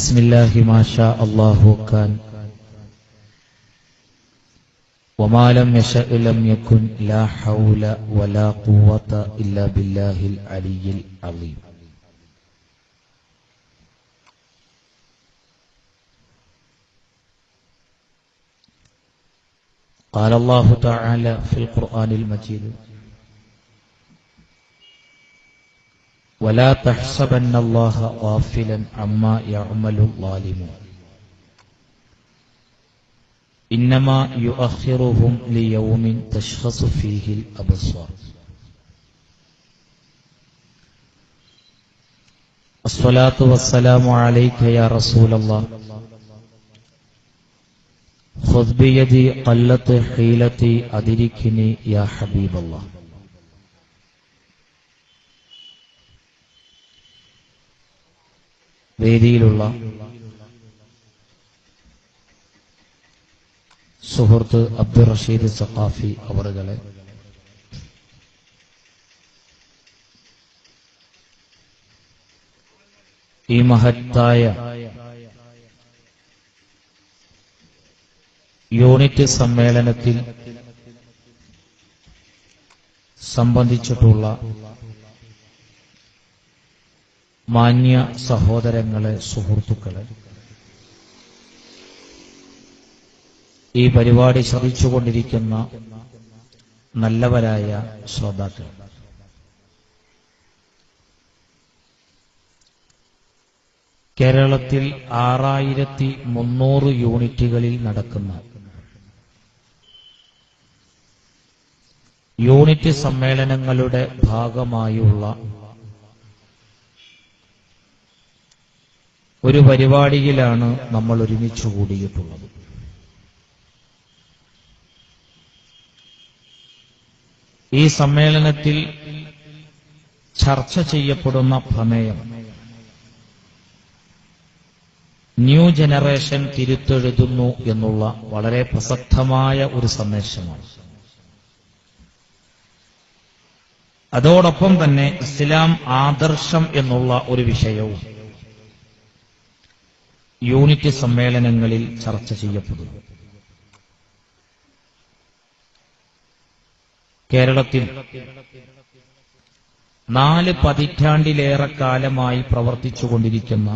ബിസ്മില്ലാഹി മാഷാ അല്ലാഹു കാൻ വമാ ലം യശഅ ലം യകുൻ ലാ ഹൗല വലാ ഖുവത ഇല്ലാ ബില്ലാഹിൽ അലിയിൽ അളീം. قال الله تعالى في القرآن المجيد ولا تحسبن الله غافلا عما يعمل الظالمون إنما يؤخرهم ليوم تشخص فيه الأبصار. الصلاة والسلام عليك يا رسول الله خذ بيدي قلت حيلتي أدركني يا حبيب الله. വേദിയിലുള്ള സുഹൃത്ത് അബ്ദുൾ റഷീദ് സഖാഫി അവറുകളെ, ഈ മഹത്തായ യൂണിറ്റ് സമ്മേളനത്തിൽ സംബന്ധിച്ചിട്ടുള്ള മാന്യ സഹോദരങ്ങളെ, സുഹൃത്തുക്കളെ, ഈ പരിപാടി ശ്രദ്ധിച്ചുകൊണ്ടിരിക്കുന്ന നല്ലവരായ ശ്രോതാക്കൾ, കേരളത്തിൽ 6300 യൂണിറ്റുകളിൽ നടക്കുന്ന യൂണിറ്റ് സമ്മേളനങ്ങളുടെ ഭാഗമായുള്ള ഒരു പരിപാടിയിലാണ് നമ്മൾ ഒരുമിച്ച് കൂടിയിട്ടുള്ളത്. ഈ സമ്മേളനത്തിൽ ചർച്ച ചെയ്യപ്പെടുന്ന പ്രമേയം ന്യൂ ജനറേഷൻ തിരുത്തെഴുതുന്നു എന്നുള്ള വളരെ പ്രസക്തമായ ഒരു സന്ദേശമാണ്. അതോടൊപ്പം തന്നെ ഇസ്ലാം ആദർശം എന്നുള്ള ഒരു വിഷയവും യൂണിറ്റ് സമ്മേളനങ്ങളിൽ ചർച്ച ചെയ്യപ്പെടുന്നു. കേരളത്തിൽ 4 പതിറ്റാണ്ടിലേറെ കാലമായി പ്രവർത്തിച്ചുകൊണ്ടിരിക്കുന്ന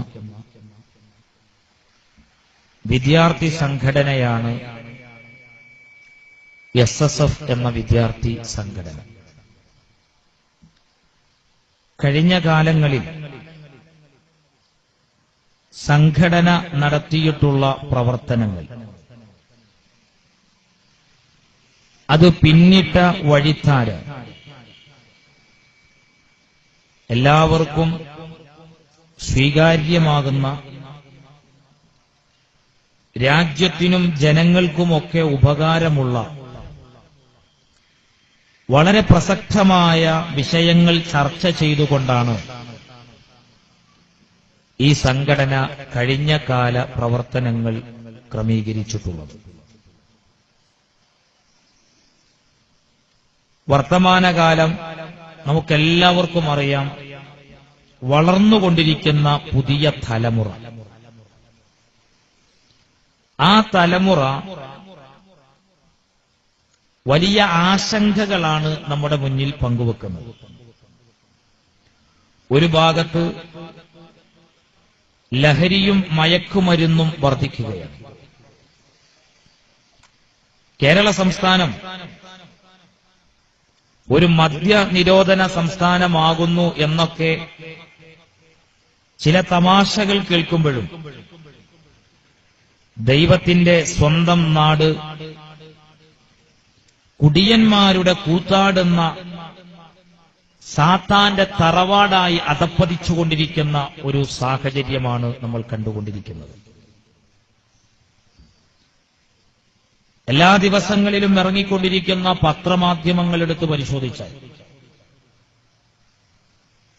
വിദ്യാർത്ഥി സംഘടനയാണ് SSF എന്ന വിദ്യാർത്ഥി സംഘടന. കഴിഞ്ഞ കാലങ്ങളിൽ സംഘടന നടത്തിയിട്ടുള്ള പ്രവർത്തനങ്ങൾ, അത് പിന്നിട്ട വഴിത്താര എല്ലാവർക്കും സ്വീകാര്യമാകുന്ന, രാജ്യത്തിനും ജനങ്ങൾക്കുമൊക്കെ ഉപകാരമുള്ള വളരെ പ്രസക്തമായ വിഷയങ്ങൾ ചർച്ച ചെയ്തുകൊണ്ടാണ് ഈ സംഘടന കഴിഞ്ഞ കാല പ്രവർത്തനങ്ങൾ ക്രമീകരിച്ചിട്ടുള്ളത്. വർത്തമാനകാലം നമുക്കെല്ലാവർക്കും അറിയാം, വളർന്നുകൊണ്ടിരിക്കുന്ന പുതിയ തലമുറ. ആ തലമുറ വലിയ ആശങ്കകളാണ് നമ്മുടെ മുന്നിൽ പങ്കുവെക്കുന്നത്. ഒരു ഭാഗത്ത് ലഹരിയും മയക്കുമരുന്നും വർദ്ധിക്കുകയാണ്. കേരള സംസ്ഥാനം ഒരു മദ്യ നിരോധന സംസ്ഥാനമാകുന്നു എന്നൊക്കെ ചില തമാശകൾ കേൾക്കുമ്പോഴും ദൈവത്തിന്റെ സ്വന്തം നാട് കുടിയന്മാരുടെ കൂത്താടുന്ന സാത്താന്റെ തറവാടായി അധപ്പതിച്ചുകൊണ്ടിരിക്കുന്ന ഒരു സാഹചര്യമാണ് നമ്മൾ കണ്ടുകൊണ്ടിരിക്കുന്നത്. എല്ലാ ദിവസങ്ങളിലും ഇറങ്ങിക്കൊണ്ടിരിക്കുന്ന പത്രമാധ്യമങ്ങളെടുത്ത് പരിശോധിച്ചാൽ,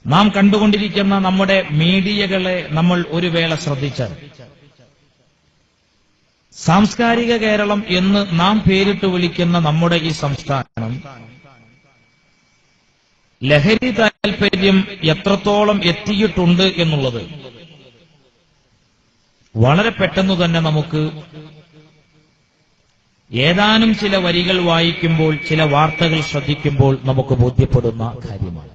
നാം കണ്ടുകൊണ്ടിരിക്കുന്ന നമ്മുടെ മീഡിയകളെ നമ്മൾ ഒരു വേള ശ്രദ്ധിച്ചാൽ, സാംസ്കാരിക കേരളം എന്ന് നാം പേരിട്ട് വിളിക്കുന്ന നമ്മുടെ ഈ സംസ്ഥാനം ലഹരി താൽപര്യം എത്രത്തോളം എത്തിയിട്ടുണ്ട് എന്നുള്ളത് വളരെ പെട്ടെന്ന് തന്നെ നമുക്ക് ഏതാനും ചില വരികൾ വായിക്കുമ്പോൾ, ചില വാർത്തകൾ ശ്രദ്ധിക്കുമ്പോൾ നമുക്ക് ബോധ്യപ്പെടുന്ന കാര്യമാണ്.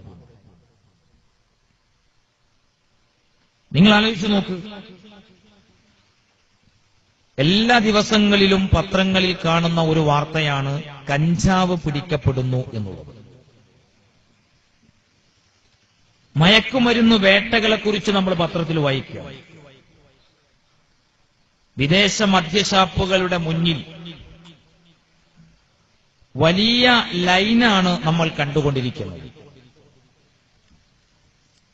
നിങ്ങൾ ആലോചിച്ചു നോക്ക്, എല്ലാ ദിവസങ്ങളിലും പത്രങ്ങളിൽ കാണുന്ന ഒരു വാർത്തയാണ് കഞ്ചാവ് പിടിക്കപ്പെടുന്നു എന്നുള്ളത്. മയക്കുമരുന്ന് വേട്ടകളെക്കുറിച്ച് നമ്മൾ പത്രത്തിൽ വായിക്കുക. വിദേശ മദ്യഷാപ്പുകളുടെ മുന്നിൽ വലിയ ലൈനാണ് നമ്മൾ കണ്ടുകൊണ്ടിരിക്കുന്നത്.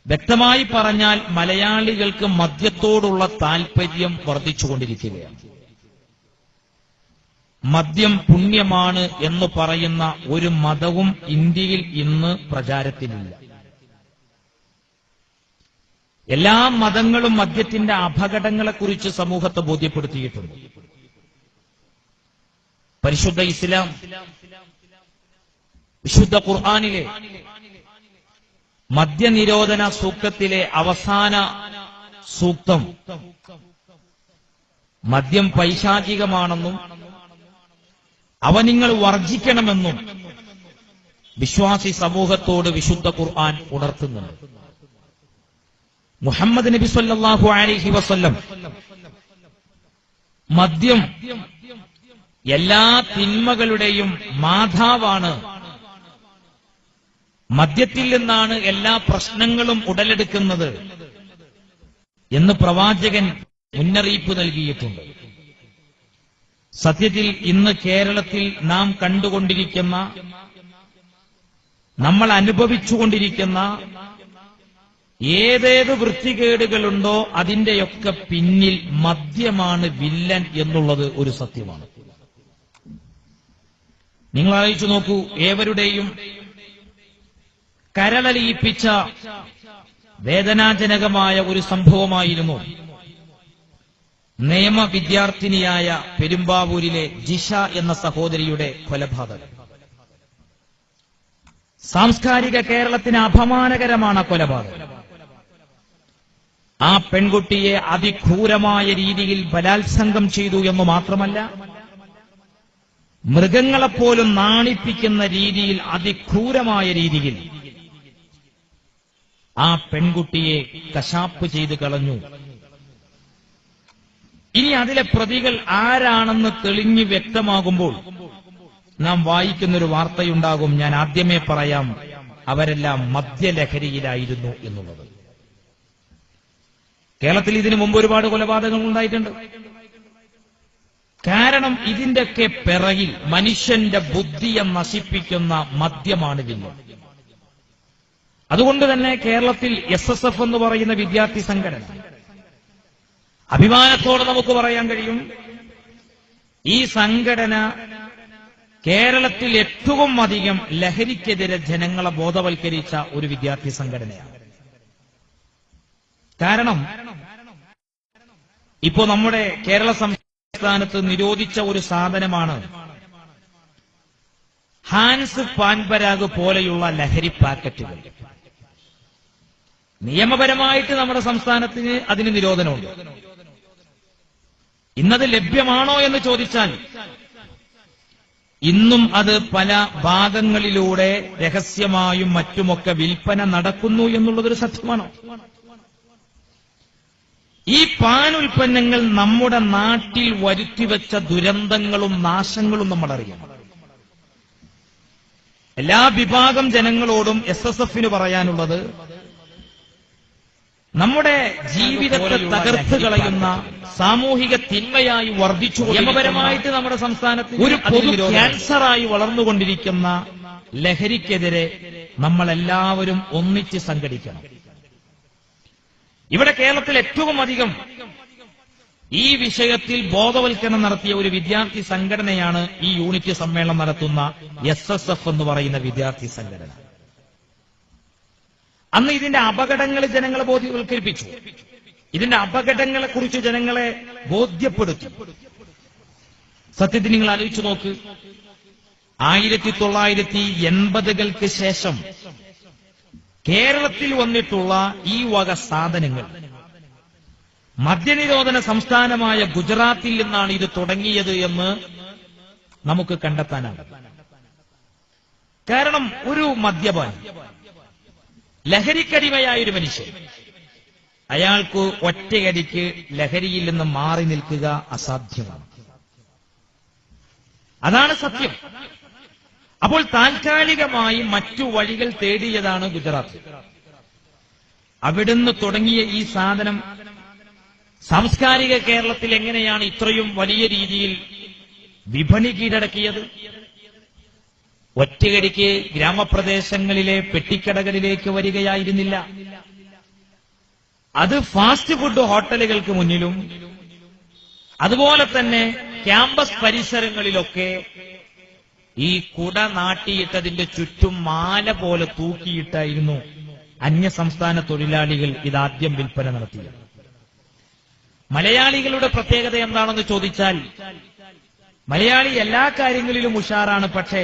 വ്യക്തമായി പറഞ്ഞാൽ മലയാളികൾക്ക് മദ്യത്തോടുള്ള താൽപര്യം വർദ്ധിച്ചുകൊണ്ടിരിക്കുകയാണ്. മദ്യം പുണ്യമാണ് എന്ന് പറയുന്ന ഒരു മതവും ഇന്ത്യയിൽ ഇന്ന് പ്രചാരത്തിലില്ല. എല്ലാ മതങ്ങളും മദ്യത്തിന്റെ അപകടങ്ങളെക്കുറിച്ച് സമൂഹത്തെ ബോധ്യപ്പെടുത്തിയിട്ടുണ്ട്. പരിശുദ്ധ ഇസ്ലാം, വിശുദ്ധ ഖുർആനിലെ മദ്യനിരോധന സൂക്തത്തിലെ അവസാന സൂക്തം മദ്യം പൈശാചികമാണെന്നും അവ നിങ്ങൾ വർജിക്കണമെന്നും വിശ്വാസി സമൂഹത്തോട് വിശുദ്ധ ഖുർആൻ ഉണർത്തുന്നുണ്ട്. മുഹമ്മദ് നബി സല്ലല്ലാഹു അലൈഹി വസല്ലം മദ്യം എല്ലാ തിന്മകളുടെയും മാതാവാണ്, മദ്യത്തിൽ നിന്നാണ് എല്ലാ പ്രശ്നങ്ങളും ഉടലെടുക്കുന്നത് എന്ന് പ്രവാചകൻ മുന്നറിയിപ്പ് നൽകിയിട്ടുണ്ട്. സത്യത്തിൽ ഇന്ന് കേരളത്തിൽ നാം കണ്ടുകൊണ്ടിരിക്കുന്ന, നമ്മൾ അനുഭവിച്ചുകൊണ്ടിരിക്കുന്ന ഏതേത് വൃത്തികേടുകളുണ്ടോ അതിന്റെയൊക്കെ പിന്നിൽ മദ്യമാണ് വില്ലൻ എന്നുള്ളത് ഒരു സത്യമാണ്. നിങ്ങൾ ആലോചിച്ചു നോക്കൂ, ഏവരുടെയും കരളലിയിപ്പിച്ച വേദനാജനകമായ ഒരു സംഭവമായിരുന്നു നിയമ വിദ്യാർത്ഥിനിയായ പെരുമ്പാവൂരിലെ ജിഷ എന്ന സഹോദരിയുടെ കൊലപാതകം. സാംസ്കാരിക കേരളത്തിന് അപമാനകരമാണ് കൊലപാതകം. ആ പെൺകുട്ടിയെ അതിക്രൂരമായ രീതിയിൽ ബലാത്സംഗം ചെയ്തു എന്ന് മാത്രമല്ല, മൃഗങ്ങളെപ്പോലും നാണിപ്പിക്കുന്ന രീതിയിൽ, അതിക്രൂരമായ രീതിയിൽ ആ പെൺകുട്ടിയെ കശാപ്പ് ചെയ്ത് കളഞ്ഞു. ഇനി അതിലെ പ്രതികൾ ആരാണെന്ന് തെളിഞ്ഞ് വ്യക്തമാകുമ്പോൾ നാം വായിക്കുന്നൊരു വാർത്തയുണ്ടാകും. ഞാൻ ആദ്യമേ പറയാം, അവരെല്ലാം മദ്യലഹരിയിലായിരുന്നു എന്നുള്ളത്. കേരളത്തിൽ ഇതിനു മുമ്പ് ഒരുപാട് കൊലപാതകങ്ങൾ ഉണ്ടായിട്ടുണ്ട്. കാരണം ഇതിന്റെയൊക്കെ പിറകിൽ മനുഷ്യന്റെ ബുദ്ധിയെ നശിപ്പിക്കുന്ന മദ്യമാണ് വില്ലൻ. അതുകൊണ്ട് തന്നെ കേരളത്തിൽ SSF എന്ന് പറയുന്ന വിദ്യാർത്ഥി സംഘടന, അഭിമാനത്തോടെ നമുക്ക് പറയാൻ കഴിയും, ഈ സംഘടന കേരളത്തിൽ ഏറ്റവും അധികം ലഹരിക്കെതിരെ ജനങ്ങളെ ബോധവൽക്കരിച്ച ഒരു വിദ്യാർത്ഥി സംഘടനയാണ്. കാരണം ഇപ്പോ നമ്മുടെ കേരള സംസ്ഥാനത്ത് നിരോധിച്ച ഒരു സാധനമാണ് ഹാൻസ് പാൻപരാഗ് പോലെയുള്ള ലഹരി പാക്കറ്റുകൾ. നിയമപരമായിട്ട് നമ്മുടെ സംസ്ഥാനത്തിന് അതിന് നിരോധനമുണ്ട്. ഇന്നത് ലഭ്യമാണോ എന്ന് ചോദിച്ചാൽ ഇന്നും അത് പല ഭാഗങ്ങളിലൂടെ രഹസ്യമായും മറ്റുമൊക്കെ വിൽപ്പന നടക്കുന്നു എന്നുള്ളതൊരു സത്യമാണോ? ഈ പാൻ ഉൽപ്പന്നങ്ങൾ നമ്മുടെ നാട്ടിൽ വരുത്തിവെച്ച ദുരന്തങ്ങളും നാശങ്ങളും നമ്മളറിയാം. എല്ലാ വിഭാഗം ജനങ്ങളോടും SSFന് പറയാനുള്ളത്, നമ്മുടെ ജീവിതത്തെ തകർത്ത് കളയുന്ന സാമൂഹിക തിന്മയായി വർദ്ധിച്ചു, നിയമപരമായിട്ട് നമ്മുടെ സംസ്ഥാനത്ത് ഒരു പൊതു ക്യാൻസറായി വളർന്നുകൊണ്ടിരിക്കുന്ന ലഹരിക്കെതിരെ നമ്മളെല്ലാവരും ഒന്നിച്ച് സംഘടിക്കണം. ഇവിടെ കേരളത്തിൽ ഏറ്റവും അധികം ഈ വിഷയത്തിൽ ബോധവൽക്കരണം നടത്തിയ ഒരു വിദ്യാർത്ഥി സംഘടനയാണ് ഈ യൂണിറ്റ് സമ്മേളനം നടത്തുന്ന SSF എന്ന് പറയുന്ന വിദ്യാർത്ഥി സംഘടന. അന്ന് ഇതിന്റെ അപകടങ്ങൾ ജനങ്ങളെ ബോധവൽക്കരിപ്പിച്ചു. ഇതിന്റെ അപകടങ്ങളെ കുറിച്ച് ജനങ്ങളെ ബോധ്യപ്പെടുത്തി. സത്യത്തിൽ നിങ്ങൾ ആലോചിച്ചു നോക്ക്, 1980-കൾക്ക് ശേഷം കേരളത്തിൽ വന്നിട്ടുള്ള ഈ വക സാധനങ്ങൾ മദ്യനിരോധന സംസ്ഥാനമായ ഗുജറാത്തിൽ നിന്നാണ് ഇത് തുടങ്ങിയത് എന്ന് നമുക്ക് കണ്ടെത്താനാകും. കാരണം ഒരു മദ്യപാനി, ലഹരിക്കടിമയായൊരു മനുഷ്യൻ, അയാൾക്ക് ഒറ്റയടിക്ക് ലഹരിയിൽ നിന്ന് മാറി നിൽക്കുക അസാധ്യമാണ്. അതാണ് സത്യം. അപ്പോൾ താൽക്കാലികമായി മറ്റു വഴികൾ തേടിയതാണ് ഗുജറാത്ത്. അവിടുന്ന് തുടങ്ങിയ ഈ സാധനം സാംസ്കാരിക കേരളത്തിൽ എങ്ങനെയാണ് ഇത്രയും വലിയ രീതിയിൽ വിപണി കീഴടക്കിയത്? ഒറ്റയടിക്ക് ഗ്രാമപ്രദേശങ്ങളിലെ പെട്ടിക്കടകളിലേക്ക് വരികയായിരുന്നില്ല. അത് ഫാസ്റ്റ് ഫുഡ് ഹോട്ടലുകൾക്ക് മുന്നിലും അതുപോലെ തന്നെ ക്യാമ്പസ് പരിസരങ്ങളിലൊക്കെ ഈ കുട നാട്ടിയിട്ടതിന്റെ ചുറ്റും മാല പോലെ തൂക്കിയിട്ടായിരുന്നു അന്യസംസ്ഥാന തൊഴിലാളികൾ ഇതാദ്യം വിൽപ്പന നടത്തിയത്. മലയാളികളുടെ പ്രത്യേകത എന്താണെന്ന് ചോദിച്ചാൽ, മലയാളി എല്ലാ കാര്യങ്ങളിലും ഉഷാറാണ്. പക്ഷേ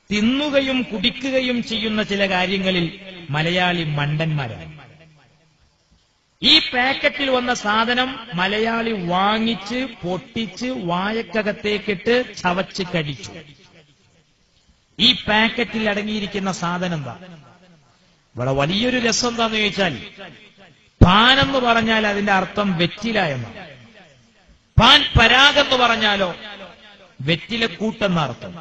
തിന്നുകയും കുടിക്കുകയും ചെയ്യുന്ന ചില കാര്യങ്ങളിൽ മലയാളി മണ്ടന്മാരാണ്. ഈ പാക്കറ്റിൽ വന്ന സാധനം മലയാളി വാങ്ങിച്ച് പൊട്ടിച്ച് വായക്കകത്തേക്കിട്ട് ചവച്ച് കഴിച്ചു. ഈ പാക്കറ്റിൽ അടങ്ങിയിരിക്കുന്ന സാധനം എന്താ? ഇവിടെ വലിയൊരു രസം എന്താന്ന് ചോദിച്ചാൽ, പാൻ എന്ന് പറഞ്ഞാൽ അതിന്റെ അർത്ഥം വെറ്റില എന്നാണ്. പാൻ പരാഗെന്ന് പറഞ്ഞാലോ വെറ്റില കൂട്ടെന്ന അർത്ഥം.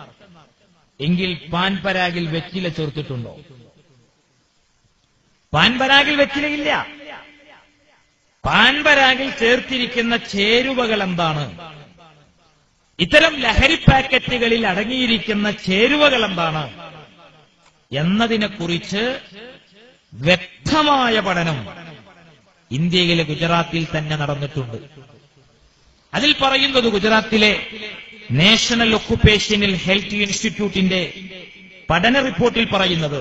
എങ്കിൽ പാൻ പരാഗിൽ വെറ്റില ചേർത്തിട്ടുണ്ടോ? പാൻ പരാഗിൽ വെറ്റിലയില്ല. പാൻ പരാഗിൽ ചേർത്തിരിക്കുന്ന ചേരുവകൾ എന്താണ്? ഇത്തരം ലഹരി പാക്കറ്റുകളിൽ അടങ്ങിയിരിക്കുന്ന ചേരുവകൾ എന്താണ് എന്നതിനെക്കുറിച്ച് വ്യക്തമായ പഠനം ഇന്ത്യയിലെ ഗുജറാത്തിൽ തന്നെ നടന്നിട്ടുണ്ട്. അതിൽ പറയുന്നത്, ഗുജറാത്തിലെ നാഷണൽ ഒക്കുപേഷണൽ ഹെൽത്ത് ഇൻസ്റ്റിറ്റ്യൂട്ടിന്റെ പഠന റിപ്പോർട്ടിൽ പറയുന്നത്,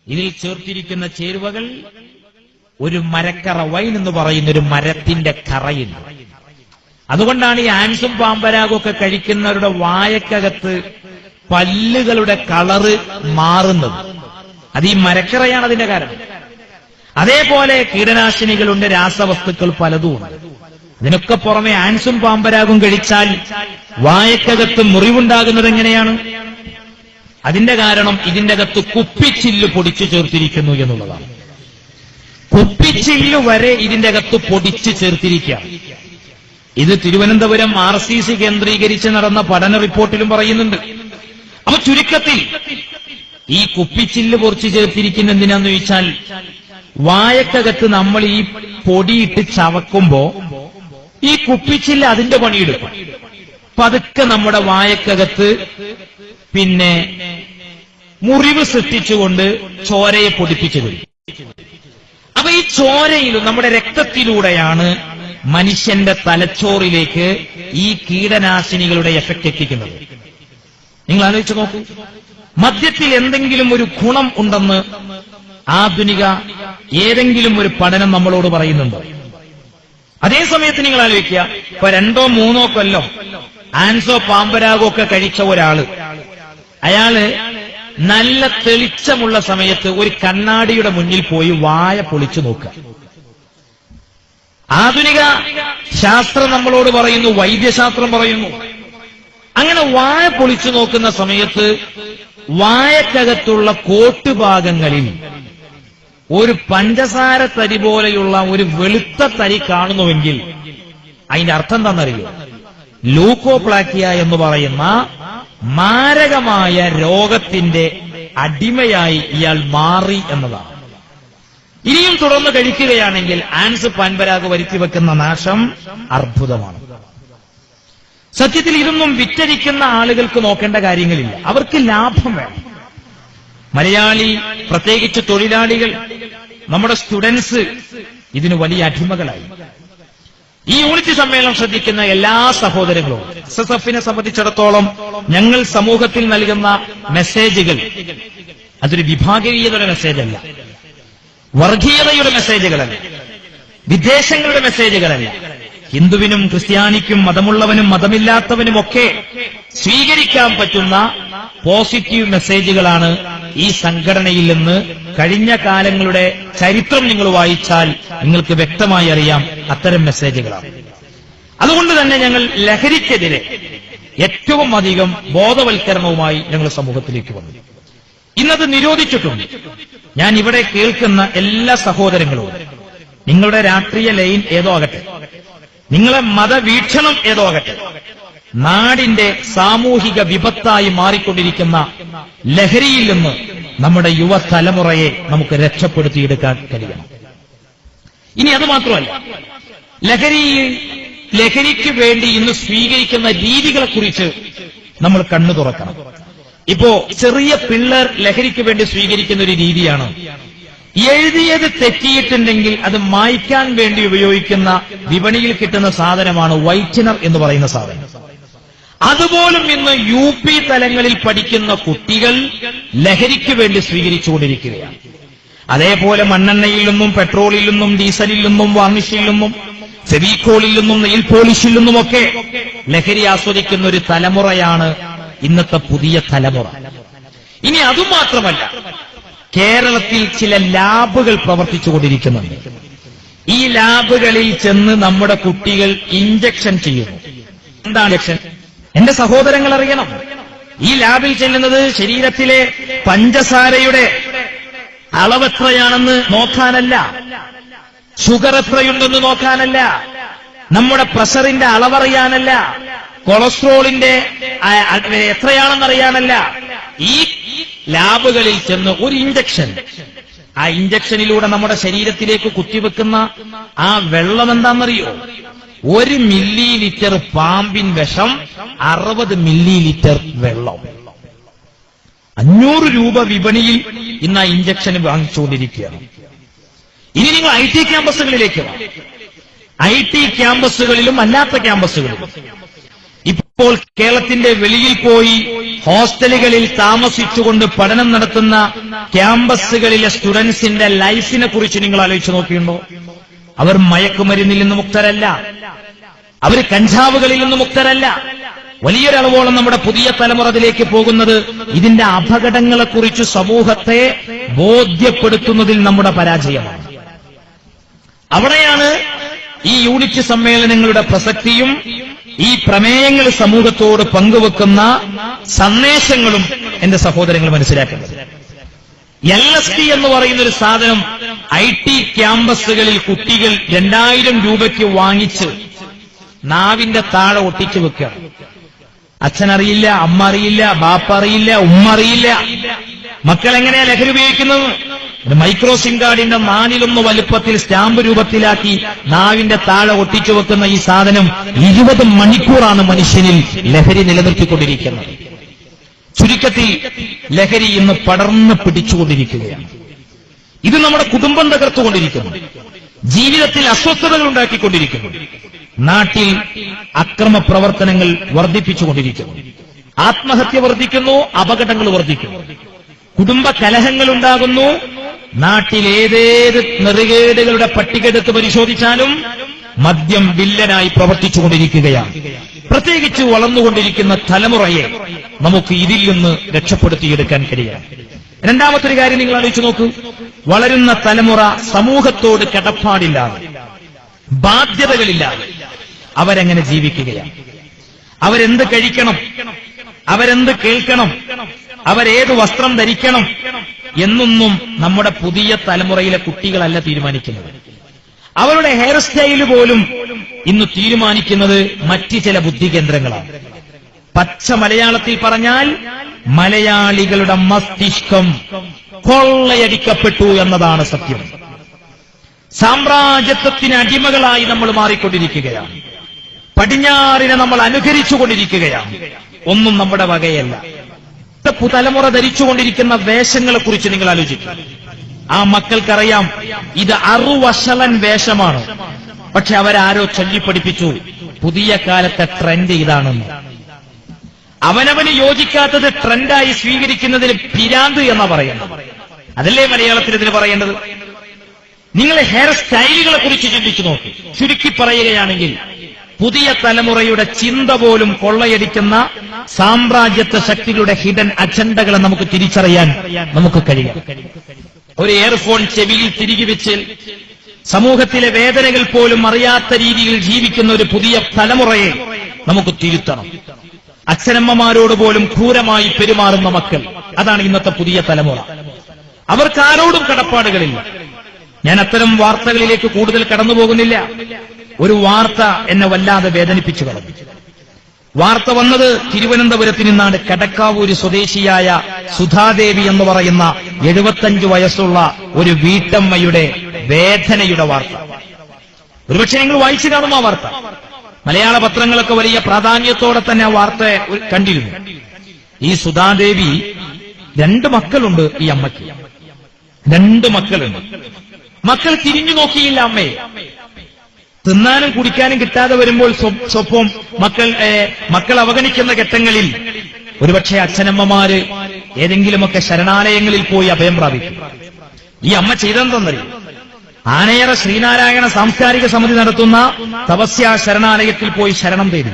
ഇതിൽ ചേർത്തിരിക്കുന്ന ചേരുവകൾ ഒരു മരക്കറ, വൈൻ എന്ന് പറയുന്ന ഒരു മരത്തിന്റെ കറയില്ല. അതുകൊണ്ടാണ് ഈ ആൻസും പാമ്പരാഗും ഒക്കെ കഴിക്കുന്നവരുടെ വായക്കകത്ത് പല്ലുകളുടെ കളറ് മാറുന്നത്. അത് ഈ മരക്കറയാണ് അതിന്റെ കാരണം. അതേപോലെ കീടനാശിനികളുണ്ട്, രാസവസ്തുക്കൾ പലതുമുണ്ട്. ഇതിനൊക്കെ പുറമെ ആൻസും പാമ്പരാഗും കഴിച്ചാൽ വായക്കകത്ത് മുറിവുണ്ടാകുന്നത് എങ്ങനെയാണ്? അതിന്റെ കാരണം ഇതിന്റെ അകത്ത് കുപ്പിച്ചില്ല് പൊടിച്ചു ചേർത്തിരിക്കുന്നു എന്നുള്ളതാണ്. കുപ്പിച്ചില്ല് വരെ ഇതിന്റെ അകത്ത് പൊടിച്ചു ചേർത്തിരിക്കുക. ഇത് തിരുവനന്തപുരം RCC കേന്ദ്രീകരിച്ച് നടന്ന പഠന റിപ്പോർട്ടിലും പറയുന്നുണ്ട്. അപ്പൊ ചുരുക്കത്തിൽ ഈ കുപ്പിച്ചില്ല് പൊടിച്ചു ചേർത്തിരിക്കുന്ന എന്തിനാന്ന് ചോദിച്ചാൽ, വായക്കകത്ത് നമ്മൾ ഈ പൊടിയിട്ട് ചവക്കുമ്പോ ഈ കുപ്പിച്ചില്ല് അതിന്റെ പണിയെടുക്കും. പതുക്കെ നമ്മുടെ വായക്കകത്ത് പിന്നെ മുറിവ് സൃഷ്ടിച്ചുകൊണ്ട് ചോരയെ പൊടിപ്പിച്ചു തരും. അപ്പൊ ഈ ചോരയിലും നമ്മുടെ രക്തത്തിലൂടെയാണ് മനുഷ്യന്റെ തലച്ചോറിലേക്ക് ഈ കീടനാശിനികളുടെ എഫക്ട് എത്തിക്കുന്നത്. നിങ്ങൾ ആലോചിച്ച് നോക്കൂ, മദ്യത്തിൽ എന്തെങ്കിലും ഒരു ഗുണം ഉണ്ടെന്ന് ആധുനിക ഏതെങ്കിലും ഒരു പഠനം നമ്മളോട് പറയുന്നുണ്ടോ? അതേസമയത്ത് നിങ്ങൾ ആലോചിക്കുക, ഇപ്പൊ 2-3 കൊല്ലം ആൻസോ പാമ്പരാഗോ ഒക്കെ കഴിച്ച ഒരാള്, അയാള് നല്ല തെളിച്ചമുള്ള സമയത്ത് ഒരു കണ്ണാടിയുടെ മുന്നിൽ പോയി വായ പൊളിച്ചു നോക്കുക. ആധുനിക ശാസ്ത്രം നമ്മളോട് പറയുന്നു, വൈദ്യശാസ്ത്രം പറയുന്നു, അങ്ങനെ വായ പൊളിച്ചു നോക്കുന്ന സമയത്ത് വായക്കകത്തുള്ള കോട്ടുഭാഗങ്ങളിൽ ഒരു പഞ്ചസാര തരി പോലെയുള്ള ഒരു വെളുത്ത തരി കാണുന്നുവെങ്കിൽ അതിന്റെ അർത്ഥം എന്താണെന്നറിയോ? ലൂക്കോപ്ലാക്കിയ എന്ന് പറയുന്ന മാരകമായ രോഗത്തിന്റെ അടിമയായി ഇയാൾ മാറി എന്നതാണ്. ഇനിയും തുടർന്ന് കഴിക്കുകയാണെങ്കിൽ ആൻസ് പാൻപരാഗ് വരുത്തി വെക്കുന്ന നാശം അർബുദമാണ്. സത്യത്തിൽ ഇതൊന്നും വിറ്റഴിക്കുന്ന ആളുകൾക്ക് നോക്കേണ്ട കാര്യങ്ങളില്ല, അവർക്ക് ലാഭം വേണം. മലയാളി, പ്രത്യേകിച്ച് തൊഴിലാളികൾ, നമ്മുടെ സ്റ്റുഡൻസ് ഇതിന് വലിയ അടിമകളായി. ഈ യൂണിറ്റ് സമ്മേളനം ശ്രദ്ധിക്കുന്ന എല്ലാ സഹോദരങ്ങളും, SSFനെ സംബന്ധിച്ചിടത്തോളം ഞങ്ങൾ സമൂഹത്തിൽ നൽകുന്ന മെസ്സേജുകൾ അതൊരു വിഭാഗീയതയുടെ മെസ്സേജല്ല, വർഗീയതയുടെ മെസ്സേജുകളല്ല, വിദ്വേഷങ്ങളുടെ മെസ്സേജുകളല്ല. ഹിന്ദുവിനും ക്രിസ്ത്യാനിക്കും മതമുള്ളവനും മതമില്ലാത്തവനുമൊക്കെ സ്വീകരിക്കാൻ പറ്റുന്ന പോസിറ്റീവ് മെസ്സേജുകളാണ് ഈ സംഘടനയിൽ നിന്ന് കഴിഞ്ഞ കാലങ്ങളുടെ ചരിത്രം നിങ്ങൾ വായിച്ചാൽ നിങ്ങൾക്ക് വ്യക്തമായി അറിയാം അത്തരം മെസ്സേജുകളാണ്. അതുകൊണ്ട് തന്നെ ഞങ്ങൾ ലഹരിക്കെതിരെ ഏറ്റവും അധികം ബോധവൽക്കരണവുമായി ഞങ്ങൾ സമൂഹത്തിലേക്ക് വന്നു. ഇന്നത് നിരോധിച്ചിട്ടുണ്ട്. ഞാൻ ഇവിടെ കേൾക്കുന്ന എല്ലാ സഹോദരങ്ങളും നിങ്ങളുടെ രാഷ്ട്രീയ ലൈൻ ഏതോ ആകട്ടെ, നിങ്ങളെ മതവീക്ഷണം ഏതോ ആകട്ടെ, നാടിന്റെ സാമൂഹിക വിപത്തായി മാറിക്കൊണ്ടിരിക്കുന്ന ലഹരിയിൽ നിന്ന് നമ്മുടെ യുവതലമുറയെ നമുക്ക് രക്ഷപ്പെടുത്തിയെടുക്കാൻ കഴിയണം. ഇനി അത് മാത്രമല്ല, ലഹരിക്ക് വേണ്ടി ഇന്ന് സ്വീകരിക്കുന്ന രീതികളെക്കുറിച്ച് നമ്മൾ കണ്ണു തുറക്കണം. ഇപ്പോ ചെറിയ പിള്ളേർ ലഹരിക്ക് വേണ്ടി സ്വീകരിക്കുന്ന ഒരു രീതിയാണ്, എഴുതിയത് തെറ്റിയിട്ടുണ്ടെങ്കിൽ അത് മായ്ക്കാൻ വേണ്ടി ഉപയോഗിക്കുന്ന വിപണിയിൽ കിട്ടുന്ന സാധനമാണ് വൈറ്റ്നർ എന്ന് പറയുന്ന സാധനം. അതുപോലും ഇന്ന് UP തലങ്ങളിൽ പഠിക്കുന്ന കുട്ടികൾ ലഹരിക്ക് വേണ്ടി സ്വീകരിച്ചുകൊണ്ടിരിക്കുകയാണ്. അതേപോലെ മണ്ണെണ്ണയിൽ നിന്നും പെട്രോളിൽ നിന്നും ഡീസലിൽ നിന്നും വാർണിഷിൽ നിന്നും ഫെവിക്കോളിൽ നിന്നും നെയിൽ പോളിഷിൽ നിന്നുമൊക്കെ ലഹരി ആസ്വദിക്കുന്ന ഒരു തലമുറയാണ് ഇന്നത്തെ പുതിയ തലമുറ. ഇനി അതുമാത്രമല്ല, കേരളത്തിൽ ചില ലാബുകൾ പ്രവർത്തിച്ചുകൊണ്ടിരിക്കുന്നുണ്ട്. ഈ ലാബുകളിൽ ചെന്ന് നമ്മുടെ കുട്ടികൾ ഇഞ്ചക്ഷൻ ചെയ്യുന്നു. എന്താണ് ഇഞ്ചക്ഷൻ? എന്റെ സഹോദരങ്ങൾ അറിയണം, ഈ ലാബിൽ ചെല്ലുന്നത് ശരീരത്തിലെ പഞ്ചസാരയുടെ അളവെത്രയാണെന്ന് നോക്കാനല്ല, ഷുഗർ എത്രയുണ്ടെന്ന് നോക്കാനല്ല, നമ്മുടെ പ്രഷറിന്റെ അളവറിയാനല്ല, കൊളസ്ട്രോളിന്റെ എത്രയാണെന്നറിയാനല്ല. ഈ ലാബുകളിൽ ചെന്ന് ഒരു ഇഞ്ചക്ഷൻ, ആ ഇഞ്ചക്ഷനിലൂടെ നമ്മുടെ ശരീരത്തിലേക്ക് കുത്തിവെക്കുന്ന ആ വെള്ളം എന്താണെന്നറിയോ? 1 മില്ലി ലിറ്റർ പാമ്പിൻ വിഷം, 60 മില്ലി ലിറ്റർ വെള്ളം. 500 രൂപ വിപണിയിൽ ഇന്ന് ആ ഇഞ്ചക്ഷൻ വാങ്ങിച്ചുകൊണ്ടിരിക്കുകയാണ്. ഇനി നിങ്ങൾ IT ക്യാമ്പസുകളിലേക്ക് വാ. IT ക്യാമ്പസുകളിലും അല്ലാത്ത ക്യാമ്പസുകളിലും ഇപ്പോൾ കേരളത്തിന്റെ വെളിയിൽ പോയി ഹോസ്റ്റലുകളിൽ താമസിച്ചുകൊണ്ട് പഠനം നടത്തുന്ന ക്യാമ്പസുകളിലെ സ്റ്റുഡൻസിന്റെ ലൈഫിനെ കുറിച്ച് നിങ്ങൾ ആലോചിച്ച് നോക്കിയിട്ടുണ്ടോ? അവർ മയക്കുമരുന്നിൽ നിന്ന് മുക്തരല്ല, അവർ കഞ്ചാവുകളിൽ നിന്ന് മുക്തരല്ല. വലിയൊരളവോളം നമ്മുടെ പുതിയ തലമുറ അതിലേക്ക് പോകുന്നത് ഇതിന്റെ അപകടങ്ങളെക്കുറിച്ച് സമൂഹത്തെ ബോധ്യപ്പെടുത്തുന്നതിൽ നമ്മുടെ പരാജയമാണ്. അവിടെയാണ് ഈ യൂണിറ്റ് സമ്മേളനങ്ങളുടെ പ്രസക്തിയും ഈ പ്രമേയങ്ങൾ സമൂഹത്തോട് പങ്കുവെക്കുന്ന സന്ദേശങ്ങളും എന്റെ സഹോദരങ്ങൾ മനസ്സിലാക്കുന്നത്. LSD എന്ന് പറയുന്ന ഒരു സാധനം IT ക്യാമ്പസുകളിൽ കുട്ടികൾ 2000 രൂപയ്ക്ക് വാങ്ങിച്ച് നാവിന്റെ താഴെ ഒട്ടിച്ചു വെക്കുക. അച്ഛനറിയില്ല, അമ്മ അറിയില്ല, ബാപ്പ അറിയില്ല, ഉമ്മ അറിയില്ല. മക്കൾ എങ്ങനെയാ ലഹരി ഉപയോഗിക്കുന്നത്? ഒരു മൈക്രോ സിം കാർഡിന്റെ 4-1 വലുപ്പത്തിൽ സ്റ്റാമ്പ് രൂപത്തിലാക്കി നാവിന്റെ താഴെ ഒട്ടിച്ചു വെക്കുന്ന ഈ സാധനം 20 മണിക്കൂറാണ് മനുഷ്യനിൽ ലഹരി നിലനിർത്തിക്കൊണ്ടിരിക്കുന്നത്. ചുരുക്കത്തിൽ ലഹരി ഇന്ന് പടർന്ന് പിടിച്ചുകൊണ്ടിരിക്കുകയാണ്. ഇത് നമ്മുടെ കുടുംബം തകർത്തുകൊണ്ടിരിക്കുന്നു, ജീവിതത്തിൽ അസ്വസ്ഥതകൾ ഉണ്ടാക്കിക്കൊണ്ടിരിക്കുന്നു, നാട്ടിൽ അക്രമ പ്രവർത്തനങ്ങൾ വർദ്ധിപ്പിച്ചുകൊണ്ടിരിക്കുന്നു, ആത്മഹത്യ വർദ്ധിക്കുന്നു, അപകടങ്ങൾ വർദ്ധിക്കുന്നു, കുടുംബ കലഹങ്ങൾ ഉണ്ടാകുന്നു. നാട്ടിൽ ഏതേത് നെറുകേടുകളുടെ പട്ടിക എടുത്ത് പരിശോധിച്ചാലും മദ്യം വില്ലനായി പ്രവർത്തിച്ചുകൊണ്ടിരിക്കുകയാണ്. പ്രത്യേകിച്ച് വളർന്നുകൊണ്ടിരിക്കുന്ന തലമുറയെ നമുക്ക് ഇതിൽ നിന്ന് രക്ഷപ്പെടുത്തിയെടുക്കാൻ കഴിയാം. രണ്ടാമത്തൊരു കാര്യം നിങ്ങൾ ആലോചിച്ച് നോക്കൂ. വളരുന്ന തലമുറ സമൂഹത്തോട് കടപ്പാടില്ലാതെ, ബാധ്യതകളില്ലാതെ അവരെങ്ങനെ ജീവിക്കുകയാണ്? അവരെന്ത് കഴിക്കണം, അവരെന്ത് കേൾക്കണം, അവരേത് വസ്ത്രം ധരിക്കണം എന്നൊന്നും നമ്മുടെ പുതിയ തലമുറയിലെ കുട്ടികളല്ല തീരുമാനിക്കുന്നത്. അവരുടെ ഹെയർ സ്റ്റൈല് പോലും ഇന്ന് തീരുമാനിക്കുന്നത് മറ്റ് ചില ബുദ്ധികേന്ദ്രങ്ങളാണ്. പച്ച മലയാളത്തിൽ പറഞ്ഞാൽ മലയാളികളുടെ മസ്തിഷ്കം കൊള്ളയടിക്കപ്പെട്ടു എന്നതാണ് സത്യം. സാമ്രാജ്യത്വത്തിന് അടിമകളായി നമ്മൾ മാറിക്കൊണ്ടിരിക്കുകയാണ്. പടിഞ്ഞാറിനെ നമ്മൾ അനുകരിച്ചുകൊണ്ടിരിക്കുകയാണ്. ഒന്നും നമ്മുടെ വകയല്ല. തലമുറ ധരിച്ചുകൊണ്ടിരിക്കുന്ന വേഷങ്ങളെ കുറിച്ച് നിങ്ങൾ ആലോചിക്കുക. ആ മക്കൾക്കറിയാം ഇത് അറുവശലൻ വേഷമാണ്. പക്ഷെ അവരാരോ ചൊല്ലിപ്പഠിപ്പിച്ചു പുതിയ കാലത്തെ ട്രെൻഡ് ഇതാണെന്ന്. അവനവന് യോജിക്കാത്തത് ട്രെൻഡായി സ്വീകരിക്കുന്നതിന് പിരാന്ത് എന്നാ പറയുന്നത്. അതല്ലേ മലയാളത്തിൽ ഇതിന് പറയേണ്ടത്? നിങ്ങൾ ഹെയർ സ്റ്റൈലുകളെ കുറിച്ച് ചിന്തിച്ചു നോക്കൂ. ചുരുക്കി പറയുകയാണെങ്കിൽ പുതിയ തലമുറയുടെ ചിന്ത പോലും കൊള്ളയടിക്കുന്ന സാമ്രാജ്യത്വ ശക്തികളുടെ ഹിഡൻ അജണ്ടകളെ നമുക്ക് തിരിച്ചറിയാൻ നമുക്ക് കഴിയും. ഒരു ഇയർഫോൺ ചെവിയിൽ തിരികെ വെച്ച് സമൂഹത്തിലെ വേദനകൾ പോലും അറിയാത്ത രീതിയിൽ ജീവിക്കുന്ന ഒരു പുതിയ തലമുറയെ നമുക്ക് തിരുത്തണം. അച്ഛനമ്മമാരോട് പോലും ക്രൂരമായി പെരുമാറുന്ന മക്കൾ, അതാണ് ഇന്നത്തെ പുതിയ തലമുറ. അവർക്ക് ആരോടും കടപ്പാടുകളില്ല. ഞാൻ അത്തരം വാർത്തകളിലേക്ക് കൂടുതൽ കടന്നു പോകുന്നില്ല. ഒരു വാർത്ത എന്നെ വല്ലാതെ വേദനിപ്പിച്ചു കളഞ്ഞു. വാർത്ത വന്നത് തിരുവനന്തപുരത്ത് നിന്നാണ്. കടക്കാവൂര് സ്വദേശിയായ സുധാദേവി എന്ന് പറയുന്ന 75 വയസ്സുള്ള ഒരു വീട്ടമ്മയുടെ വേദനയുടെ വാർത്ത. ഒരുപക്ഷെ നിങ്ങൾ വായിച്ചു കാണും ആ വാർത്ത. മലയാള പത്രങ്ങളൊക്കെ വലിയ പ്രാധാന്യത്തോടെ തന്നെ ആ വാർത്ത കണ്ടിരുന്നു. ഈ സുധാദേവി 2 മക്കളുണ്ട്. ഈ അമ്മയ്ക്ക് 2 മക്കളുണ്ട്. മക്കൾ തിരിഞ്ഞു നോക്കിയില്ല അമ്മയെ. തിന്നാനും കുടിക്കാനും കിട്ടാതെ വരുമ്പോൾ സ്വപ്പം മക്കൾ അവഗണിക്കുന്ന ഘട്ടങ്ങളിൽ ഒരുപക്ഷെ അച്ഛനമ്മമാര് ഏതെങ്കിലുമൊക്കെ ശരണാലയങ്ങളിൽ പോയി അഭയം പ്രാപിക്കും. ഈ അമ്മ ചെയ്തെന്തെന്നറിയും? ആനയറ ശ്രീനാരായണ സാംസ്കാരിക സമിതി നടത്തുന്ന തപസ്യ ശരണാലയത്തിൽ പോയി ശരണം തേടി.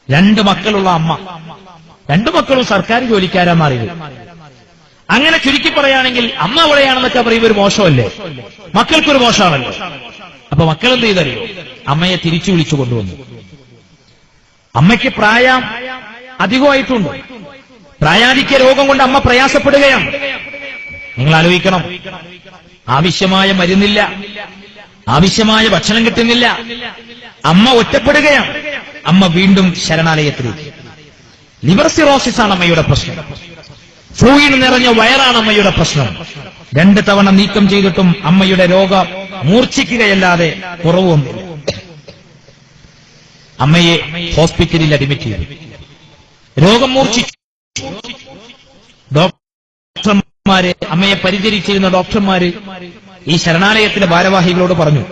2 മക്കളുള്ള അമ്മ, 2 മക്കളും സർക്കാർ ജോലിക്കാരാന്നറിയുക. അങ്ങനെ ചുരുക്കി പറയുകയാണെങ്കിൽ അമ്മ അവിടെയാണെന്നൊക്കെ പറയുമ്പോൾ ഒരു മോശമല്ലേ? മക്കൾക്കൊരു മോശമാണല്ലോ. അപ്പൊ മക്കൾ എന്ത് ചെയ്തറിയോ? അമ്മയെ തിരിച്ചു വിളിച്ചു കൊണ്ടുവന്നു. അമ്മയ്ക്ക് പ്രായം അധികമായിട്ടുണ്ട്. പ്രായാധിക്യ രോഗം കൊണ്ട് അമ്മ പ്രയാസപ്പെടുകയാണ്. നിങ്ങൾ ആലോചിക്കണം, ആവശ്യമായ മരുന്നില്ല, ആവശ്യമായ ഭക്ഷണം കിട്ടുന്നില്ല. അമ്മ ഒറ്റപ്പെടുകയാണ്. അമ്മ വീണ്ടും ശരണാലയത്തിലേക്ക്. ലിവർ സിറോസിസ് ആണ് അമ്മയുടെ പ്രശ്നം. ഫ്ലൂയിഡ് നിറഞ്ഞ വയറാണ് അമ്മയുടെ പ്രശ്നം. 2 തവണ നീക്കം ചെയ്തിട്ടും അമ്മയുടെ രോഗം മൂർച്ഛിക്കുകയല്ലാതെ കുറവൊന്നുമില്ല. അമ്മയെ ഹോസ്പിറ്റലിൽ അഡ്മിറ്റ് ചെയ്തു. രോഗം മൂർച്ഛിച്ചു. ഡോക്ടർമാര്, അമ്മയെ പരിചരിച്ചിരുന്ന ഡോക്ടർമാര് ഈ ശരണാലയത്തിലെ ഭാരവാഹികളോട് പറഞ്ഞു,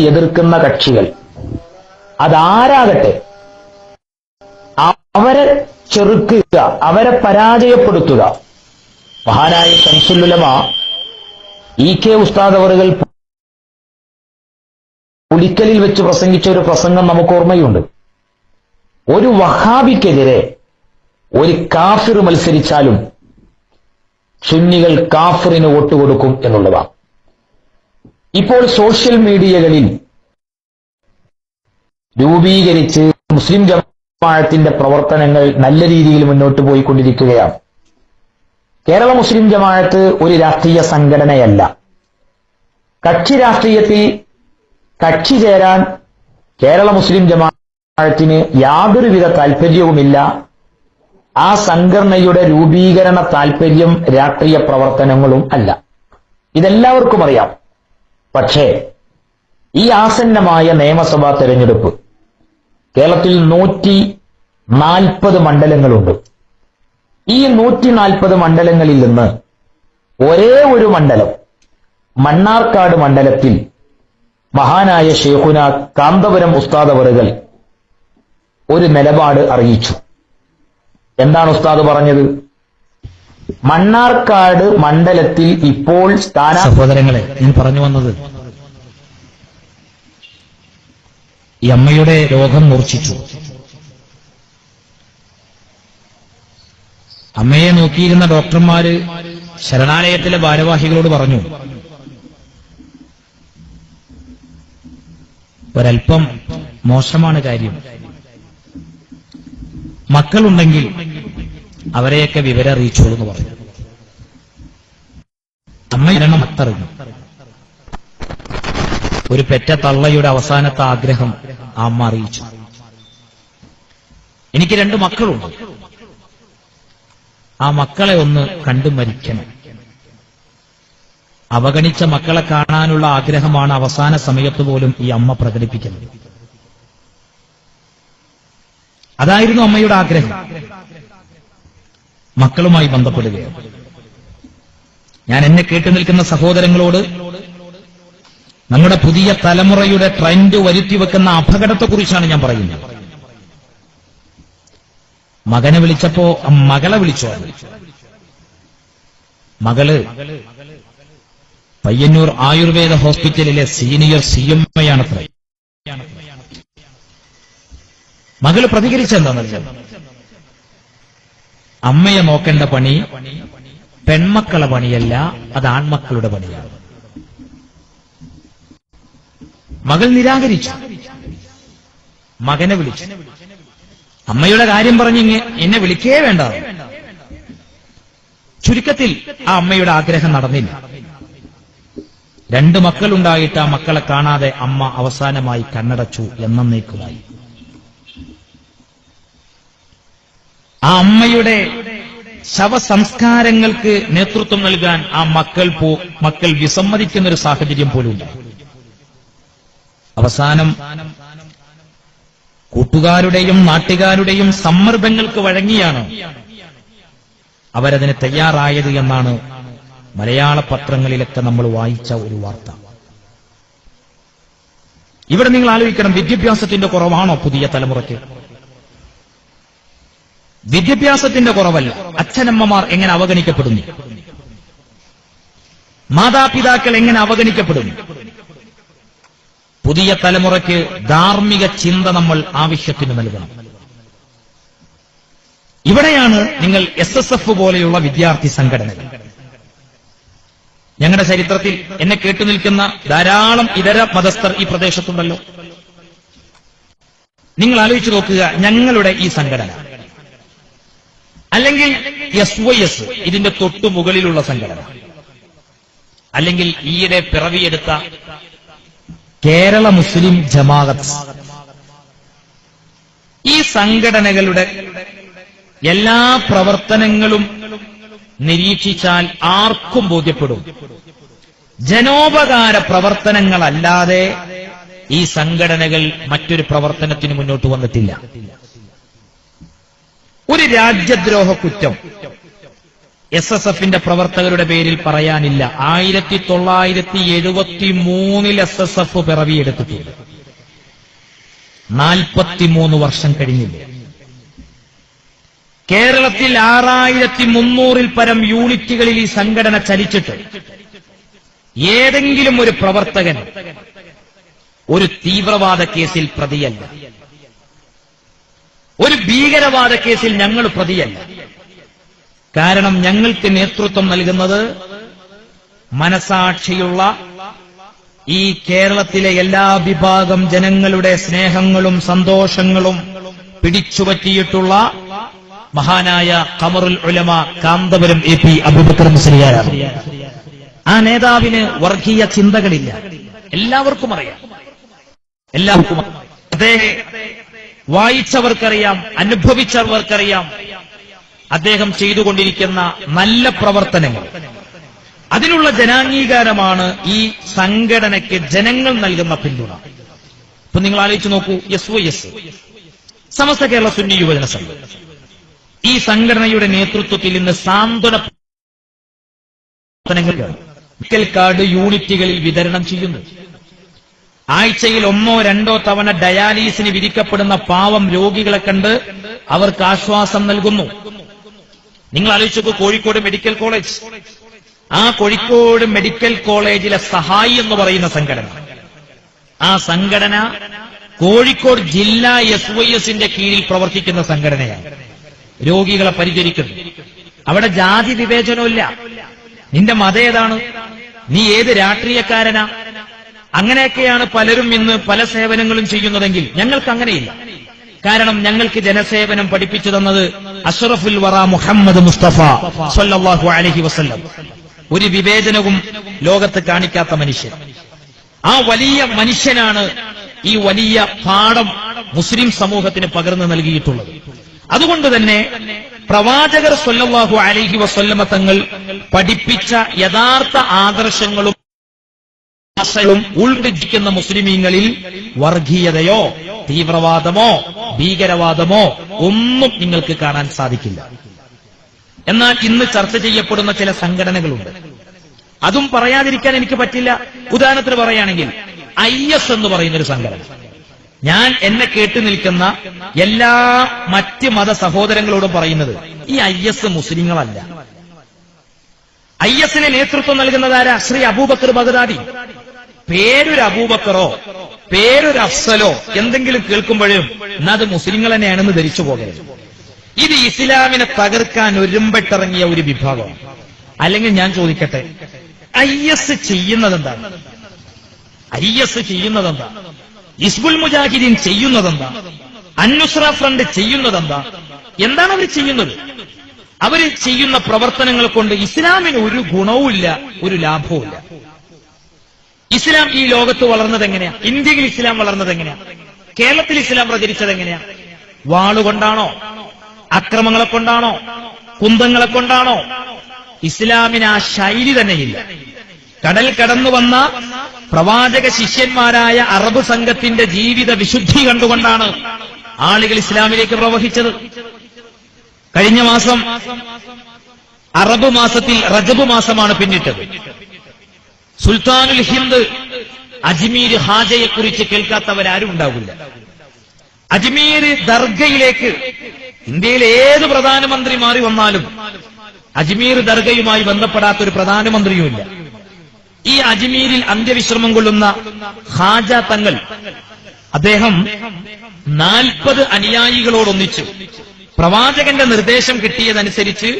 എതിർക്കുന്ന കക്ഷികൾ അതാരാകട്ടെ അവരെ ചെറുക്കുക, അവരെ പരാജയപ്പെടുത്തുക. മഹാനായ ശംസുൽ ഉലമ EK ഉസ്താദ് അവറുകൾ പുലിക്കലിൽ വെച്ച് പ്രസംഗിച്ച ഒരു പ്രസംഗം നമുക്ക് ഓർമ്മയുണ്ട്. ഒരു വഹാബിക്കെതിരെ ഒരു കാഫിർ മത്സരിച്ചാലും സുന്നികൾ കാഫിറിന് വോട്ട് കൊടുക്കും എന്നുള്ളതാണ്. ഇപ്പോൾ സോഷ്യൽ മീഡിയകളിൽ രൂപീകരിച്ച് മുസ്ലിം ജമാഅത്തിന്റെ പ്രവർത്തനങ്ങൾ നല്ല രീതിയിൽ മുന്നോട്ട് പോയിക്കൊണ്ടിരിക്കുകയാണ്. കേരള മുസ്ലിം ജമാഅത്ത് ഒരു രാഷ്ട്രീയ സംഘടനയല്ല. കക്ഷി രാഷ്ട്രീയത്തിൽ കക്ഷി ചേരാൻ കേരള മുസ്ലിം ജമാഅത്തിന് യാതൊരുവിധ താൽപര്യവുമില്ല. ആ സംഘടനയുടെ രൂപീകരണ താൽപര്യം രാഷ്ട്രീയ പ്രവർത്തനങ്ങളും അല്ല. ഇതെല്ലാവർക്കും അറിയാം. പക്ഷേ ഈ ആസന്നമായ നിയമസഭാ തെരഞ്ഞെടുപ്പ്, കേരളത്തിൽ 140 മണ്ഡലങ്ങളുണ്ട്. ഈ 140 മണ്ഡലങ്ങളിൽ നിന്ന് ഒരേ ഒരു മണ്ഡലം, മണ്ണാർക്കാട് മണ്ഡലത്തിൽ മഹാനായ ശൈഖുന കാന്തപുരം ഉസ്താദ് അവറുകൾ ഒരു നിലപാട് അറിയിച്ചു. എന്താണ് ഉസ്താദ് പറഞ്ഞത്? മണ്ണാർക്കാട് മണ്ഡലത്തിൽ ഇപ്പോൾ സഹോദരങ്ങളെ, ഞാൻ പറഞ്ഞു വന്നത് ഈ അമ്മയുടെ രോഗം മൂർച്ഛിച്ചു. അമ്മയെ നോക്കിയിരുന്ന ഡോക്ടർമാര് ശരണാലയത്തിലെ ഭാരവാഹികളോട് പറഞ്ഞു, ഒരൽപ്പം മോശമാണ് കാര്യം. മക്കളുണ്ടെങ്കിൽ അവരെയൊക്കെ വിവരം അറിയിച്ചോളൂ എന്ന് പറഞ്ഞു. അമ്മ മരണം അത്തറിഞ്ഞു. ഒരു പെറ്റ തള്ളയുടെ അവസാനത്തെ ആഗ്രഹം ആ അമ്മ അറിയിച്ചു. എനിക്ക് 2 മക്കളുണ്ട്, ആ മക്കളെ ഒന്ന് കണ്ടു മരിക്കണം. അവഗണിച്ച മക്കളെ കാണാനുള്ള ആഗ്രഹമാണ് അവസാന സമയത്ത് പോലും ഈ അമ്മ പ്രകടിപ്പിക്കുന്നത്. അതായിരുന്നു അമ്മയുടെ ആഗ്രഹം. മക്കളുമായി ബന്ധപ്പെടുകയാണ്. ഞാൻ എന്നെ കേട്ടു നിൽക്കുന്ന സഹോദരങ്ങളോട് നമ്മുടെ പുതിയ തലമുറയുടെ ട്രെൻഡ് വരുത്തിവെക്കുന്ന അപകടത്തെക്കുറിച്ചാണ് ഞാൻ പറയുന്നത്. മകനെ വിളിച്ചപ്പോ മകളെ വിളിച്ചോ? മകള് പയ്യന്നൂർ ആയുർവേദ ഹോസ്പിറ്റലിലെ സീനിയർ CMA ആണത്രേ. മകള് പ്രതികരിച്ചെന്താണെന്നറിയാം? അമ്മയെ നോക്കേണ്ട പണി പെൺമക്കളെ പണിയല്ല, അത് ആൺമക്കളുടെ പണിയാണ്. മകൾ നിരാകരിച്ചു. മകനെ വിളിച്ചു. അമ്മയുടെ കാര്യം പറഞ്ഞ് എന്നെ വിളിക്കേ വേണ്ട. ചുരുക്കത്തിൽ ആ അമ്മയുടെ ആഗ്രഹം നടന്നില്ല. 2 മക്കളുണ്ടായിട്ട് ആ മക്കളെ കാണാതെ അമ്മ അവസാനമായി കണ്ണടച്ചു, എന്നേക്കുമായി. ആ അമ്മയുടെ ശവസംസ്കാരങ്ങൾക്ക് നേതൃത്വം നൽകാൻ ആ മക്കൾ വിസമ്മതിക്കുന്ന ഒരു സാഹചര്യം പോലും ഉണ്ടായി. അവസാനം കൂട്ടുകാരുടെയും നാട്ടുകാരുടെയും സമ്മർദ്ദങ്ങൾക്ക് വഴങ്ങിയാണ് അവരതിന് തയ്യാറായത് എന്നാണ് മലയാള പത്രങ്ങളിലൊക്കെ നമ്മൾ വായിച്ച ഒരു വാർത്ത. ഇവിടെ നിങ്ങൾ ആലോചിക്കണം, വിദ്യാഭ്യാസത്തിന്റെ കുറവാണോ പുതിയ തലമുറയ്ക്ക്? വിദ്യാഭ്യാസത്തിന്റെ കുറവല്ല. അച്ഛനമ്മമാർ എങ്ങനെ അവഗണിക്കപ്പെടുന്നു, മാതാപിതാക്കൾ എങ്ങനെ അവഗണിക്കപ്പെടുന്നു. പുതിയ തലമുറയ്ക്ക് ധാർമ്മിക ചിന്ത നമ്മൾ ആവശ്യത്തിന് നൽകണം. ഇവിടെയാണ് നിങ്ങൾ SSF പോലെയുള്ള വിദ്യാർത്ഥി സംഘടനകൾ. ഞങ്ങളുടെ ചരിത്രത്തിൽ എന്നെ കേട്ടുനിൽക്കുന്ന ധാരാളം ഇതര മതസ്ഥർ ഈ പ്രദേശത്തുണ്ടല്ലോ. നിങ്ങൾ ആലോചിച്ചു നോക്കുക, ഞങ്ങളുടെ ഈ സംഘടന അല്ലെങ്കിൽ SYS, ഇതിന്റെ തൊട്ടു മുകളിലുള്ള സംഘടന, അല്ലെങ്കിൽ ഈയിടെ പിറവിയെടുത്ത കേരള മുസ്ലിം ജമാഅത്ത്, ഈ സംഘടനകളുടെ എല്ലാ പ്രവർത്തനങ്ങളും നിരീക്ഷിച്ചാൽ ആർക്കും ബോധ്യപ്പെടും, ജനോപകാര പ്രവർത്തനങ്ങളല്ലാതെ ഈ സംഘടനകൾ മറ്റൊരു പ്രവർത്തനത്തിന് മുന്നോട്ട് വന്നിട്ടില്ല. ഒരു രാജ്യദ്രോഹ കുറ്റം SSFന്റെ പ്രവർത്തകരുടെ പേരിൽ പറയാനില്ല. 1973 SSF പിറവിയെടുത്തിട്ടുണ്ട്. 43 വർഷം കഴിഞ്ഞില്ലേ? കേരളത്തിൽ 6300 പരം യൂണിറ്റുകളിൽ ഈ സംഘടന ചലിച്ചിട്ട് ഏതെങ്കിലും ഒരു പ്രവർത്തകൻ ഒരു തീവ്രവാദ കേസിൽ പ്രതിയല്ല, ഒരു ഭീകരവാദ കേസിൽ ഞങ്ങൾ പ്രതിയല്ല. കാരണം ഞങ്ങൾക്ക് നേതൃത്വം നൽകുന്നത് മനസാക്ഷിയുള്ള ഈ കേരളത്തിലെ എല്ലാ വിഭാഗം ജനങ്ങളുടെ സ്നേഹങ്ങളും സന്തോഷങ്ങളും പിടിച്ചുപറ്റിയിട്ടുള്ള മഹാനായ ഖമറുൽ ഉലമ കാന്തപുരം AP അബൂബക്കർ മുസ്ലിയാരാണ്. ആ നേതാവിന് വർഗീയ ചിന്തകളില്ല, എല്ലാവർക്കും അറിയാം. എല്ലാവർക്കും അദ്ദേഹം വായിച്ചവർക്കറിയാം, അനുഭവിച്ചവർക്കറിയാം അദ്ദേഹം ചെയ്തുകൊണ്ടിരിക്കുന്ന നല്ല പ്രവർത്തനങ്ങൾ. അതിനുള്ള ജനാംഗീകാരമാണ് ഈ സംഘടനയ്ക്ക് ജനങ്ങൾ നൽകുന്ന പിന്തുണ. ഇപ്പൊ നിങ്ങൾ ആലോചിച്ച് നോക്കൂ, SYS, സമസ്ത കേരള സുന്നി യുവജന സംഘം, ഈ സംഘടനയുടെ നേതൃത്വത്തിൽ ഇന്ന് സാന്ത്വന പ്രവർത്തനങ്ങൾ മെഡിക്കൽ കാർഡ് യൂണിറ്റുകളിൽ വിതരണം ചെയ്യുന്നു. ആഴ്ചയിൽ 1-2 തവണ ഡയാലിസിന് വിധിക്കപ്പെടുന്ന പാവം രോഗികളെ കണ്ട് അവർക്ക് ആശ്വാസം നൽകുന്നു. നിങ്ങൾ ആലോചിച്ചു, കോഴിക്കോട് മെഡിക്കൽ കോളേജ്, ആ കോഴിക്കോട് മെഡിക്കൽ കോളേജിലെ സഹായി എന്ന് പറയുന്ന സംഘടന, ആ സംഘടന കോഴിക്കോട് ജില്ലാ SYSന്റെ കീഴിൽ പ്രവർത്തിക്കുന്ന സംഘടനയാണ്. രോഗികളെ പരിചരിക്കുന്നു. അവിടെ ജാതി വിവേചനമില്ല. നിന്റെ മതം ഏതാണ്, നീ ഏത് രാഷ്ട്രീയക്കാരനാ, അങ്ങനെയൊക്കെയാണ് പലരും ഇന്ന് പല സേവനങ്ങളും ചെയ്യുന്നതെങ്കിൽ ഞങ്ങൾക്ക് അങ്ങനെയില്ല. കാരണം ഞങ്ങൾക്ക് ജനസേവനം പഠിപ്പിച്ചു തന്നത് അഷ്റഫുൽ വറ മുഹമ്മദ് മുസ്തഫ സ്വല്ലല്ലാഹു അലൈഹി വസല്ലം. ഒരു വിവേചനവും ലോകത്ത് കാണിക്കാത്ത മനുഷ്യൻ. ആ വലിയ മനുഷ്യനാണ് ഈ വലിയ പാഠം മുസ്ലിം സമൂഹത്തിന് പകർന്നു നൽകിയിട്ടുള്ളത്. അതുകൊണ്ട് തന്നെ പ്രവാചകർ സ്വല്ലല്ലാഹു അലൈഹി വസല്ലമ തങ്ങൾ പഠിപ്പിച്ച യഥാർത്ഥ ആദർശങ്ങളും ഉൾക്കൊള്ളിക്കുന്ന മുസ്ലിമീങ്ങളിൽ വർഗീയതയോ തീവ്രവാദമോ ഭീകരവാദമോ ഒന്നും നിങ്ങൾക്ക് കാണാൻ സാധിക്കില്ല. എന്നാൽ ഇന്ന് ചർച്ച ചെയ്യപ്പെടുന്ന ചില സംഘടനകളുണ്ട്. അതും പറയാതിരിക്കാൻ എനിക്ക് പറ്റില്ല. ഉദാഹരണത്തിന് പറയുകയാണെങ്കിൽ IS എന്ന് പറയുന്നൊരു സംഘടന. ഞാൻ എന്നെ കേട്ടു നിൽക്കുന്ന എല്ലാ മറ്റ് മത സഹോദരങ്ങളോടും പറയുന്നത്, ഈ IS മുസ്ലിങ്ങളല്ല. ISന് നേതൃത്വം നൽകുന്നതാരാ? ശ്രീ അബൂബക്കർ ബഗ്ദാദി. പേരൊരു അബൂബക്കറോ പേരൊരു അഫ്സലോ എന്തെങ്കിലും കേൾക്കുമ്പോഴും അത് മുസ്ലിങ്ങൾ തന്നെയാണെന്ന് ധരിച്ചു പോകരുത്. ഇത് ഇസ്ലാമിനെ തകർക്കാൻ ഒരുമ്പെട്ടിറങ്ങിയ ഒരു വിഭാഗം. അല്ലെങ്കിൽ ഞാൻ ചോദിക്കട്ടെ, IS ചെയ്യുന്നതെന്താണ്? ഹിസ്ബുൽ മുജാഹിദീൻ ചെയ്യുന്നതെന്താ? അന്നുസ്ര ഫ്രണ്ട് ചെയ്യുന്നതെന്താ? എന്താണ് അവർ ചെയ്യുന്നത്? അവർ ചെയ്യുന്ന പ്രവർത്തനങ്ങൾ കൊണ്ട് ഇസ്ലാമിന് ഒരു ഗുണവുമില്ല, ഒരു ലാഭവുമില്ല. ഇസ്ലാം ഈ ലോകത്ത് വളർന്നത് എങ്ങനെയാ? ഇന്ത്യയിൽ ഇസ്ലാം വളർന്നത് എങ്ങനെയാ? കേരളത്തിൽ ഇസ്ലാം പ്രചരിച്ചത് എങ്ങനെയാ? വാളുകൊണ്ടാണോ? അക്രമങ്ങളെ കൊണ്ടാണോ? കുന്തങ്ങളെ കൊണ്ടാണോ? ഇസ്ലാമിന് ആ ശൈലി തന്നെയില്ല. കടൽ കടന്നു വന്ന പ്രവാചക ശിഷ്യന്മാരായ അറബ് സംഘത്തിന്റെ ജീവിത വിശുദ്ധി കണ്ടുകൊണ്ടാണ് ആളുകൾ ഇസ്ലാമിലേക്ക് പ്രവഹിച്ചത്. കഴിഞ്ഞ മാസം അറബ് മാസത്തിൽ റജബ് മാസമാണ് പിന്നിട്ടത്. സുൽത്താനുൽ ഹിന്ദ് അജ്മീർ ഹാജയെ കുറിച്ച് കേൾക്കാത്തവരാരും ഉണ്ടാവില്ല. അജ്മീർ ദർഗയിലേക്ക് ഇന്ത്യയിലെ ഏത് പ്രധാനമന്ത്രി മാറി വന്നാലും അജ്മീർ ദർഗയുമായി ബന്ധപ്പെടാത്തൊരു പ്രധാനമന്ത്രിയുമില്ല. ഈ അജ്മീരിൽ അന്ത്യവിശ്രമം കൊള്ളുന്ന ഹാജ തങ്ങൾ, അദ്ദേഹം 40 അനുയായികളോടൊന്നിച്ചു പ്രവാചകന്റെ നിർദ്ദേശം കിട്ടിയതനുസരിച്ച്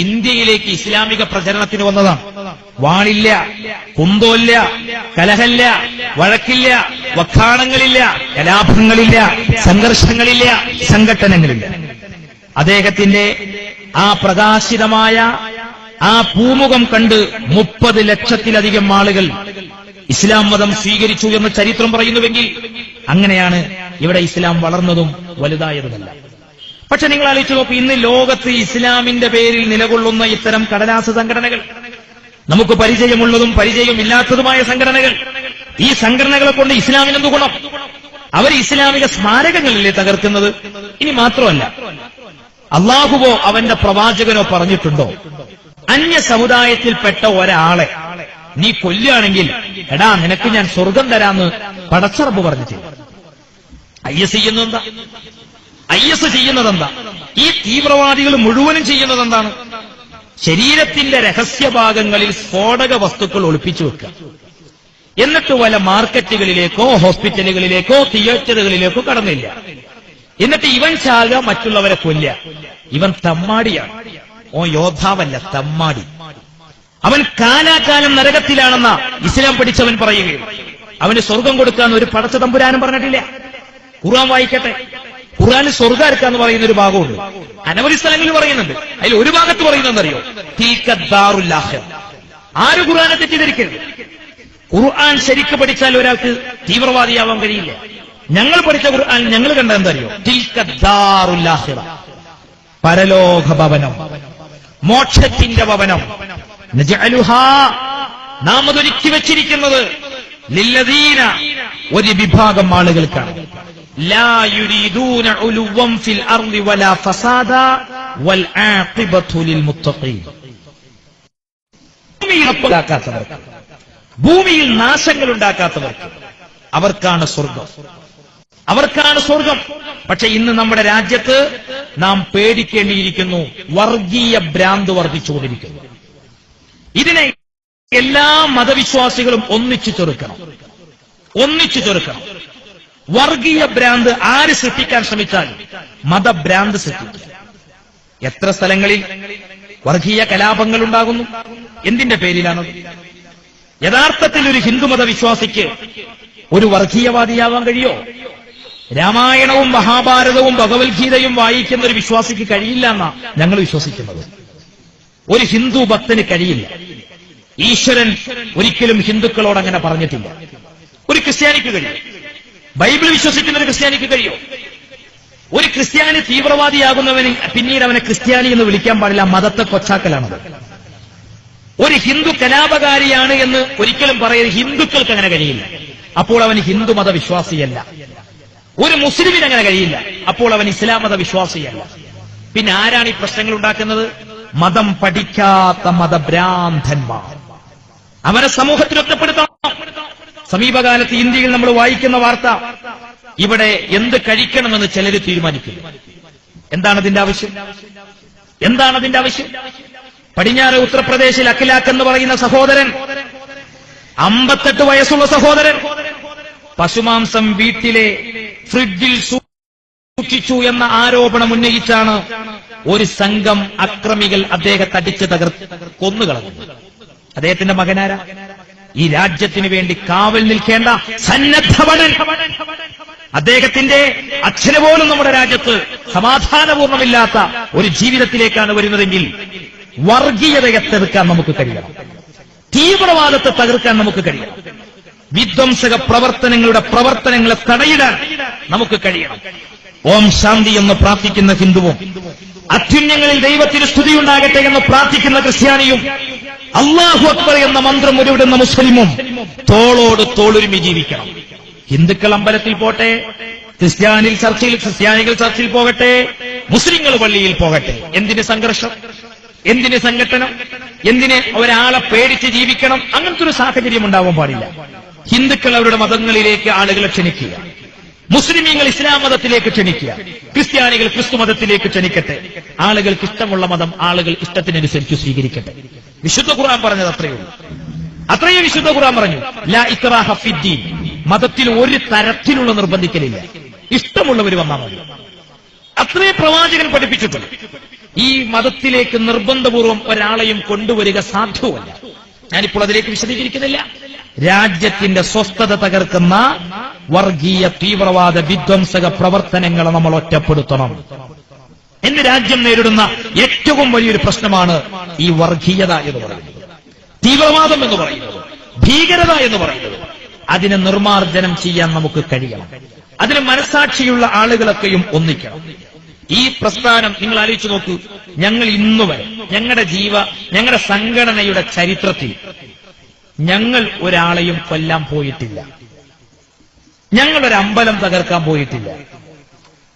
ഇന്ത്യയിലേക്ക് ഇസ്ലാമിക പ്രചരണത്തിന് വന്നതാണ്. വാളില്ല, കുന്തോല്ല, കലഹല്ല, വഴക്കില്ല, വക്കാണങ്ങളില്ല, കലാപങ്ങളില്ല, സംഘർഷങ്ങളില്ല, സംഘട്ടനങ്ങളില്ല. അദ്ദേഹത്തിന്റെ ആ പ്രകാശിതമായ ആ പൂമുഖം കണ്ട് 30 ലക്ഷത്തിലധികം ആളുകൾ ഇസ്ലാം മതം സ്വീകരിച്ചു എന്ന് ചരിത്രം പറയുന്നുവെങ്കിൽ അങ്ങനെയാണ് ഇവിടെ ഇസ്ലാം വളർന്നതും വലുതായതുമല്ല. പക്ഷെ നിങ്ങൾ ആലോചിച്ച് നോക്കൂ, ഇന്ന് ലോകത്ത് ഇസ്ലാമിന്റെ പേരിൽ നിലകൊള്ളുന്ന ഇത്തരം കടലാസ് സംഘടനകൾ, നമുക്ക് പരിചയമുള്ളതും പരിചയമില്ലാത്തതുമായ സംഘടനകൾ, ഈ സംഘടനകളെ കൊണ്ട് ഇസ്ലാമിനെന്ത് ഗുണം? അവർ ഇസ്ലാമിക സ്മാരകങ്ങളിലെ തകർക്കുന്നത്. ഇനി മാത്രമല്ല, അള്ളാഹുവോ അവന്റെ പ്രവാചകനോ പറഞ്ഞിട്ടുണ്ടോ അന്യ സമുദായത്തിൽപ്പെട്ട ഒരാളെ നീ കൊല്ലുകയാണെങ്കിൽ എടാ നിനക്ക് ഞാൻ സ്വർഗം തരാന്ന് പടച്ചറബ് പറഞ്ഞിട്ട്? IS ചെയ്യുന്നതെന്താ? IS ചെയ്യുന്നതെന്താ? ഈ തീവ്രവാദികൾ മുഴുവനും ചെയ്യുന്നതെന്താണ്? ശരീരത്തിന്റെ രഹസ്യഭാഗങ്ങളിൽ സ്ഫോടക വസ്തുക്കൾ ഒളിപ്പിച്ചു വെക്കുക, എന്നിട്ട് വല്ല മാർക്കറ്റുകളിലേക്കോ ഹോസ്പിറ്റലുകളിലേക്കോ തിയേറ്ററുകളിലേക്കോ കടന്നില്ല. എന്നിട്ട് ഇവൻ ചാകുക, മറ്റുള്ളവരെ കൊല്ലുക. ഇവൻ തമ്മാടിയാണ്. ഓ യോദ്ധാവല്ല, തമ്മാടി. അവൻ കാലാകാലം നരകത്തിലാണെന്ന ഇസ്ലാം പഠിച്ചവൻ പറയുകയും അവന് സ്വർഗം കൊടുക്കാന്ന് ഒരു പടച്ച തമ്പുരാനും പറഞ്ഞിട്ടില്ല. ഖുർആൻ വായിക്കട്ടെ. ഖുർആനിൽ സ്വർഗം അരക്കാന്ന് പറയുന്ന ഒരു ഭാഗമുണ്ട്, അനവധി സ്ഥലങ്ങളിൽ പറയുന്നുണ്ട്. അതിൽ ഒരു ഭാഗത്ത് പറയുന്നതെന്നറിയോ? തീക ദാറുൽ ആഖിറ. ആര് ഖുർആനെ തെറ്റിദ്ധരിക്കരുത്. ഖുർആൻ ശരിക്ക് പഠിച്ചാൽ ഒരാൾക്ക് തീവ്രവാദിയാവാൻ കഴിയില്ല. ഞങ്ങൾ പഠിച്ച ഖുർആൻ ഞങ്ങൾ കണ്ട എന്തറിയോ? തിൽക ദാറുൽ ആഖിറ, പരലോക ഭവനം, മോക്ഷത്തിന്റെ ഭവനം. നജഅലുഹാ, നാം അതൊരുക്കി വെച്ചിരിക്കുന്നത് ലില്ലദീന, ഒരു വിഭാഗം ആളുകൾക്കാണ്. ലാ യുരീദൂന ഉലുവൻ ഫിൽ അർളി വലാ ഫസാദ വൽ ആഖിബതു ലിൽ മുത്തഖീൻ. ഭൂമിയിൽ നാശങ്ങൾ ഉണ്ടാക്കാത്തവർക്ക് അവർക്കാണ് സ്വർഗം, അവർക്കാണ് സ്വർഗം. പക്ഷെ ഇന്ന് നമ്മുടെ രാജ്യത്ത് നാം പേടിക്കേണ്ടിയിരിക്കുന്നു. വർഗീയ ഭ്രാന്ത് വർദ്ധിച്ചുകൊണ്ടിരിക്കുന്നു. ഇതിനെ എല്ലാ മതവിശ്വാസികളും ഒന്നിച്ചു ചെറുക്കണം. വർഗീയ ഭ്രാന്ത് ആര് സൃഷ്ടിക്കാൻ ശ്രമിച്ചാലും മതഭ്രാന്ത് സൃഷ്ടിക്കും. എത്ര സ്ഥലങ്ങളിൽ വർഗീയ കലാപങ്ങൾ ഉണ്ടാകുന്നു? എന്തിന്റെ പേരിലാണ്? യഥാർത്ഥത്തിൽ ഒരു ഹിന്ദുമത വിശ്വാസിക്ക് ഒരു വർഗീയവാദിയാവാൻ കഴിയോ? രാമായണവും മഹാഭാരതവും ഭഗവത്ഗീതയും വായിക്കുന്ന ഒരു വിശ്വാസിക്ക് കഴിയില്ല എന്നാ ഞങ്ങൾ വിശ്വസിക്കുന്നത്. ഒരു ഹിന്ദു ഭക്തന് കഴിയില്ല. ഈശ്വരൻ ഒരിക്കലും ഹിന്ദുക്കളോട് അങ്ങനെ പറഞ്ഞിട്ടില്ല. ഒരു ക്രിസ്ത്യാനിക്ക് കഴിയും. ബൈബിൾ വിശ്വസിക്കുന്ന ഒരു ക്രിസ്ത്യാനിക്ക് കഴിയോ? ഒരു ക്രിസ്ത്യാനി തീവ്രവാദിയാകുന്നവന് പിന്നീട് അവനെ ക്രിസ്ത്യാനി എന്ന് വിളിക്കാൻ പാടില്ല. മതത്തെ കൊച്ചാക്കലാണത്. ഒരു ഹിന്ദു കലാപകാരിയാണ് എന്ന് ഒരിക്കലും പറയുന്നത് ഹിന്ദുക്കൾക്ക് അങ്ങനെ കഴിയില്ല. അപ്പോൾ അവൻ ഹിന്ദു മത വിശ്വാസിയല്ല. ഒരു മുസ്ലിമിന് അങ്ങനെ കഴിയില്ല. അപ്പോൾ അവൻ ഇസ്ലാം മത വിശ്വാസിയല്ല. പിന്നെ ആരാണ് ഈ പ്രശ്നങ്ങൾ ഉണ്ടാക്കുന്നത്? മതം പഠിക്കാത്ത മതഭ്രാന്തന്മാർ. അവരെ സമൂഹത്തിൽ ഒറ്റപ്പെടുത്തണം. സമീപകാലത്ത് ഇന്ത്യയിൽ നമ്മൾ വായിക്കുന്ന വാർത്ത, ഇവിടെ എന്ത് കഴിക്കണമെന്ന് ചിലർ തീരുമാനിക്കുന്നു. എന്താണതിന്റെ ആവശ്യം? എന്താണതിന്റെ ആവശ്യം? പടിഞ്ഞാറ് ഉത്തർപ്രദേശിൽ അഖിലാഖ് എന്ന് പറയുന്ന സഹോദരൻ, 58 വയസ്സുള്ള സഹോദരൻ, പശുമാംസം വീട്ടിലെ ഫ്രിഡ്ജിൽ സൂക്ഷിച്ചു എന്ന ആരോപണം ഉന്നയിച്ചാണ് ഒരു സംഘം അക്രമികൾ അദ്ദേഹത്തെ അടിച്ച് കൊന്നുകളഞ്ഞു. അദ്ദേഹത്തിന്റെ മകനാര? ഈ രാജ്യത്തിന് വേണ്ടി കാവൽ നിൽക്കേണ്ട സന്നദ്ധഭടൻ. അദ്ദേഹത്തിന്റെ അച്ഛന് പോലും നമ്മുടെ രാജ്യത്ത് സമാധാനപൂർണ്ണമില്ലാത്ത ഒരു ജീവിതത്തിലേക്കാണ് വരുന്നതെങ്കിൽ വർഗീയതയെ തകർക്കാൻ നമുക്ക് കഴിയണം. തീവ്രവാദത്തെ തകർക്കാൻ നമുക്ക് കഴിയണം. വിധ്വംസക പ്രവർത്തനങ്ങളെ തടയിടാൻ നമുക്ക് കഴിയണം. ഓം ശാന്തി എന്ന് പ്രാർത്ഥിക്കുന്ന ഹിന്ദുവും, അത്യുന്നങ്ങളിൽ ദൈവത്തിന് സ്തുതിയുണ്ടാകട്ടെ എന്ന് പ്രാർത്ഥിക്കുന്ന ക്രിസ്ത്യാനിയും, അല്ലാഹു അക്ബർ എന്ന മന്ത്രം ഉരുവിടുന്ന മുസ്ലിമും തോളോട് തോളൊരുമി ജീവിക്കണം. ഹിന്ദുക്കൾ അമ്പലത്തിൽ പോട്ടെ, ക്രിസ്ത്യാനികൾ ചർച്ചിൽ പോകട്ടെ, മുസ്ലിങ്ങൾ പള്ളിയിൽ പോകട്ടെ. എന്തിന് സംഘർഷം? എന്തിന് സംഘട്ടനം? എന്തിന് ഒരാളെ പേടിച്ച് ജീവിക്കണം? അങ്ങനത്തെ ഒരു സാഹചര്യം ഉണ്ടാവാൻ പാടില്ല. ഹിന്ദുക്കൾ അവരുടെ മതങ്ങളിലേക്ക് ആളുകളെ ക്ഷണിക്കുക, മുസ്ലിമീങ്ങൾ ഇസ്ലാം മതത്തിലേക്ക് ക്ഷണിക്കുക, ക്രിസ്ത്യാനികൾ ക്രിസ്തു മതത്തിലേക്ക് ക്ഷണിക്കട്ടെ. ആളുകൾക്ക് ഇഷ്ടമുള്ള മതം ആളുകൾ ഇഷ്ടത്തിനനുസരിച്ച് സ്വീകരിക്കട്ടെ. വിശുദ്ധ ഖുർആൻ പറഞ്ഞത് അത്രയേ ഉള്ളൂ. അത്രയേ വിശുദ്ധ ഖുർആൻ പറഞ്ഞു. ലാ ഇക്റാഹ ഫിദ്ദീൻ. മതത്തിൽ ഒരു തരത്തിലുള്ള നിർബന്ധിക്കലില്ല. ഇഷ്ടമുള്ളവർ വന്നാൽ മതി. അത്രേ പ്രവാചകൻ പഠിപ്പിച്ചിട്ടുണ്ട്. ഈ മതത്തിലേക്ക് നിർബന്ധപൂർവം ഒരാളെയും കൊണ്ടുവരിക സാധ്യമല്ല. ഞാനിപ്പോൾ അതിലേക്ക് വിശദീകരിക്കുന്നില്ല. രാജ്യത്തിന്റെ സ്വസ്ഥത തകർക്കുന്ന വർഗീയ തീവ്രവാദ വിധ്വംസക പ്രവർത്തനങ്ങളെ നമ്മൾ ഒറ്റപ്പെടുത്തണം. ഇന്ന് രാജ്യം നേരിടുന്ന ഏറ്റവും വലിയൊരു പ്രശ്നമാണ് ഈ വർഗീയത എന്ന് പറയുന്നത്, തീവ്രവാദം എന്ന് പറയുന്നത്, ഭീകരത എന്ന് പറയുന്നത്. അതിനെ നിർമ്മാർജ്ജനം ചെയ്യാൻ നമുക്ക് കഴിയണം. അതിന് മനസാക്ഷിയുള്ള ആളുകളൊക്കെയും ഒന്നിക്കണം. ഈ പ്രസ്ഥാനം നിങ്ങൾ ആലോചിച്ചു നോക്കൂ. ഞങ്ങൾ ഇന്നുവരെ ഞങ്ങളുടെ സംഘടനയുടെ ചരിത്രത്തിൽ ഞങ്ങൾ ഒരാളെയും കൊല്ലാൻ പോയിട്ടില്ല. ഞങ്ങളൊരു അമ്പലം തകർക്കാൻ പോയിട്ടില്ല.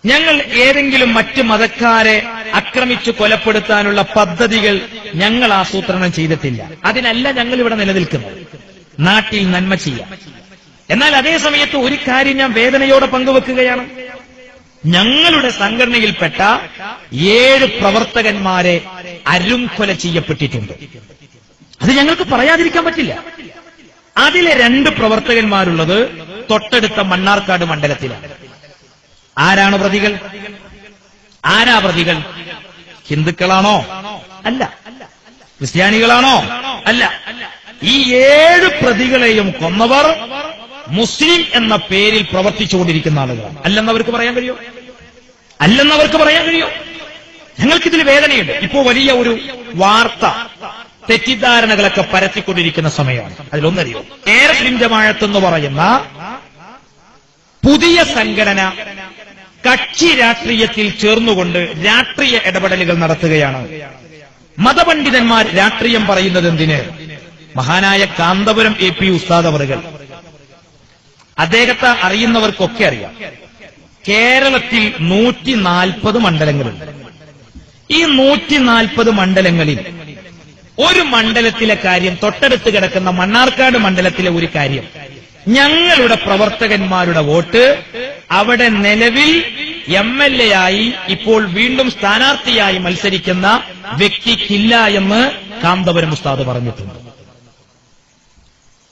ഞങ്ങൾ ഏതെങ്കിലും മറ്റ് മതക്കാരെ ആക്രമിച്ചു കൊലപ്പെടുത്താനുള്ള പദ്ധതികൾ ഞങ്ങൾ ആസൂത്രണം ചെയ്തിട്ടില്ല. അതിനല്ല ഞങ്ങൾ ഇവിടെ നിലനിൽക്കുന്നത്. നാട്ടിൽ നന്മ ചെയ്യാം. എന്നാൽ അതേ സമയത്ത് ഒരു കാര്യം ഞാൻ വേദനയോടെ പങ്കുവെക്കുകയാണ്. ഞങ്ങളുടെ സംഘടനയിൽപ്പെട്ട 7 പ്രവർത്തകന്മാരെ അരുംകൊല ചെയ്യപ്പെട്ടിട്ടുണ്ട്. അത് ഞങ്ങൾക്ക് പറയാതിരിക്കാൻ പറ്റില്ല. അതിലെ 2 പ്രവർത്തകന്മാരുള്ളത് തൊട്ടടുത്ത മണ്ണാർക്കാട് മണ്ഡലത്തിലാണ്. ആരാണ് പ്രതികൾ? ആരാ പ്രതികൾ? ഹിന്ദുക്കളാണോ? അല്ല. ക്രിസ്ത്യാനികളാണോ? അല്ല. ഈ 7 പ്രതികളെയും കൊന്നവർ മുസ്ലിം എന്ന പേരിൽ പ്രവർത്തിച്ചുകൊണ്ടിരിക്കുന്ന ആളുകളാണ്. അല്ലെന്നവർക്ക് പറയാൻ കഴിയോ? അല്ലെന്നവർക്ക് പറയാൻ കഴിയോ? ഞങ്ങൾക്കിതിൽ വേദനയുണ്ട്. ഇപ്പോ വലിയ ഒരു വാർത്ത, തെറ്റിദ്ധാരണകളൊക്കെ പരത്തിക്കൊണ്ടിരിക്കുന്ന സമയമാണ്. അതിലൊന്നറിയോ? മുസ്ലിം ജമാഅത്ത് എന്ന് പറയുന്ന പുതിയ സംഘടന കക്ഷി രാഷ്ട്രീയത്തിൽ ചേർന്നുകൊണ്ട് രാഷ്ട്രീയ ഇടപെടലുകൾ നടത്തുകയാണ്. മതപണ്ഡിതന്മാർ രാഷ്ട്രീയം പറയുന്നത് എന്തിന്? മഹാനായ കാന്തപുരം AP ഉസ്താദ് അവറുകൾ, അദ്ദേഹത്തെ അറിയുന്നവർക്കൊക്കെ അറിയാം. കേരളത്തിൽ 140 മണ്ഡലങ്ങളുണ്ട്. ഈ 140 മണ്ഡലങ്ങളിൽ ഒരു മണ്ഡലത്തിലെ കാര്യം, തൊട്ടടുത്ത് കിടക്കുന്ന മണ്ണാർക്കാട് മണ്ഡലത്തിലെ ഒരു കാര്യം, ഞങ്ങളുടെ പ്രവർത്തകന്മാരുടെ വോട്ട് അവിടെ നിലവിൽ MLA ആയി ഇപ്പോൾ വീണ്ടും സ്ഥാനാർത്ഥിയായി മത്സരിക്കുന്ന വ്യക്തിക്കില്ല എന്ന് കാന്തപുരം ഉസ്താദ് പറഞ്ഞിട്ടുണ്ട്.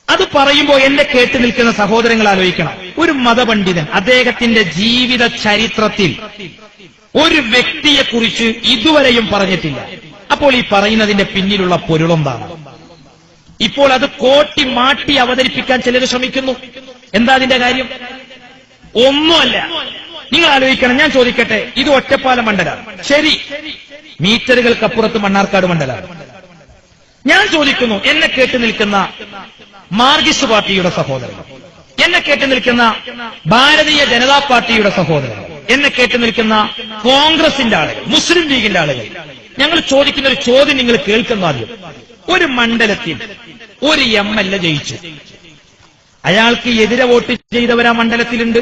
അത് പറയുമ്പോൾ എന്നെ കേട്ടു നിൽക്കുന്ന സഹോദരങ്ങൾ ആലോചിക്കണം. ഒരു മതപണ്ഡിതൻ അദ്ദേഹത്തിന്റെ ജീവിത ചരിത്രത്തിൽ ഒരു വ്യക്തിയെക്കുറിച്ച് ഇതുവരെയും പറഞ്ഞിട്ടില്ല. അപ്പോൾ ഈ പറയുന്നതിന്റെ പിന്നിലുള്ള പൊരുളെന്താണ്? ഇപ്പോൾ അത് കോട്ടി മാട്ടി അവതരിപ്പിക്കാൻ ചിലർ ശ്രമിക്കുന്നു. എന്താ അതിന്റെ കാര്യം? ഒന്നുമല്ല. നിങ്ങൾ ആലോചിക്കണം. ഞാൻ ചോദിക്കട്ടെ, ഇത് ഒറ്റപ്പാലം മണ്ഡലമാണ്, ശരി. മീറ്ററുകൾക്കപ്പുറത്ത് മണ്ണാർക്കാട് മണ്ഡലമാണ്. ഞാൻ ചോദിക്കുന്നു, എന്നെ കേട്ടു നിൽക്കുന്ന മാർക്സിസ്റ്റ് പാർട്ടിയുടെ സഹോദരങ്ങൾ, എന്നെ കേട്ടു നിൽക്കുന്ന ഭാരതീയ ജനതാ പാർട്ടിയുടെ സഹോദരങ്ങൾ, എന്നെ കേട്ടു നിൽക്കുന്ന കോൺഗ്രസിന്റെ ആളുകൾ, മുസ്ലിം ലീഗിന്റെ ആളുകൾ, ഞങ്ങൾ ചോദിക്കുന്ന ഒരു ചോദ്യം നിങ്ങൾ കേൾക്കുന്ന ആദ്യം. ഒരു മണ്ഡലത്തിൽ ഒരു MLA ജയിച്ചു. അയാൾക്ക് എതിരെ വോട്ട് ചെയ്തവരാ മണ്ഡലത്തിലുണ്ട്,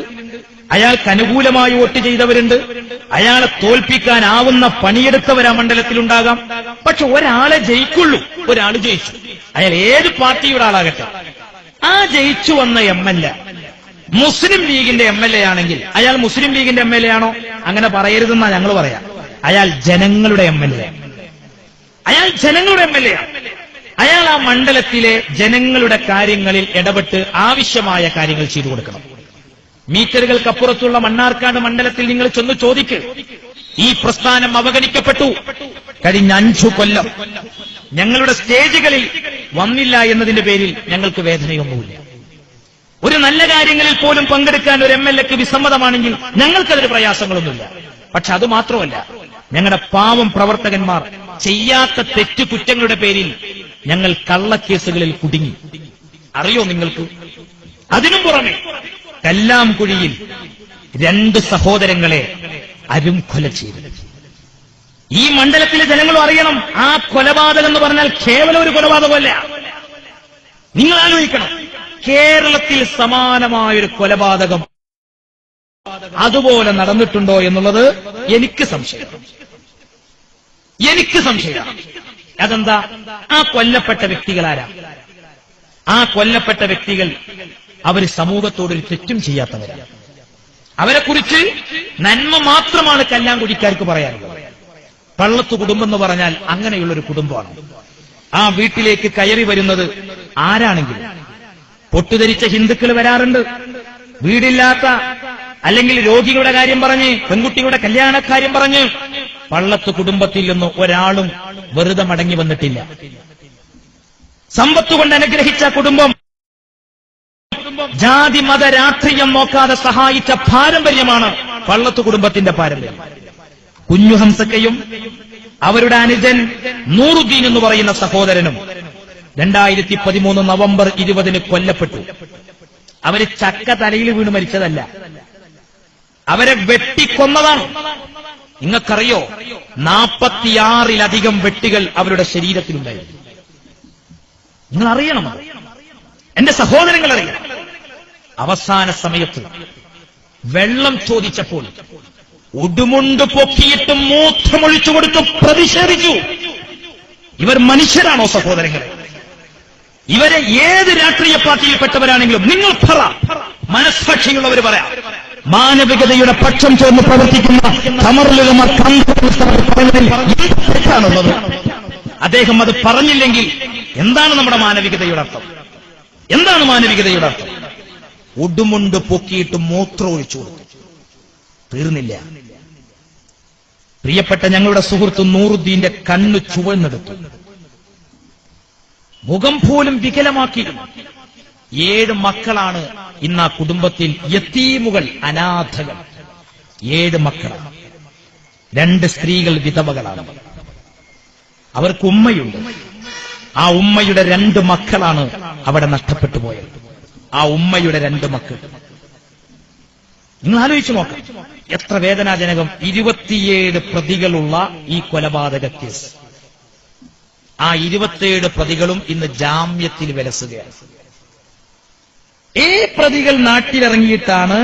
അയാൾക്ക് അനുകൂലമായി വോട്ട് ചെയ്തവരുണ്ട്, അയാളെ തോൽപ്പിക്കാനാവുന്ന പണിയെടുത്തവരാ മണ്ഡലത്തിലുണ്ടാകാം. പക്ഷെ ഒരാളെ ജയിക്കുള്ളൂ. ഒരാൾ ജയിച്ചു, അയാൾ ഏത് പാർട്ടിയുടെ ആളാകട്ടെ. ആ ജയിച്ചു വന്ന MLA മുസ്ലിം ലീഗിന്റെ MLA ആണെങ്കിൽ അയാൾ മുസ്ലിം ലീഗിന്റെ MLA ആണോ? അങ്ങനെ പറയരുതെന്നാ ഞങ്ങൾ പറയാം. അയാൾ ജനങ്ങളുടെ MLA. അയാൾ ജനങ്ങളുടെ MLA ആണ്. അയാൾ ആ മണ്ഡലത്തിലെ ജനങ്ങളുടെ കാര്യങ്ങളിൽ ഇടപെട്ട് ആവശ്യമായ കാര്യങ്ങൾ ചെയ്തു കൊടുക്കണം. മീറ്ററുകൾക്കപ്പുറത്തുള്ള മണ്ണാർക്കാട് മണ്ഡലത്തിൽ നിങ്ങൾ ചെന്ന് ചോദിക്ക്. ഈ പ്രസ്ഥാനം അവഗണിക്കപ്പെട്ടു. കഴിഞ്ഞ 5 കൊല്ലം ഞങ്ങളുടെ സ്റ്റേജുകളിൽ വന്നില്ല എന്നതിന്റെ പേരിൽ ഞങ്ങൾക്ക് വേദനയൊന്നുമില്ല. ഒരു നല്ല കാര്യങ്ങളിൽ പോലും പങ്കെടുക്കാൻ ഒരു MLAക്ക് വിസമ്മതമാണെങ്കിൽ ഞങ്ങൾക്കതിന് പ്രയാസങ്ങളൊന്നുമില്ല. പക്ഷെ അത് മാത്രമല്ല, ഞങ്ങളുടെ പാവം പ്രവർത്തകന്മാർ ചെയ്യാത്ത തെറ്റുകുറ്റങ്ങളുടെ പേരിൽ ഞങ്ങൾ കള്ളക്കേസുകളിൽ കുടുങ്ങി. അറിയോ നിങ്ങൾക്ക്? അതിനും പുറമെ കല്ലാംകുഴിയിൽ 2 സഹോദരങ്ങളെ അരുംകൊല ചെയ്തു. ഈ മണ്ഡലത്തിലെ ജനങ്ങളും അറിയണം, ആ കൊലപാതകം എന്ന് പറഞ്ഞാൽ കേവലം ഒരു കൊലപാതകമല്ല. നിങ്ങൾ ആലോചിക്കണം, കേരളത്തിൽ സമാനമായൊരു കൊലപാതകം അതുപോലെ നടന്നിട്ടുണ്ടോ എന്നുള്ളത് എനിക്ക് സംശയം. അതെന്താ? ആ കൊല്ലപ്പെട്ട വ്യക്തികളാരാ? ആ കൊല്ലപ്പെട്ട വ്യക്തികൾ അവർ സമൂഹത്തോടൊരു തെറ്റും ചെയ്യാത്തവരാണ്. അവരെക്കുറിച്ച് നന്മ മാത്രമാണ് കല്ലാംകുഴിക്കാർക്ക് പറയാനുള്ളത്. പള്ളത്ത് കുടുംബം എന്ന് പറഞ്ഞാൽ അങ്ങനെയുള്ളൊരു കുടുംബമാണ്. ആ വീട്ടിലേക്ക് കയറി വരുന്നത് ആരാണെങ്കിലും, പൊട്ടുധരിച്ച ഹിന്ദുക്കൾ വരാറുണ്ട്. വീടില്ലാത്ത അല്ലെങ്കിൽ രോഗികളുടെ കാര്യം പറഞ്ഞ്, പെൺകുട്ടികളുടെ കല്യാണക്കാര്യം പറഞ്ഞ് പള്ളത്ത് കുടുംബത്തിൽ നിന്ന് ഒരാളും വെറുതെ മടങ്ങി വന്നിട്ടില്ല. സമ്പത്ത് കൊണ്ട് അനുഗ്രഹിച്ച കുടുംബം ജാതി മത രാഷ്ട്രീയം നോക്കാതെ സഹായിച്ച പാരമ്പര്യമാണ് പള്ളത്ത് കുടുംബത്തിന്റെ പാരമ്പര്യം. കുഞ്ഞു ഹംസക്കയും അവരുടെ അനുജൻ നൂറുദ്ദീൻ എന്ന് പറയുന്ന സഹോദരനും 2013 നവംബർ 20 കൊല്ലപ്പെട്ടു. അവര് ചക്ക തലയിൽ വീണ് മരിച്ചതല്ല, അവരെ വെട്ടിക്കൊന്നതാണ്. നിങ്ങൾക്കറിയോ, 46-ലധികം വെട്ടികൾ അവരുടെ ശരീരത്തിലുണ്ടായിരുന്നു. നിങ്ങൾ അറിയണം, എന്റെ സഹോദരങ്ങൾ അറിയണം. അവസാന സമയത്ത് വെള്ളം ചോദിച്ചപ്പോൾ ഉടുമുണ്ട് പൊക്കിയിട്ട് മൂത്രമൊഴിച്ചു കൊടുത്ത് പ്രതിഷേധിച്ചു. ഇവർ മനുഷ്യരാണോ സഹോദരങ്ങളെ? ഇവരെ ഏത് രാഷ്ട്രീയ പാർട്ടിയിൽപ്പെട്ടവരാണെങ്കിലും നിങ്ങൾ പറ, മനസ്സാക്ഷിയുള്ളവർ പറയാം. മാനവികതയുടെ പക്ഷം ചേർന്ന് പ്രവർത്തിക്കുന്ന തെറ്റാണുള്ളത്. അദ്ദേഹം അത് പറഞ്ഞില്ലെങ്കിൽ എന്താണ് നമ്മുടെ മാനവികതയുടെ അർത്ഥം? എന്താണ് മാനവികതയുടെ അർത്ഥം? ഉടുമുണ്ട് പൊക്കിയിട്ട് മൂത്രം ഒഴിച്ചു കൊടുത്തു. തീർന്നില്ല. പ്രിയപ്പെട്ട ഞങ്ങളുടെ സുഹൃത്ത് നൂറുദ്ദീന്റെ കണ്ണ് ചുവന്നെടുത്തു, മുഖം പോലും വികലമാക്കിയിരുന്നു. 7 മക്കളാണ് ഇന്ന് ആ കുടുംബത്തിൽ. യതീമുകൾ, അനാഥകൾ 7 മക്കളാണ്. 2 സ്ത്രീകൾ വിധവകളാണ്. അവർക്ക് ഉമ്മയുണ്ട്. ആ ഉമ്മയുടെ 2 മക്കളാണ് അവിടെ നഷ്ടപ്പെട്ടു പോയത്. ആ ഉമ്മയുടെ 2 മക്കൾ. നിങ്ങൾ ആലോചിച്ചു നോക്കാം, എത്ര വേദനാജനകം. 27 പ്രതികളുള്ള ഈ കൊലപാതക കേസ്. ആ 27 പ്രതികളും ഇന്ന് ജാമ്യത്തിൽ വിലസുകയാണ്. ഈ പ്രതികൾ നാട്ടിലിറങ്ങിയിട്ടാണ്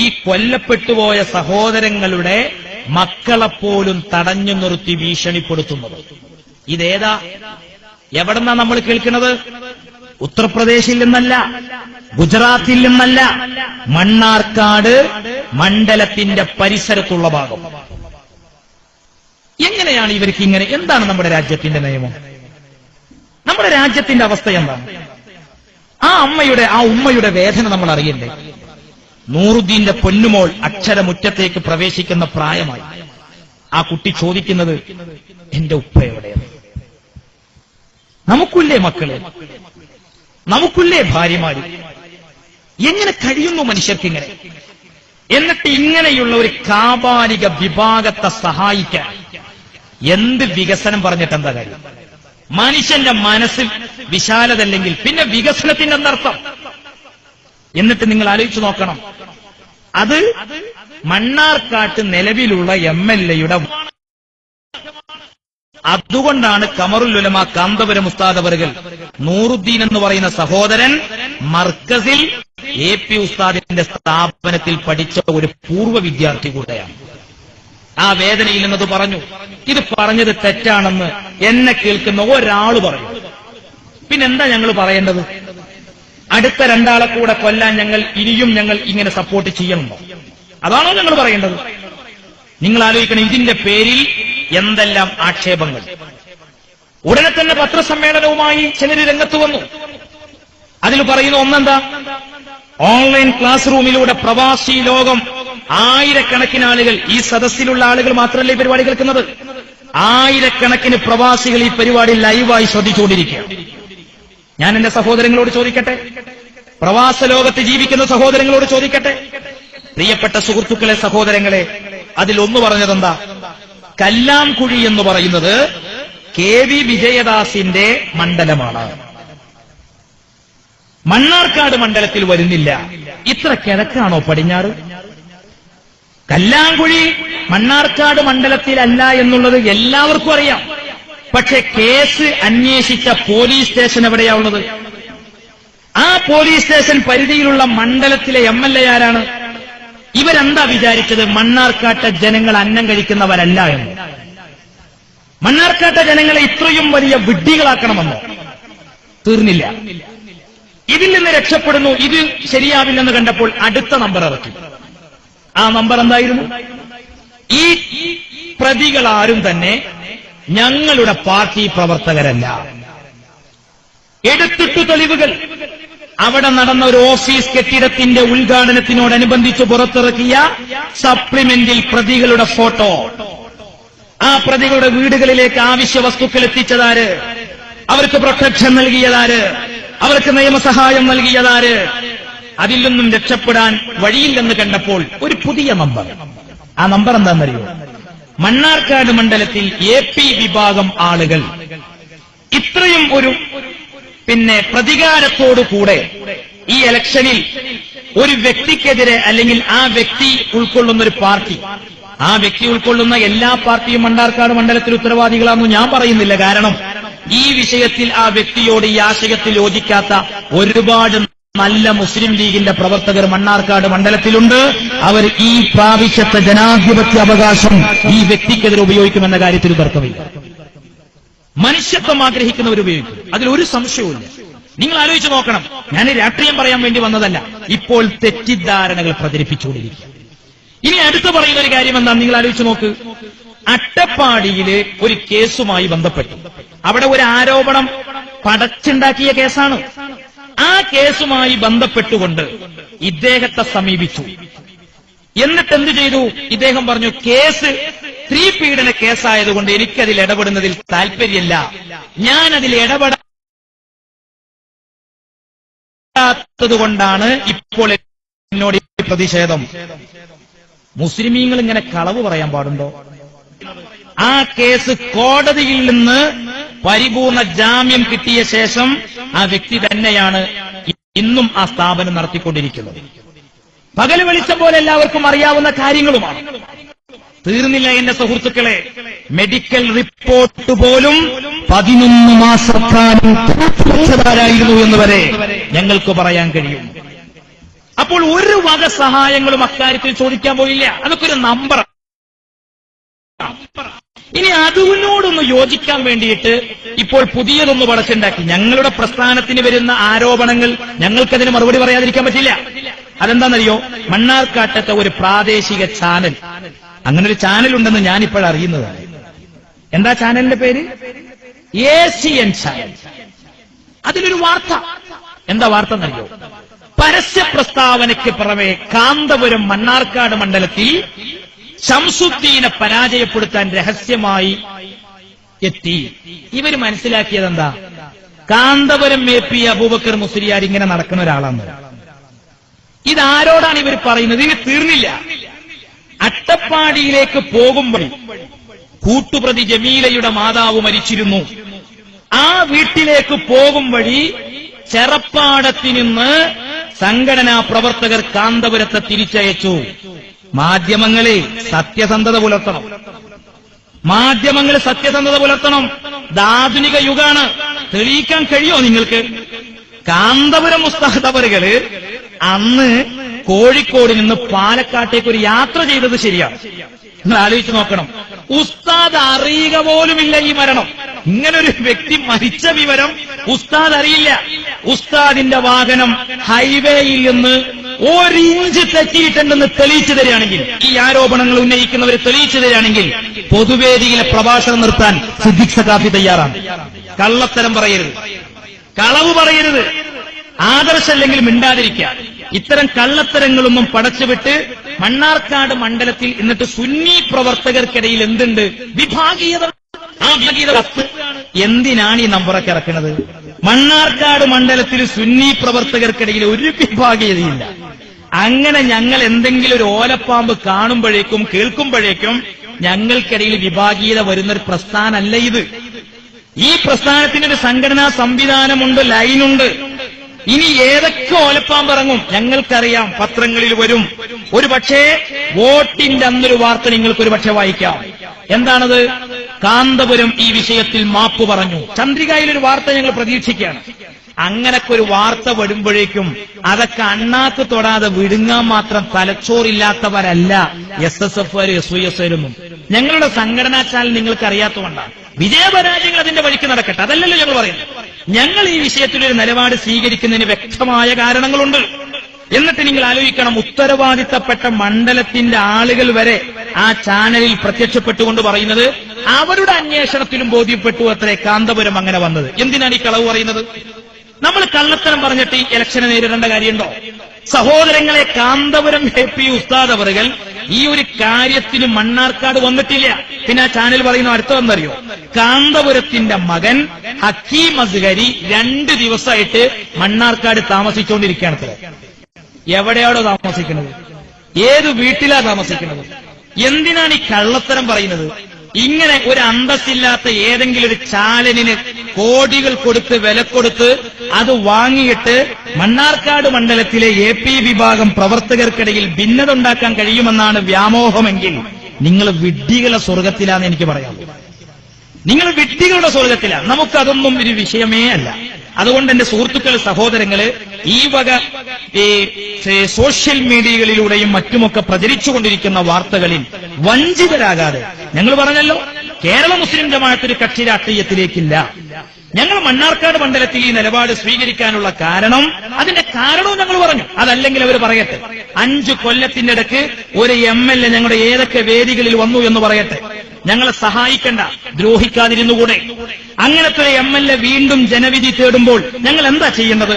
ഈ കൊല്ലപ്പെട്ടുപോയ സഹോദരങ്ങളുടെ മക്കളെപ്പോലും തടഞ്ഞു നിർത്തി ഭീഷണിപ്പെടുത്തുന്നത്. ഇതേതാ, എവിടെന്നാ നമ്മൾ കേൾക്കുന്നത്? ഉത്തർപ്രദേശിൽ നിന്നല്ല, ഗുജറാത്തിൽ നിന്നല്ല, മണ്ണാർക്കാട് മണ്ഡലത്തിന്റെ പരിസരത്തുള്ള ഭാഗം. എങ്ങനെയാണ് ഇവർക്ക് ഇങ്ങനെ? എന്താണ് നമ്മുടെ രാജ്യത്തിന്റെ നിയമം? നമ്മുടെ രാജ്യത്തിന്റെ അവസ്ഥ എന്താണ്? ആ ഉമ്മയുടെ വേദന നമ്മൾ അറിയണ്ടേ? നൂറുദ്ദീന്റെ പൊന്നുമോൾ അക്ഷരമുറ്റത്തേക്ക് പ്രവേശിക്കുന്ന പ്രായമായി. ആ കുട്ടി ചോദിക്കുന്നത്, എന്റെ ഉപ്പ എവിടെയാണ്? നമുക്കില്ലേ മക്കള്, നമുക്കില്ലേ ഭാര്യമാര്? എങ്ങനെ കഴിയുന്നു മനുഷ്യർക്കിങ്ങനെ? എന്നിട്ട് ഇങ്ങനെയുള്ള ഒരു കാപാലിക വിഭാഗത്തെ സഹായിക്കാൻ എന്ത് വികസനം പറഞ്ഞിട്ട് എന്താ കാര്യം? മനുഷ്യന്റെ മനസ്സിൽ വിശാലതല്ലെങ്കിൽ പിന്നെ വികസനത്തിന്റെ എന്തർത്ഥം? എന്നിട്ട് നിങ്ങൾ ആലോചിച്ചു നോക്കണം, അത് മണ്ണാർക്കാട്ട് നിലവിലുള്ള MLA-യുടെ. അതുകൊണ്ടാണ് ഖമറുൽ ഉലമ കാന്തപുരം ഉസ്താദ് അവറുകൾ നൂറുദ്ദീൻ എന്ന് പറയുന്ന സഹോദരൻ മർക്കസിൽ AP ഉസ്താദിന്റെ സ്ഥാപനത്തിൽ പഠിച്ച ഒരു പൂർവ്വ വിദ്യാർത്ഥി കൂടെയാണ്. ആ വേദനയിൽ നിന്നത് പറഞ്ഞു. ഇത് പറഞ്ഞത് തെറ്റാണെന്ന് എന്നെ കേൾക്കുന്ന ഒരാള് പറഞ്ഞു. പിന്നെന്താ ഞങ്ങൾ പറയേണ്ടത്? അടുത്ത രണ്ടാളെ കൂടെ കൊല്ലാൻ ഇനിയും ഞങ്ങൾ ഇങ്ങനെ സപ്പോർട്ട് ചെയ്യണമോ? അതാണോ ഞങ്ങൾ പറയേണ്ടത്? നിങ്ങൾ ആലോചിക്കണം, ഇതിന്റെ പേരിൽ എന്തെല്ലാം ആക്ഷേപങ്ങൾ. ഉടനെ തന്നെ പത്രസമ്മേളനവുമായി ചിലര് രംഗത്ത് വന്നു. അതിൽ പറയുന്ന ഒന്നെന്താ? ഓൺലൈൻ ക്ലാസ് റൂമിലൂടെ പ്രവാസി ലോകം ആയിരക്കണക്കിന് ആളുകൾ, ഈ സദസ്സിലുള്ള ആളുകൾ മാത്രമല്ല ഈ പരിപാടി കേൾക്കുന്നത്, ആയിരക്കണക്കിന് പ്രവാസികൾ ഈ പരിപാടി ലൈവായി ശ്രദ്ധിച്ചുകൊണ്ടിരിക്കുകയാണ്. ഞാൻ എന്റെ സഹോദരങ്ങളോട് ചോദിക്കട്ടെ, പ്രവാസ ലോകത്ത് ജീവിക്കുന്ന സഹോദരങ്ങളോട് ചോദിക്കട്ടെ, പ്രിയപ്പെട്ട സുഹൃത്തുക്കളെ, സഹോദരങ്ങളെ, അതിലൊന്നു പറഞ്ഞതെന്താ? കല്ലാംകുഴി എന്ന് പറയുന്നത് KV വിജയദാസിന്റെ മണ്ഡലമാണ്, മണ്ണാർക്കാട് മണ്ഡലത്തിൽ വരുന്നില്ല. ഇത്ര കിഴക്കാണോ പടിഞ്ഞാറ്? കല്ലാംകുഴി മണ്ണാർക്കാട് മണ്ഡലത്തിലല്ല എന്നുള്ളത് എല്ലാവർക്കും അറിയാം. പക്ഷെ കേസ് അന്വേഷിച്ച പോലീസ് സ്റ്റേഷൻ എവിടെയാവുന്നത്? ആ പോലീസ് സ്റ്റേഷൻ പരിധിയിലുള്ള മണ്ഡലത്തിലെ MLA ആരാണ്? ഇവരെന്താ വിചാരിച്ചത്? മണ്ണാർക്കാട്ടെ ജനങ്ങൾ അന്നം കഴിക്കുന്നവരല്ല എന്ന്. മണ്ണാർക്കാട്ടെ ജനങ്ങളെ ഇത്രയും വലിയ വിഡ്ഢികളാക്കണമെന്നോ? തീർന്നില്ല. ഇതിൽ നിന്ന് രക്ഷപ്പെടുന്നു. ഇത് ശരിയാവില്ലെന്ന് കണ്ടപ്പോൾ അടുത്ത നമ്പർ ഇറക്കി. ആ നമ്പർ എന്തായിരുന്നു? ഈ പ്രതികളാരും തന്നെ ഞങ്ങളുടെ പാർട്ടി പ്രവർത്തകരല്ല. എടുത്തിട്ടു തെളിവുകൾ. അവിടെ നടന്ന ഒരു ഓഫീസ് കെട്ടിടത്തിന്റെ ഉദ്ഘാടനത്തിനോടനുബന്ധിച്ച് പുറത്തിറക്കിയ സപ്ലിമെന്റിൽ പ്രതികളുടെ ഫോട്ടോ. ആ പ്രതികളുടെ വീടുകളിലേക്ക് ആവശ്യ വസ്തുക്കൾ എത്തിച്ചതാര്? അവർക്ക് പ്രൊട്ടക്ഷൻ നൽകിയതാര്? അവർക്ക് നിയമസഹായം നൽകിയതാര്? അതിൽ നിന്നും രക്ഷപ്പെടാൻ വഴിയില്ലെന്ന് കണ്ടപ്പോൾ ഒരു പുതിയ നമ്പർ. ആ നമ്പർ എന്താണെന്നറിയോ? മണ്ണാർക്കാട് മണ്ഡലത്തിൽ AP വിഭാഗം ആളുകൾ ഇത്രയും ഒരു പ്രതികാരത്തോടുകൂടെ ഈ ഇലക്ഷനിൽ ഒരു വ്യക്തിക്കെതിരെ, അല്ലെങ്കിൽ ആ വ്യക്തി ഉൾക്കൊള്ളുന്ന ഒരു പാർട്ടി, ആ വ്യക്തി ഉൾക്കൊള്ളുന്ന എല്ലാ പാർട്ടിയും മണ്ണാർക്കാട് മണ്ഡലത്തിൽ ഉത്തരവാദികളാണെന്ന് ഞാൻ പറയുന്നില്ല. കാരണം ഈ വിഷയത്തിൽ ആ വ്യക്തിയോട്, ഈ ആശയത്തിൽ യോജിക്കാത്ത ഒരുപാട് നല്ല മുസ്ലിം ലീഗിന്റെ പ്രവർത്തകർ മണ്ണാർക്കാട് മണ്ഡലത്തിലുണ്ട്. അവർ ഈ പ്രാവശ്യത്തെ ജനാധിപത്യ അവകാശം ഈ വ്യക്തിക്കെതിരെ ഉപയോഗിക്കുമെന്ന കാര്യത്തിൽ തർക്കമില്ല. മനുഷ്യത്വം ആഗ്രഹിക്കുന്നവർ ഉപയോഗിക്കും, അതിലൊരു സംശയവുമില്ല. നിങ്ങൾ ആലോചിച്ച് നോക്കണം. ഞാൻ രാഷ്ട്രീയം പറയാൻ വേണ്ടി വന്നതല്ല, ഇപ്പോൾ തെറ്റിദ്ധാരണകൾ പ്രചരിപ്പിച്ചുകൊണ്ടിരിക്കുക. ഇനി അടുത്ത് പറയുന്ന ഒരു കാര്യം എന്താ? നിങ്ങൾ ആലോചിച്ച് നോക്ക്. അട്ടപ്പാടിയിലെ ഒരു കേസുമായി ബന്ധപ്പെട്ടു അവിടെ ഒരു ആരോപണം പടച്ചുണ്ടാക്കിയ കേസാണ്. ആ കേസുമായി ബന്ധപ്പെട്ടുകൊണ്ട് ഇദ്ദേഹത്തെ സമീപിച്ചു. എന്നിട്ട് എന്ത് ചെയ്തു? ഇദ്ദേഹം പറഞ്ഞു, കേസ് സ്ത്രീപീഡന കേസായതുകൊണ്ട് എനിക്കതിൽ ഇടപെടുന്നതിൽ താല്പര്യമില്ല, ഞാനതിൽ ഇടപെടാത്തതുകൊണ്ടാണ് ഇപ്പോൾ എന്നോട് പ്രതിഷേധം. മുസ്ലിമീങ്ങൾ ഇങ്ങനെ കളവ് പറയാൻ പാടുണ്ടോ? ആ കേസ് കോടതിയിൽ നിന്ന് പരിപൂർണ ജാമ്യം കിട്ടിയ ശേഷം ആ വ്യക്തി തന്നെയാണ് ഇന്നും ആ സ്ഥാപനം നടത്തിക്കൊണ്ടിരിക്കുന്നത്. പകൽ വെളിച്ചം പോലെ എല്ലാവർക്കും അറിയാവുന്ന കാര്യങ്ങളുമാണ്. തീർന്നില്ല എന്റെ സുഹൃത്തുക്കളെ, മെഡിക്കൽ റിപ്പോർട്ട് പോലും 11 മാസക്കാലം പൂർത്തിവച്ചതായിരുന്നു എന്ന് വരെ ഞങ്ങൾക്ക് പറയാൻ കഴിയും. അപ്പോൾ ഒരു വക സഹായങ്ങളും അക്കാര്യത്തിൽ ചോദിക്കാൻ പോയില്ല. അതൊക്കെ ഒരു നമ്പർ. ഇനി അതിനോടൊന്ന് യോജിക്കാൻ വേണ്ടിയിട്ട് ഇപ്പോൾ പുതിയതൊന്ന് വളച്ചുണ്ടാക്കി. ഞങ്ങളുടെ പ്രസ്ഥാനത്തിന് വരുന്ന ആരോപണങ്ങൾ ഞങ്ങൾക്കതിന് മറുപടി പറയാതിരിക്കാൻ പറ്റില്ല. അതെന്താണെന്നറിയോ? മണ്ണാർക്കാട്ടത്തെ ഒരു പ്രാദേശിക ചാനൽ, അങ്ങനെ ഒരു ചാനൽ ഉണ്ടെന്ന് ഞാനിപ്പോൾ അറിയുന്നതാണ്. എന്താ ചാനലിന്റെ പേര്? ACN channel. അതിലൊരു വാർത്ത. എന്താ വാർത്ത എന്നറിയോ? പരസ്യ പ്രസ്താവനയ്ക്ക് പുറമെ കാന്തപുരം മണ്ണാർക്കാട് മണ്ഡലത്തിൽ ശംസുദ്ദീനെ പരാജയപ്പെടുത്താൻ രഹസ്യമായി എത്തി. ഇവര് മനസ്സിലാക്കിയത് എന്താ? കാന്തപുരം AP അബൂബക്കർ മുസ്ലിയാർ ഇങ്ങനെ നടക്കുന്ന ഒരാളാണ്. ഇതാരോടാണ് ഇവർ പറയുന്നത്? ഇത് തീർന്നില്ല. അട്ടപ്പാടിയിലേക്ക് പോകുമ്പോൾ കൂട്ടുപ്രതി ജമീലയുടെ മാതാവ് മരിച്ചിരുന്നു. ആ വീട്ടിലേക്ക് പോകും വഴി ചെറപ്പാടത്ത് നിന്ന് സംഘടനാ പ്രവർത്തകർ കാന്തപുരത്തെ തിരിച്ചയച്ചു. മാധ്യമങ്ങളെ സത്യസന്ധത പുലർത്തണം. മാധ്യമങ്ങൾ സത്യസന്ധത പുലർത്തണം. ആധുനിക യുഗാണ്. തെളിയിക്കാൻ കഴിയോ നിങ്ങൾക്ക്? കാന്തപുരം ഉസ്താദ് അവറുകള് അന്ന് കോഴിക്കോട് നിന്ന് പാലക്കാട്ടേക്ക് ഒരു യാത്ര ചെയ്തത് ശരിയാണ്. നിങ്ങൾ ആലോചിച്ച് നോക്കണം. ഉസ്താദ് അറിയുക പോലുമില്ല ഈ മരണം. ഇങ്ങനൊരു വ്യക്തി മരിച്ച വിവരം ഉസ്താദ് അറിയില്ല. ഉസ്താദിന്റെ വാഹനം ഹൈവേയിൽ നിന്ന് 1 ഇഞ്ച് തെറ്റിയിട്ടുണ്ടെന്ന് തെളിയിച്ചു തരികയാണെങ്കിൽ, ഈ ആരോപണങ്ങൾ ഉന്നയിക്കുന്നവർ തെളിയിച്ചു തരികയാണെങ്കിൽ പൊതുവേദിയിലെ പ്രഭാഷണം നിർത്താൻ സിദ്ദീഖ് സഖാഫി തയ്യാറാണ്. കള്ളത്തരം പറയരുത്, കളവ് പറയരുത്, ആദർശല്ലെങ്കിൽ മിണ്ടാതിരിക്കുക. ഇത്തരം കള്ളത്തരങ്ങളൊന്നും പടച്ചുവിട്ട് മണ്ണാർക്കാട് മണ്ഡലത്തിൽ എന്നിട്ട് സുന്നി പ്രവർത്തകർക്കിടയിൽ എന്തുണ്ട്? വിഭാഗീയത. ആ വിഭാഗീയത എന്തിനാണ് ഈ നമ്പറൊക്കെ ഇറക്കുന്നത്? മണ്ണാർക്കാട് മണ്ഡലത്തിൽ സുന്നി പ്രവർത്തകർക്കിടയിൽ ഒരു വിഭാഗീയതയില്ല. അങ്ങനെ ഞങ്ങൾ എന്തെങ്കിലും ഒരു ഓലപ്പാമ്പ് കാണുമ്പോഴേക്കും കേൾക്കുമ്പോഴേക്കും ഞങ്ങൾക്കിടയിൽ വിഭാഗീയത വരുന്നൊരു പ്രസ്ഥാനമല്ല ഇത്. ഈ പ്രസ്ഥാനത്തിന് ഒരു സംഘടനാ സംവിധാനമുണ്ട്, ലൈനുണ്ട്. ഇനി ഏതൊക്കെ ഓലപ്പാമ്പ് ഇറങ്ങും ഞങ്ങൾക്കറിയാം, പത്രങ്ങളിൽ വരും. ഒരു പക്ഷേ വോട്ടിന്റെ അന്നൊരു വാർത്ത നിങ്ങൾക്കൊരു പക്ഷേ വായിക്കാം. എന്താണത്? കാന്തപുരം ഈ വിഷയത്തിൽ മാപ്പ് പറഞ്ഞു. ചന്ദ്രികയിലൊരു വാർത്ത ഞങ്ങൾ പ്രതീക്ഷിക്കുകയാണ്. അങ്ങനൊക്കെ ഒരു വാർത്ത വരുമ്പോഴേക്കും അതൊക്കെ അണ്ണാക്ക് തൊടാതെ വിടുങ്ങാൻ മാത്രം തലച്ചോറില്ലാത്തവരല്ല SSF SYS. ഞങ്ങളുടെ സംഘടനാ ചാനൽ നിങ്ങൾക്ക് അറിയാത്തതുകൊണ്ടാണ്. വിജയപരാജയങ്ങൾ അതിന്റെ വഴിക്ക് നടക്കട്ടെ, അതല്ലല്ലോ ഞങ്ങൾ പറയുന്നത്. ഞങ്ങൾ ഈ വിഷയത്തിലൊരു നിലപാട് സ്വീകരിക്കുന്നതിന് വ്യക്തമായ കാരണങ്ങളുണ്ട്. എന്നിട്ട് നിങ്ങൾ ആലോചിക്കണം, ഉത്തരവാദിത്തപ്പെട്ട മണ്ഡലത്തിന്റെ ആളുകൾ വരെ ആ ചാനലിൽ പ്രത്യക്ഷപ്പെട്ടുകൊണ്ട് പറയുന്നത് അവരുടെ അന്വേഷണത്തിലും ബോധ്യപ്പെട്ടു അത്രേ കാന്തപുരം അങ്ങനെ വന്നത്. എന്തിനാണ് ഈ കളവ് പറയുന്നത്? നമ്മൾ കള്ളത്തരം പറഞ്ഞിട്ട് ഈ ഇലക്ഷനെ നേരിടേണ്ട കാര്യമുണ്ടോ? സഹോദരങ്ങളെ, കാന്തപുരം AP ഉസ്താദ് അവറുകൾ ഈ ഒരു കാര്യത്തിന് മണ്ണാർക്കാട് വന്നിട്ടില്ല. പിന്നെ ആ ചാനൽ പറയുന്ന അടുത്തതെന്നറിയോ? കാന്തപുരത്തിന്റെ മകൻ ഹക്കീം അസ്ഗരി 2 ദിവസമായിട്ട് മണ്ണാർക്കാട് താമസിച്ചുകൊണ്ടിരിക്കുകയാണ്. എവിടെയാണോ താമസിക്കുന്നത്? ഏത് വീട്ടിലാ താമസിക്കുന്നത്? എന്തിനാണ് ഈ കള്ളത്തരം പറയുന്നത്? ഇങ്ങനെ ഒരു അന്തസ്സില്ലാത്ത ഏതെങ്കിലും ഒരു ചാനലിന് കോടികൾ കൊടുത്ത് വില കൊടുത്ത് അത് വാങ്ങിയിട്ട് മണ്ണാർക്കാട് മണ്ഡലത്തിലെ AP വിഭാഗം പ്രവർത്തകർക്കിടയിൽ ഭിന്നത ഉണ്ടാക്കാൻ കഴിയുമെന്നാണ് വ്യാമോഹമെങ്കിൽ നിങ്ങൾ വിഡ്ഢികളുടെ സ്വർഗത്തിലാന്ന് എനിക്ക് പറയാം. നിങ്ങൾ വിഡ്ഢികളുടെ സ്വർഗത്തിലാണ്. നമുക്കതൊന്നും ഒരു വിഷയമേ അല്ല. അതുകൊണ്ട് എന്റെ സുഹൃത്തുക്കൾ, സഹോദരങ്ങള്, ഈ വക സോഷ്യൽ മീഡിയകളിലൂടെയും മറ്റുമൊക്കെ പ്രചരിച്ചുകൊണ്ടിരിക്കുന്ന വാർത്തകളിൽ വഞ്ചിതരാകാതെ, ഞങ്ങൾ പറഞ്ഞല്ലോ കേരള മുസ്ലിം ജമാഅത്ത് ഒരു കക്ഷി രാഷ്ട്രീയത്തിലേക്കില്ല. ഞങ്ങൾ മണ്ണാർക്കാട് മണ്ഡലത്തിൽ ഈ നിലപാട് സ്വീകരിക്കാനുള്ള കാരണം, അതിന്റെ കാരണവും ഞങ്ങൾ പറഞ്ഞു. അതല്ലെങ്കിൽ അവർ പറയട്ടെ. 5 കൊല്ലത്തിന്റെ ഇടയ്ക്ക് ഒരു MLA ഞങ്ങളുടെ ഏതൊക്കെ വേദികളിൽ വന്നു എന്ന് പറയട്ടെ. ഞങ്ങളെ സഹായിക്കണ്ട, ദ്രോഹിക്കാതിരുന്നുകൂടെ? അങ്ങനത്തെ ഒരു MLA വീണ്ടും ജനവിധി തേടുമ്പോൾ ഞങ്ങൾ എന്താ ചെയ്യുന്നത്?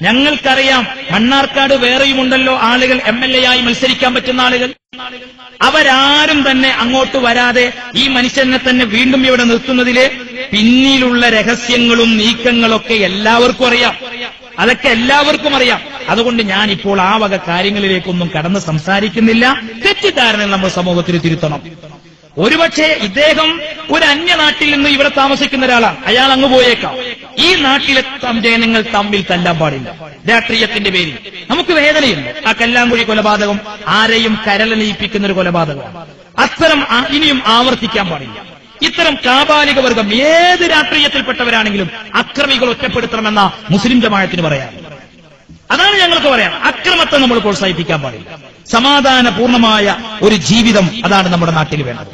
ഞങ്ങൾക്കറിയാം, മണ്ണാർക്കാട് വേറെയുമുണ്ടല്ലോ ആളുകൾ MLA ആയി മത്സരിക്കാൻ പറ്റുന്ന ആളുകൾ. അവരാരും തന്നെ അങ്ങോട്ട് വരാതെ ഈ മനുഷ്യനെ തന്നെ വീണ്ടും ഇവിടെ നിർത്തുന്നതിലെ പിന്നിലുള്ള രഹസ്യങ്ങളും നീക്കങ്ങളൊക്കെ എല്ലാവർക്കും അറിയാം. അതൊക്കെ എല്ലാവർക്കും അറിയാം. അതുകൊണ്ട് ഞാൻ ഇപ്പോൾ ആ വക കാര്യങ്ങളിലേക്കൊന്നും കടന്ന് സംസാരിക്കുന്നില്ല. തെറ്റിദ്ധാരണ നമ്മൾ സമൂഹത്തിൽ തിരുത്തണം. ഒരുപക്ഷെ ഇദ്ദേഹം ഒരു അന്യനാട്ടിൽ നിന്ന് ഇവിടെ താമസിക്കുന്ന ഒരാളാണ്. അയാൾ അങ്ങ് പോയേക്കാം. ഈ നാട്ടിലെ ജനങ്ങൾ തമ്മിൽ തല്ലാൻ പാടില്ല രാഷ്ട്രീയത്തിന്റെ പേരിൽ. നമുക്ക് വേദനയുണ്ട്. ആ കല്ലാങ്കുഴി കൊലപാതകം ആരെയും കരളലിയിപ്പിക്കുന്ന ഒരു കൊലപാതകമാണ്. അത്തരം ഇനിയും ആവർത്തിക്കാൻ പാടില്ല. ഇത്തരം കാബാലിക വർഗം ഏത് രാഷ്ട്രീയത്തിൽപ്പെട്ടവരാണെങ്കിലും അക്രമികൾ ഒറ്റപ്പെടുത്തണമെന്ന മുസ്ലിം ജമാഅത്തിന് പറയാം. അതാണ് ഞങ്ങൾക്ക് പറയാം. അക്രമത്തെ നമ്മൾ പ്രോത്സാഹിപ്പിക്കാൻ പാടില്ല. സമാധാനപൂർണമായ ഒരു ജീവിതം അതാണ് നമ്മുടെ നാട്ടിൽ വേണ്ടത്.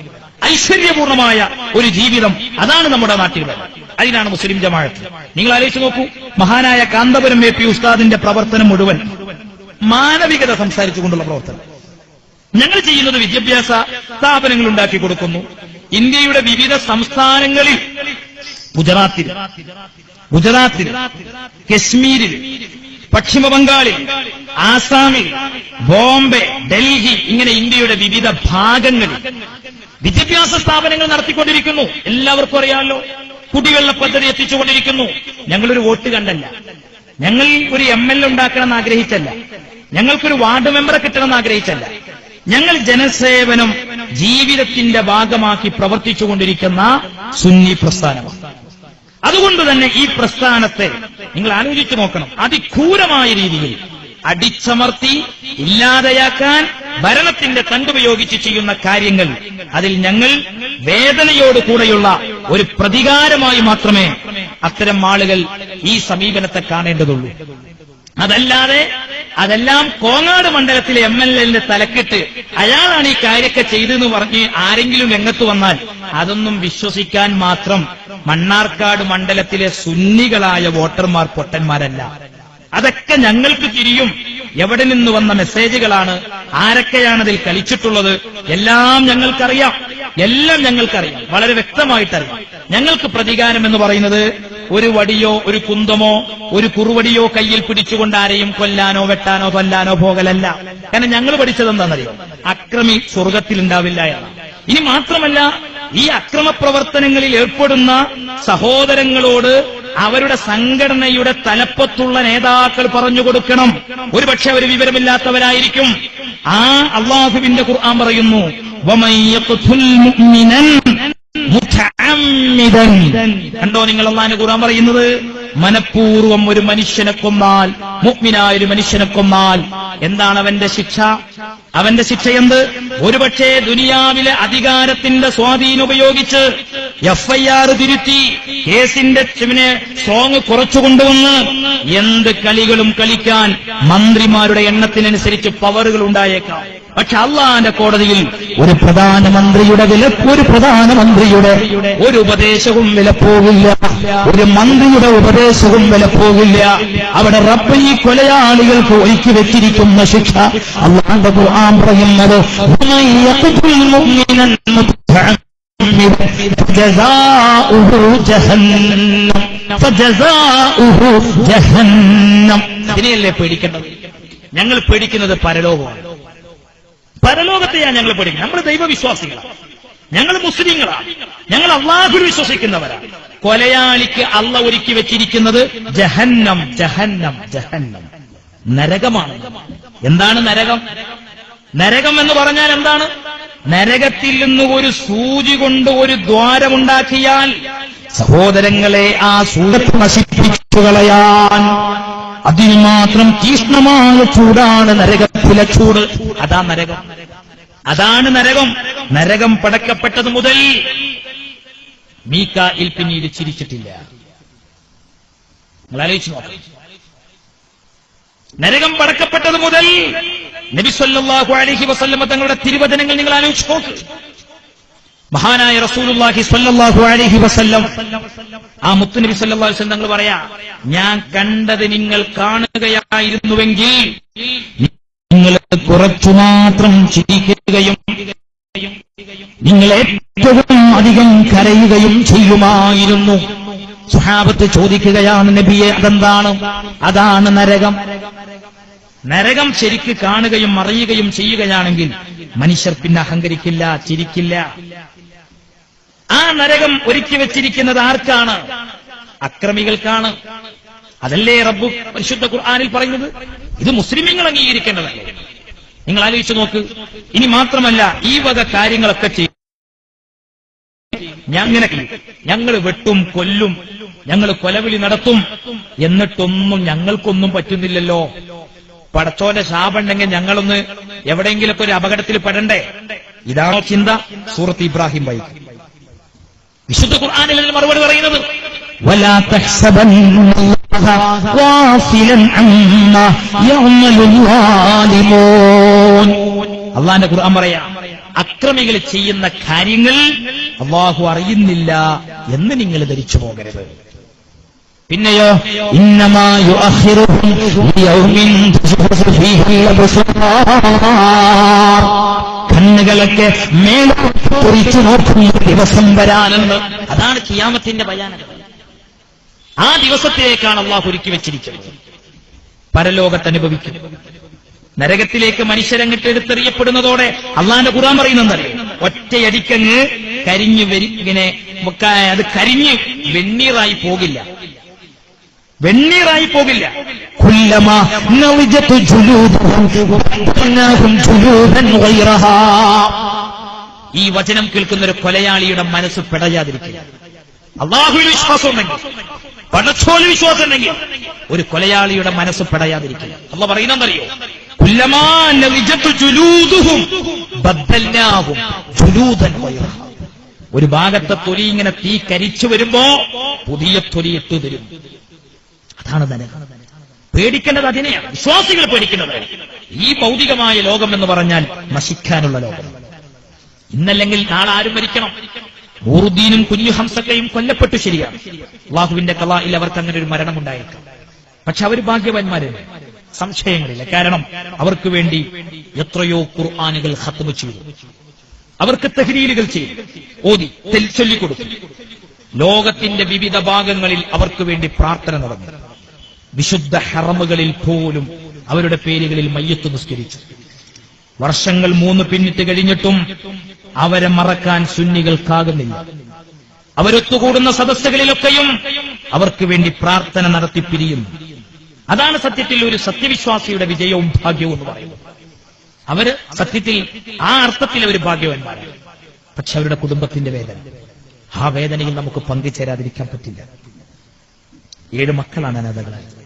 ഐശ്വര്യപൂർണമായ ഒരു ജീവിതം അതാണ് നമ്മുടെ നാട്ടിൽ വേണ്ടത്. അതിനാണ് മുസ്ലിം ജമാഅത്ത്. നിങ്ങൾ ആലോചിച്ച് നോക്കൂ, മഹാനായ കാന്തപുരം AP ഉസ്താദിന്റെ പ്രവർത്തനം മുഴുവൻ മാനവികത സംസാരിച്ചുകൊണ്ടുള്ള പ്രവർത്തനം. ഞങ്ങൾ ചെയ്യുന്നത് വിദ്യാഭ്യാസ സ്ഥാപനങ്ങൾ ഉണ്ടാക്കി കൊടുക്കുന്നു. ഇന്ത്യയുടെ വിവിധ സംസ്ഥാനങ്ങളിൽ, ഗുജറാത്തിൽ, കശ്മീരിൽ പശ്ചിമ ബംഗാളിൽ, ആസാമിൽ, ബോംബെ, ഡൽഹി, ഇങ്ങനെ ഇന്ത്യയുടെ വിവിധ ഭാഗങ്ങളിൽ വിദ്യാഭ്യാസ സ്ഥാപനങ്ങൾ നടത്തിക്കൊണ്ടിരിക്കുന്നു. എല്ലാവർക്കും അറിയാമല്ലോ. കുടിവെള്ള പദ്ധതി എത്തിച്ചുകൊണ്ടിരിക്കുന്നു. ഞങ്ങളൊരു വോട്ട് കണ്ടല്ല, ഞങ്ങൾ ഒരു MLA ഉണ്ടാക്കണം എന്ന് ആഗ്രഹിച്ചല്ല, ഞങ്ങൾക്കൊരു വാർഡ് മെമ്പറെ കിട്ടണമെന്ന് ആഗ്രഹിച്ചല്ല. ഞങ്ങൾ ജനസേവനം ജീവിതത്തിന്റെ ഭാഗമാക്കി പ്രവർത്തിച്ചുകൊണ്ടിരിക്കുന്ന സുന്നി പ്രസ്ഥാനമാണ്. അതുകൊണ്ട് തന്നെ ഈ പ്രസ്ഥാനത്തെ നിങ്ങൾ ആലോചിച്ചു നോക്കണം. അതിക്രൂരമായ രീതിയിൽ അടിച്ചമർത്തി ഇല്ലാതെയാക്കാൻ ഭരണത്തിന്റെ തണ്ടുപയോഗിച്ച് ചെയ്യുന്ന കാര്യങ്ങൾ, അതിൽ ഞങ്ങൾ വേദനയോടുകൂടെയുള്ള ഒരു പ്രതികാരമായി മാത്രമേ അത്തരം ആളുകൾ ഈ സമീപനത്തെ കാണേണ്ടതുള്ളൂ. അതല്ലാതെ അതെല്ലാം കോങ്ങാട് മണ്ഡലത്തിലെ MLA തലക്കിട്ട് അയാളാണ് ഈ കാര്യമൊക്കെ ചെയ്തെന്ന് പറഞ്ഞ് ആരെങ്കിലും രംഗത്ത് വന്നാൽ അതൊന്നും വിശ്വസിക്കാൻ മാത്രം മണ്ണാർക്കാട് മണ്ഡലത്തിലെ സുന്നികളായ വോട്ടർമാർ പൊട്ടന്മാരല്ല. അതൊക്കെ ഞങ്ങൾക്ക് തിരിയും. എവിടെ നിന്ന് വന്ന മെസ്സേജുകളാണ്, ആരൊക്കെയാണ് അതിൽ കളിച്ചിട്ടുള്ളത്, എല്ലാം ഞങ്ങൾക്കറിയാം. വളരെ വ്യക്തമായിട്ടറിയാം. ഞങ്ങൾക്ക് പ്രതികാരം എന്ന് പറയുന്നത് ഒരു വടിയോ ഒരു കുന്തമോ ഒരു കുറുവടിയോ കയ്യിൽ പിടിച്ചുകൊണ്ട് ആരെയും കൊല്ലാനോ വെട്ടാനോ കൊല്ലാനോ പോകലല്ല. കാരണം ഞങ്ങൾ പഠിച്ചത് എന്താണെന്നറിയോ? അക്രമി സ്വർഗത്തിൽ ഉണ്ടാവില്ല എന്നാണ്. ഇനി മാത്രമല്ല, ഈ അക്രമ പ്രവർത്തനങ്ങളിൽ ഏർപ്പെടുന്ന സഹോദരങ്ങളോട് അവരുടെ സംഘടനയുടെ തലപ്പത്തുള്ള നേതാക്കൾ പറഞ്ഞു കൊടുക്കണം. ഒരുപക്ഷെ അവർ വിവരമില്ലാത്തവരായിരിക്കും. ആ അള്ളാഹുവിന്റെ ഖുർആൻ പറയുന്നു, വമൻ യഖ്തുൽ മുഅ്മിനൻ മുതഅമ്മിദൻ. കണ്ടോ നിങ്ങൾ അള്ളാഹുവിന്റെ ഖുർആൻ പറയുന്നത്? മനഃപൂർവ്വം ഒരു മനുഷ്യനെ കൊന്നാൽ, മുഅ്മിനായ ഒരു മനുഷ്യനെ കൊന്നാൽ എന്താണ് അവന്റെ ശിക്ഷ? അവന്റെ ശിക്ഷ എന്ത്? ഒരുപക്ഷെ ദുനിയാവിലെ അധികാരത്തിന്റെ സ്വാധീനം ഉപയോഗിച്ച് FIR തിരുത്തി കേസിന്റെ സോങ് കുറച്ചുകൊണ്ടുവന്ന് എന്ത് കളികളും കളിക്കാൻ മന്ത്രിമാരുടെ എണ്ണത്തിനനുസരിച്ച് പവറുകൾ ഉണ്ടായേക്കാം. പക്ഷെ അള്ളാന്റെ കോടതിയിൽ ഒരു പ്രധാനമന്ത്രിയുടെ ഒരു ഉപദേശവും വിലപ്പോകില്ല, ഒരു മന്ത്രിയുടെ ഉപദേശവും വിലപ്പോകില്ല. അവിടെ റബ്ബ് ഈ കൊലയാളികൾക്ക് ഒരുക്കി വെച്ചിരിക്കുന്ന ശിക്ഷ അള്ളാന്റെ ഖുർആൻ പറയുന്നത്, ഇതിനെയല്ലേ പേടിക്കേണ്ടത്? ഞങ്ങൾ പേടിക്കുന്നത് പരലോകമാണ്. പരലോകത്തെയാണ് ഞങ്ങൾ പേടിക്കുന്നത്. നമ്മൾ ദൈവവിശ്വാസികളാണ്, ഞങ്ങൾ മുസ്ലിങ്ങളാണ്, ഞങ്ങൾ അള്ളാഹുവിൽ വിശ്വസിക്കുന്നവരാണ്. കൊലയാളിക്ക് അള്ള ഒരുക്കി വെച്ചിരിക്കുന്നത് ജഹന്നം, ജഹന്നം, ജഹന്നം, നരകമാണ്. എന്താണ് നരകം? നരകം എന്ന് പറഞ്ഞാൽ എന്താണ്? നരകത്തിൽ നിന്ന് ഒരു സൂചി കൊണ്ട് ഒരു ദ്വാരമുണ്ടാക്കിയാൽ സഹോദരങ്ങളെ ആ സൂചി നശിപ്പിച്ചു കളയാൻ അതിന് മാത്രം തീഷ്ണമായ ചൂടാണ് നരകത്തിലെ ചൂട്. അതാ നരകം, അതാണ് നരകം. നരകം പടക്കപ്പെട്ടത് മുതൽ മീകായിൽ പിന്നീട് ചിരിച്ചിട്ടില്ല. നിങ്ങൾ ആലോചിച്ച് നോക്കാം. നരകം പടക്കപ്പെട്ടത് മുതൽ നബി സല്ലല്ലാഹു അലൈഹി വസല്ലം തങ്ങളുടെ തിരുവചനങ്ങൾ നിങ്ങൾ ആലോചിച്ച് നോക്ക്. മഹാനായ റസൂലുള്ളാഹി സ്വല്ലല്ലാഹു അലൈഹി വസല്ലം, ആ മുത്തുനബി സല്ലല്ലാഹു അലൈഹി വസല്ലം തങ്ങൾ പറയാ, ഞാൻ കണ്ടത് നിങ്ങൾ കാണുകയായിരുന്നുവെങ്കിൽ നിങ്ങൾ കുറച്ചു മാത്രം ചിരിക്കുകയും നിങ്ങൾ ഏറ്റവും അധികം കരയുകയും ചെയ്യുമായിരുന്നു. സ്വഹാബത്ത് ചോദിക്കുകയാണ്, നബിയെ അതെന്താണ്? അതാണ് നരകം. നരകം ശരിക്ക് കാണുകയും അറിയുകയും ചെയ്യുകയാണെങ്കിൽ മനുഷ്യർ പിന്നെ അഹങ്കരിക്കില്ല, ചിരിക്കില്ല. ആ നരകം ഒരുക്കി വെച്ചിരിക്കുന്നത് ആർക്കാണ്? അക്രമികൾക്കാണ്. അതല്ലേ റബ്ബ് പരിശുദ്ധ ഖുർആനിൽ പറയുന്നത്? ഇത് മുസ്ലിമീങ്ങൾ അംഗീകരിക്കേണ്ടതല്ലേ? നിങ്ങൾ ആലോചിച്ചു നോക്ക്. ഇനി മാത്രമല്ല, ഈ വക കാര്യങ്ങളൊക്കെ ചെയ്യും. ഞങ്ങൾ വെട്ടും, കൊല്ലും, ഞങ്ങൾ കൊലവിളി നടത്തും, എന്നിട്ടൊന്നും ഞങ്ങൾക്കൊന്നും പറ്റുന്നില്ലല്ലോ. പടച്ചോന്റെ ശാപുണ്ടെങ്കിൽ ഞങ്ങളൊന്ന് എവിടെയെങ്കിലൊക്കെ ഒരു അപകടത്തിൽ പെടണ്ടേ? ഇതാണോ ചിന്ത? സൂറത്ത് ഇബ്രാഹിം വായിക്കും. വിശുദ്ധ ഖുർആനിൽ മറുപടി പറയുന്നത്, വലാ തഹ്സബന്നല്ലാഹ ഗാഫിലൻ അമ്മാ യഅമലുൽ ളാലിമൂൻ. അല്ലാഹുവിന്റെ ഖുർആൻ പറയാ, അക്രമികൾ ചെയ്യുന്ന കാര്യങ്ങൾ അല്ലാഹു അറിയുന്നില്ല എന്ന് നിങ്ങൾ ധരിച്ചു പോകരുത്. പിന്നെയോ, ഇന്നമാ യുഅഖിറുഹും ലിയൗമിൻ തശ്ഖസു ഫീഹി അബ്സാർ. കണ്ണുകളൊക്കെ മേലോട്ട് പൊറിച്ചു നോക്കുന്ന ദിവസം വരാനെന്ന്. അതാണ് ഖിയാമത്തിന്റെ ഭയാനകത. ആ ദിവസത്തിലേക്കാണ് അല്ലാഹു ഒരുക്കി വെച്ചിരിക്കുന്നത്. പരലോകത്ത് അനുഭവിക്കും. നരകത്തിലേക്ക് മനുഷ്യരങ്ങിട്ട് എടുത്തെറിയപ്പെടുന്നതോടെ അള്ളാന്റെ ഖുർആൻ പറയുന്നതറിയാം, ഒറ്റയടിക്കങ്ങ് കരിഞ്ഞു ഇങ്ങനെ അത് കരിഞ്ഞ് വെണ്ണീറായി പോകില്ല, വെണ്ണീറായി പോകില്ല. ഈ വചനം കേൾക്കുന്ന ഒരു കൊലയാളിയുടെ മനസ്സ് പിടയാതിരിക്കുക. അള്ളാഹുവിൽ വിശ്വാസം ഉണ്ടെങ്കിൽ, പടച്ചോന് വിശ്വാസം ഉണ്ടെങ്കിൽ ഒരു കൊലയാളിയുടെ മനസ്സ് പിടയാതിരിക്കുക. അള്ളാഹ് പറയുന്നറിയോ, ഒരു ഭാഗത്തെ തൊലി ഇങ്ങനെ തീ കരിച്ചു വരുമ്പോ പുതിയ തൊലി ഇട്ടു തരും. അതാണ് നരകം. പേടിക്കേണ്ടത് അതിനെയാണ്, വിശ്വാസികൾ പേടിക്കേണ്ടത്. ഈ ഭൗതികമായ ലോകം എന്ന് പറഞ്ഞാൽ നശിക്കാനുള്ള ലോകം. ഇന്നല്ലെങ്കിൽ നാളെ ആരും മരിക്കണം. നൂറുദ്ദീനും കുഞ്ഞു ഹംസക്കയും കൊല്ലപ്പെട്ടു, ശരിയാണ്. അല്ലാഹുവിന്റെ ഖളായിൽ അവർക്ക് അങ്ങനെ ഒരു മരണമുണ്ടായേക്കാം. പക്ഷെ അവർ ഭാഗ്യവാന്മാരല്ലേ, സംശയങ്ങളില്ല. കാരണം അവർക്ക് വേണ്ടി എത്രയോ ഖുർആനുകൾ ഖത്മ ചെയ്തു, അവർക്ക് തഹ്ലീലുകൾ ചെയ്തു, ഓതി ചൊല്ലിക്കൊടുത്തു. ലോകത്തിന്റെ വിവിധ ഭാഗങ്ങളിൽ അവർക്ക് വേണ്ടി പ്രാർത്ഥന നടന്നു. വിശുദ്ധ ഹറമുകളിൽ പോലും അവരുടെ പേരുകളിൽ മയ്യത്ത് നിസ്കരിച്ചു. വർഷങ്ങൾ 3 പിന്നിട്ട് കഴിഞ്ഞിട്ടും അവരെ മറക്കാൻ സുന്നികൾക്കാകുന്നില്ല. അവരൊത്തുകൂടുന്ന സദസ്സുകളിലൊക്കെയും അവർക്ക് വേണ്ടി പ്രാർത്ഥന നടത്തി പിരിയുന്നു. അതാണ് സത്യത്തിൽ ഒരു സത്യവിശ്വാസിയുടെ വിജയവും ഭാഗ്യവും എന്ന് പറയുന്നത്. അവര് സത്യത്തിൽ ആ അർത്ഥത്തിൽ അവർ ഭാഗ്യവാന്മാരാണ്. പക്ഷെ അവരുടെ കുടുംബത്തിന്റെ വേദന, ആ വേദനയിൽ നമുക്ക് പങ്കുചേരാതിരിക്കാൻ പറ്റില്ല. 7 മക്കളാണ് അനാഥകളായത്,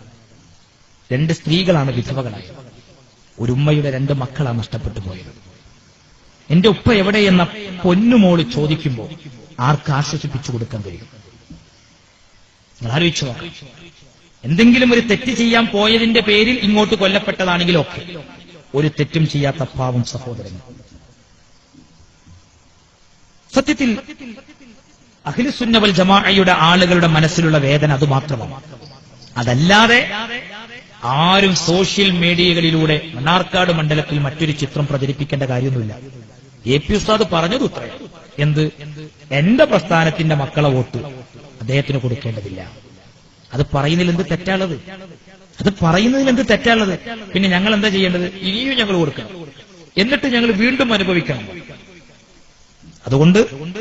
2 സ്ത്രീകളാണ് വിധവകളായത്, ഒരു ഉമ്മയുടെ 2 മക്കളാണ് നഷ്ടപ്പെട്ടു പോയത്. എന്റെ ഉപ്പ എവിടെയെന്ന പൊന്നുമോള് ചോദിക്കുമ്പോൾ ആർക്ക് ആശ്വസിപ്പിച്ചു കൊടുക്കാൻ കഴിയും? നിങ്ങൾ ആലോചിച്ചു നോക്കാം. എന്തെങ്കിലും ഒരു തെറ്റ് ചെയ്യാൻ പോയതിന്റെ പേരിൽ ഇങ്ങോട്ട് കൊല്ലപ്പെട്ടതാണെങ്കിലൊക്കെ ഒരു തെറ്റും ചെയ്യാത്ത പാവം സഹോദരങ്ങൾ. സത്യത്തിൽ അഹ്ലുസുന്ന വൽ ജമാഅയുടെ ആളുകളുടെ മനസ്സിലുള്ള വേദന അത് മാത്രമാണ്. അതല്ലാതെ ആരും സോഷ്യൽ മീഡിയകളിലൂടെ മണ്ണാർക്കാട് മണ്ഡലത്തിൽ മറ്റൊരു ചിത്രം പ്രചരിപ്പിക്കേണ്ട കാര്യമൊന്നുമില്ല. AP ഉസ്താദ് പറഞ്ഞത് ഉത്തരം, എന്ത്, എന്റെ പ്രസ്ഥാനത്തിന്റെ മക്കളെ വോട്ട് അദ്ദേഹത്തിന് കൊടുക്കേണ്ടതില്ല. അത് പറയുന്നതിൽ എന്ത് തെറ്റാളത്? അത് പറയുന്നതിൽ എന്ത് തെറ്റാളത്? പിന്നെ ഞങ്ങൾ എന്താ ചെയ്യേണ്ടത്? ഇനിയും ഞങ്ങൾ കൊടുക്കണം, എന്നിട്ട് ഞങ്ങൾ വീണ്ടും അനുഭവിക്കണം. അതുകൊണ്ട്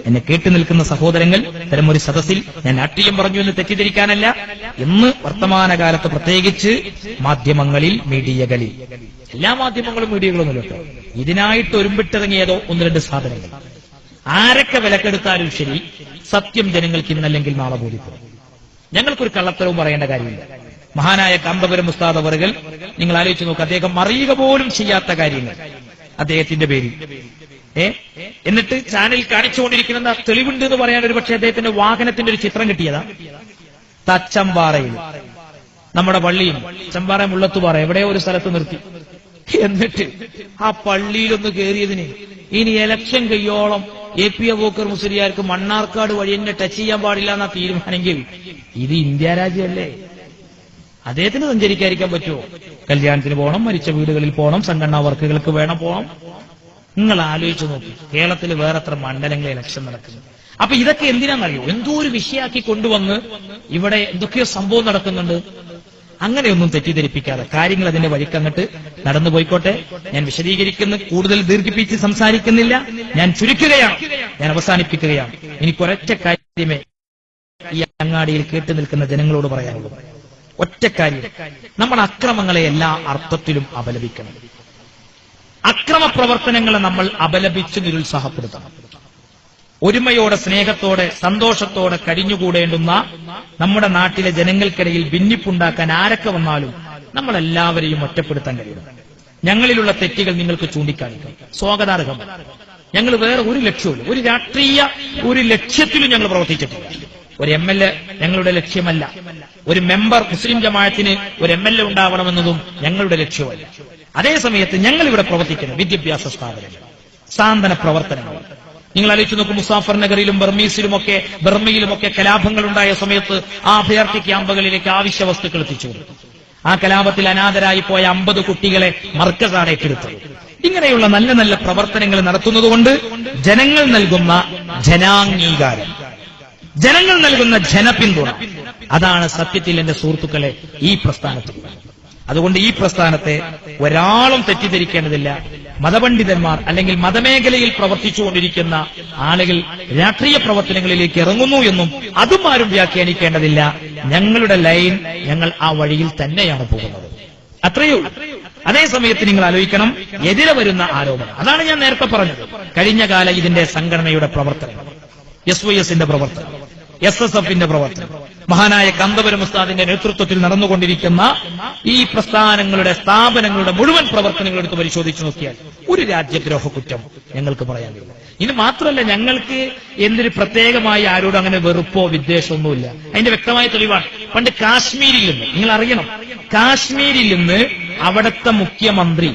എന്നെ കേട്ടു നിൽക്കുന്ന സഹോദരങ്ങൾ, ഇത്തരം ഒരു സദസ്സിൽ ഞാൻ നാട്യം പറഞ്ഞു എന്ന് തെറ്റിദ്ധരിക്കാനല്ല. ഇന്ന് വർത്തമാനകാലത്ത് പ്രത്യേകിച്ച് മാധ്യമങ്ങളിൽ, മീഡിയകളിൽ, എല്ലാ മാധ്യമങ്ങളും മീഡിയകളൊന്നുമില്ല കേട്ടോ, ഇതിനായിട്ട് ഒരുമ്പിട്ടിറങ്ങിയതോ 1-2 സാധനങ്ങൾ. ആരൊക്കെ വിലക്കെടുത്താലും ശരി, സത്യം ജനങ്ങൾക്ക് ഇന്നല്ലെങ്കിൽ നാളെ ബോധ്യപ്പെടും. ഞങ്ങൾക്കൊരു കള്ളത്തരവും പറയേണ്ട കാര്യമില്ല. മഹാനായ കാന്തപുരം ഉസ്താദ് അവറുകൾ, നിങ്ങൾ ആലോചിച്ച് നോക്കുക, അദ്ദേഹം അറിയുക പോലും ചെയ്യാത്ത കാര്യങ്ങൾ അദ്ദേഹത്തിന്റെ പേരിൽ എന്നിട്ട് ചാനൽ കാണിച്ചുകൊണ്ടിരിക്കുന്ന തെളിവുണ്ട് എന്ന് പറയാൻ ഒരു പക്ഷേ അദ്ദേഹത്തിന്റെ വാഹനത്തിന്റെ ഒരു ചിത്രം കിട്ടിയതാ. തച്ചമ്പാറയിൽ, നമ്മുടെ പള്ളിയിൽ, ചമ്പാറ മുള്ളത്തുപാറ എവിടെയോ ഒരു സ്ഥലത്ത് നിർത്തി. എന്നിട്ട് ആ പള്ളിയിലൊന്ന് കയറിയതിന് ഇനി ഇലക്ഷൻ കയ്യോളം AP അബൂബക്കർ മുസ്ലിയാർക്ക് മണ്ണാർക്കാട് വഴി എന്നെ ടച്ച് ചെയ്യാൻ പാടില്ല എന്നാ തീരുമാനെങ്കിൽ ഇത് ഇന്ത്യ രാജ്യമല്ലേ? അദ്ദേഹത്തിന് സഞ്ചരിക്കാതിരിക്കാൻ പറ്റുമോ? കല്യാണത്തിന് പോകണം, മരിച്ച വീടുകളിൽ പോകണം, സംഘടനാ വർക്കുകൾക്ക് വേണം പോകണം. നിങ്ങൾ ആലോചിച്ചു നോക്കി, കേരളത്തിൽ വേറെ എത്ര മണ്ഡലങ്ങളിൽ ഇലക്ഷൻ നടക്കുന്നു. അപ്പൊ ഇതൊക്കെ എന്തിനാണെന്നറിയോ? എന്തോ ഒരു വിഷയമാക്കി കൊണ്ടുവന്ന് ഇവിടെ എന്തൊക്കെയോ സംഭവം നടക്കുന്നുണ്ട്. അങ്ങനെയൊന്നും തെറ്റിദ്ധരിപ്പിക്കാതെ കാര്യങ്ങൾ അതിന്റെ വഴിക്കങ്ങട്ട് നടന്നു പോയിക്കോട്ടെ. ഞാൻ വിശദീകരിക്കുന്ന കൂടുതൽ ദീർഘിപ്പിച്ച് സംസാരിക്കുന്നില്ല, ഞാൻ ചുരുക്കുകയാണ്, ഞാൻ അവസാനിപ്പിക്കുകയാണ്. എനിക്കൊരൊറ്റ കാര്യമേ ഈ അങ്ങാടിയിൽ കേട്ടു നിൽക്കുന്ന ജനങ്ങളോട് പറയാനുള്ളൂ. ഒറ്റ കാര്യം, നമ്മുടെ അക്രമങ്ങളെ എല്ലാ അർത്ഥത്തിലും അപലപിക്കണം. അക്രമ പ്രവർത്തനങ്ങളെ നമ്മൾ അപലപിച്ച് നിരുത്സാഹപ്പെടുത്തണം. ഒരുമയോടെ, സ്നേഹത്തോടെ, സന്തോഷത്തോടെ കഴിഞ്ഞുകൂടേണ്ടുന്ന നമ്മുടെ നാട്ടിലെ ജനങ്ങൾക്കിടയിൽ ഭിന്നിപ്പുണ്ടാക്കാൻ ആരൊക്കെ വന്നാലും നമ്മളെല്ലാവരെയും ഒറ്റപ്പെടുത്താൻ കഴിയണം. ഞങ്ങളിലുള്ള തെറ്റുകൾ നിങ്ങൾക്ക് ചൂണ്ടിക്കാണിക്കാം, സ്വാഗതാർഹം. ഞങ്ങൾ വേറെ ഒരു ലക്ഷ്യവും, ഒരു രാഷ്ട്രീയ ഒരു ലക്ഷ്യത്തിലും ഞങ്ങൾ പ്രവർത്തിച്ചിട്ടില്ല. ഒരു MLA ഞങ്ങളുടെ ലക്ഷ്യമല്ല. ഒരു മെമ്പർ മുസ്ലിം ജമാഅത്തിന് ഒരു MLA ഉണ്ടാവണമെന്നതും ഞങ്ങളുടെ ലക്ഷ്യമല്ല. അതേസമയത്ത് ഞങ്ങൾ ഇവിടെ പ്രവർത്തിക്കുന്ന വിദ്യാഭ്യാസ സ്ഥാപനങ്ങൾ, സാന്ത്വന പ്രവർത്തനങ്ങൾ, നിങ്ങൾ ആലോചിച്ച് നോക്കും. മുസാഫർ നഗറിലും ബർമയിലുമൊക്കെ കലാപങ്ങൾ ഉണ്ടായ സമയത്ത് ആ അഭയാർത്ഥി ക്യാമ്പുകളിലേക്ക് ആവശ്യ വസ്തുക്കൾ എത്തിച്ചു കൊടുത്തു. ആ കലാപത്തിൽ അനാഥരായി പോയ 50 കുട്ടികളെ മർക്കസാണ് ഏറ്റെടുത്തത്. ഇങ്ങനെയുള്ള നല്ല നല്ല പ്രവർത്തനങ്ങൾ നടത്തുന്നതുകൊണ്ട് ജനങ്ങൾ നൽകുന്ന ജനാംഗീകാരം, ജനങ്ങൾ നൽകുന്ന ജനപിന്തുണ, അതാണ് സത്യത്തിൽ എന്റെ സുഹൃത്തുക്കളെ ഈ പ്രസ്ഥാനത്തിൽ. അതുകൊണ്ട് ഈ പ്രസ്ഥാനത്തെ ഒരാളും തെറ്റിദ്ധരിക്കേണ്ടതില്ല. മതപണ്ഡിതന്മാർ അല്ലെങ്കിൽ മതമേഖലയിൽ പ്രവർത്തിച്ചുകൊണ്ടിരിക്കുന്ന ആളുകൾ രാഷ്ട്രീയ പ്രവർത്തനങ്ങളിലേക്ക് ഇറങ്ങുന്നു എന്നും അതും ആരും വ്യാഖ്യാനിക്കേണ്ടതില്ല. ഞങ്ങളുടെ ലൈൻ, ഞങ്ങൾ ആ വഴിയിൽ തന്നെയാണ് പോകുന്നത്. അത്രയേ ഉള്ളൂ. അതേ സമയത്ത് നിങ്ങൾ ആലോചിക്കണം, എതിരെ വരുന്ന ആരോപണം. അതാണ് ഞാൻ നേരത്തെ പറഞ്ഞത്. കഴിഞ്ഞ കാല ഇതിന്റെ സംഘടനയുടെ പ്രവർത്തനം, SYSന്റെ പ്രവർത്തനം, SSFന്റെ പ്രവർത്തനം, മഹാനായ കാന്തപുരം ഉസ്താദിന്റെ നേതൃത്വത്തിൽ നടന്നുകൊണ്ടിരിക്കുന്ന ഈ പ്രസ്ഥാനങ്ങളുടെ സ്ഥാപനങ്ങളുടെ മുഴുവൻ പ്രവർത്തനങ്ങൾ എടുത്ത് പരിശോധിച്ചു നോക്കിയാൽ ഒരു രാജ്യദ്രോഹ കുറ്റം ഞങ്ങൾക്ക് പറയാൻ കഴിയില്ല. ഇത് മാത്രമല്ല, ഞങ്ങൾക്ക് എന്തൊരു പ്രത്യേകമായി ആരോടും അങ്ങനെ വെറുപ്പോ വിദ്വേഷമൊന്നുമില്ല. അതിന്റെ വ്യക്തമായ തെളിവാണ്. പണ്ട് കാശ്മീരിൽ നിന്ന്, നിങ്ങൾ അറിയണം, കാശ്മീരിൽ നിന്ന് അവിടുത്തെ മുഖ്യമന്ത്രി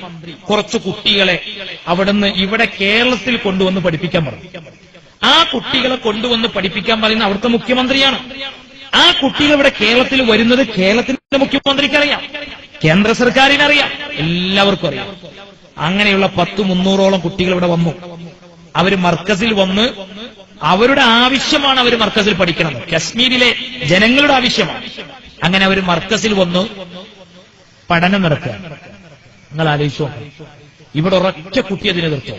കുറച്ച് കുട്ടികളെ അവിടുന്ന് ഇവിടെ കേരളത്തിൽ കൊണ്ടുവന്ന് പഠിപ്പിക്കാൻ പറഞ്ഞു. ആ കുട്ടികളെ കൊണ്ടുവന്ന് പഠിപ്പിക്കാൻ പറയുന്ന അവിടുത്തെ മുഖ്യമന്ത്രിയാണ്. ആ കുട്ടികൾ ഇവിടെ കേരളത്തിൽ വരുന്നത് കേരളത്തിന്റെ മുഖ്യമന്ത്രിക്ക് അറിയാം, കേന്ദ്ര സർക്കാരിനറിയാം, എല്ലാവർക്കും അറിയാം. അങ്ങനെയുള്ള 100-300ഓളം കുട്ടികൾ ഇവിടെ വന്നു. അവര് മർക്കസിൽ വന്ന് അവരുടെ ആവശ്യമാണ് അവർ മർക്കസിൽ പഠിക്കണം. കശ്മീരിലെ ജനങ്ങളുടെ ആവശ്യമാണ്. അങ്ങനെ അവർ മർക്കസിൽ വന്ന് പഠനം നടത്തുക. നിങ്ങൾ ആലോചിച്ചോ, ഇവിടെ ഒരൊറ്റ കുട്ടി അതിനെ എതിർത്തു.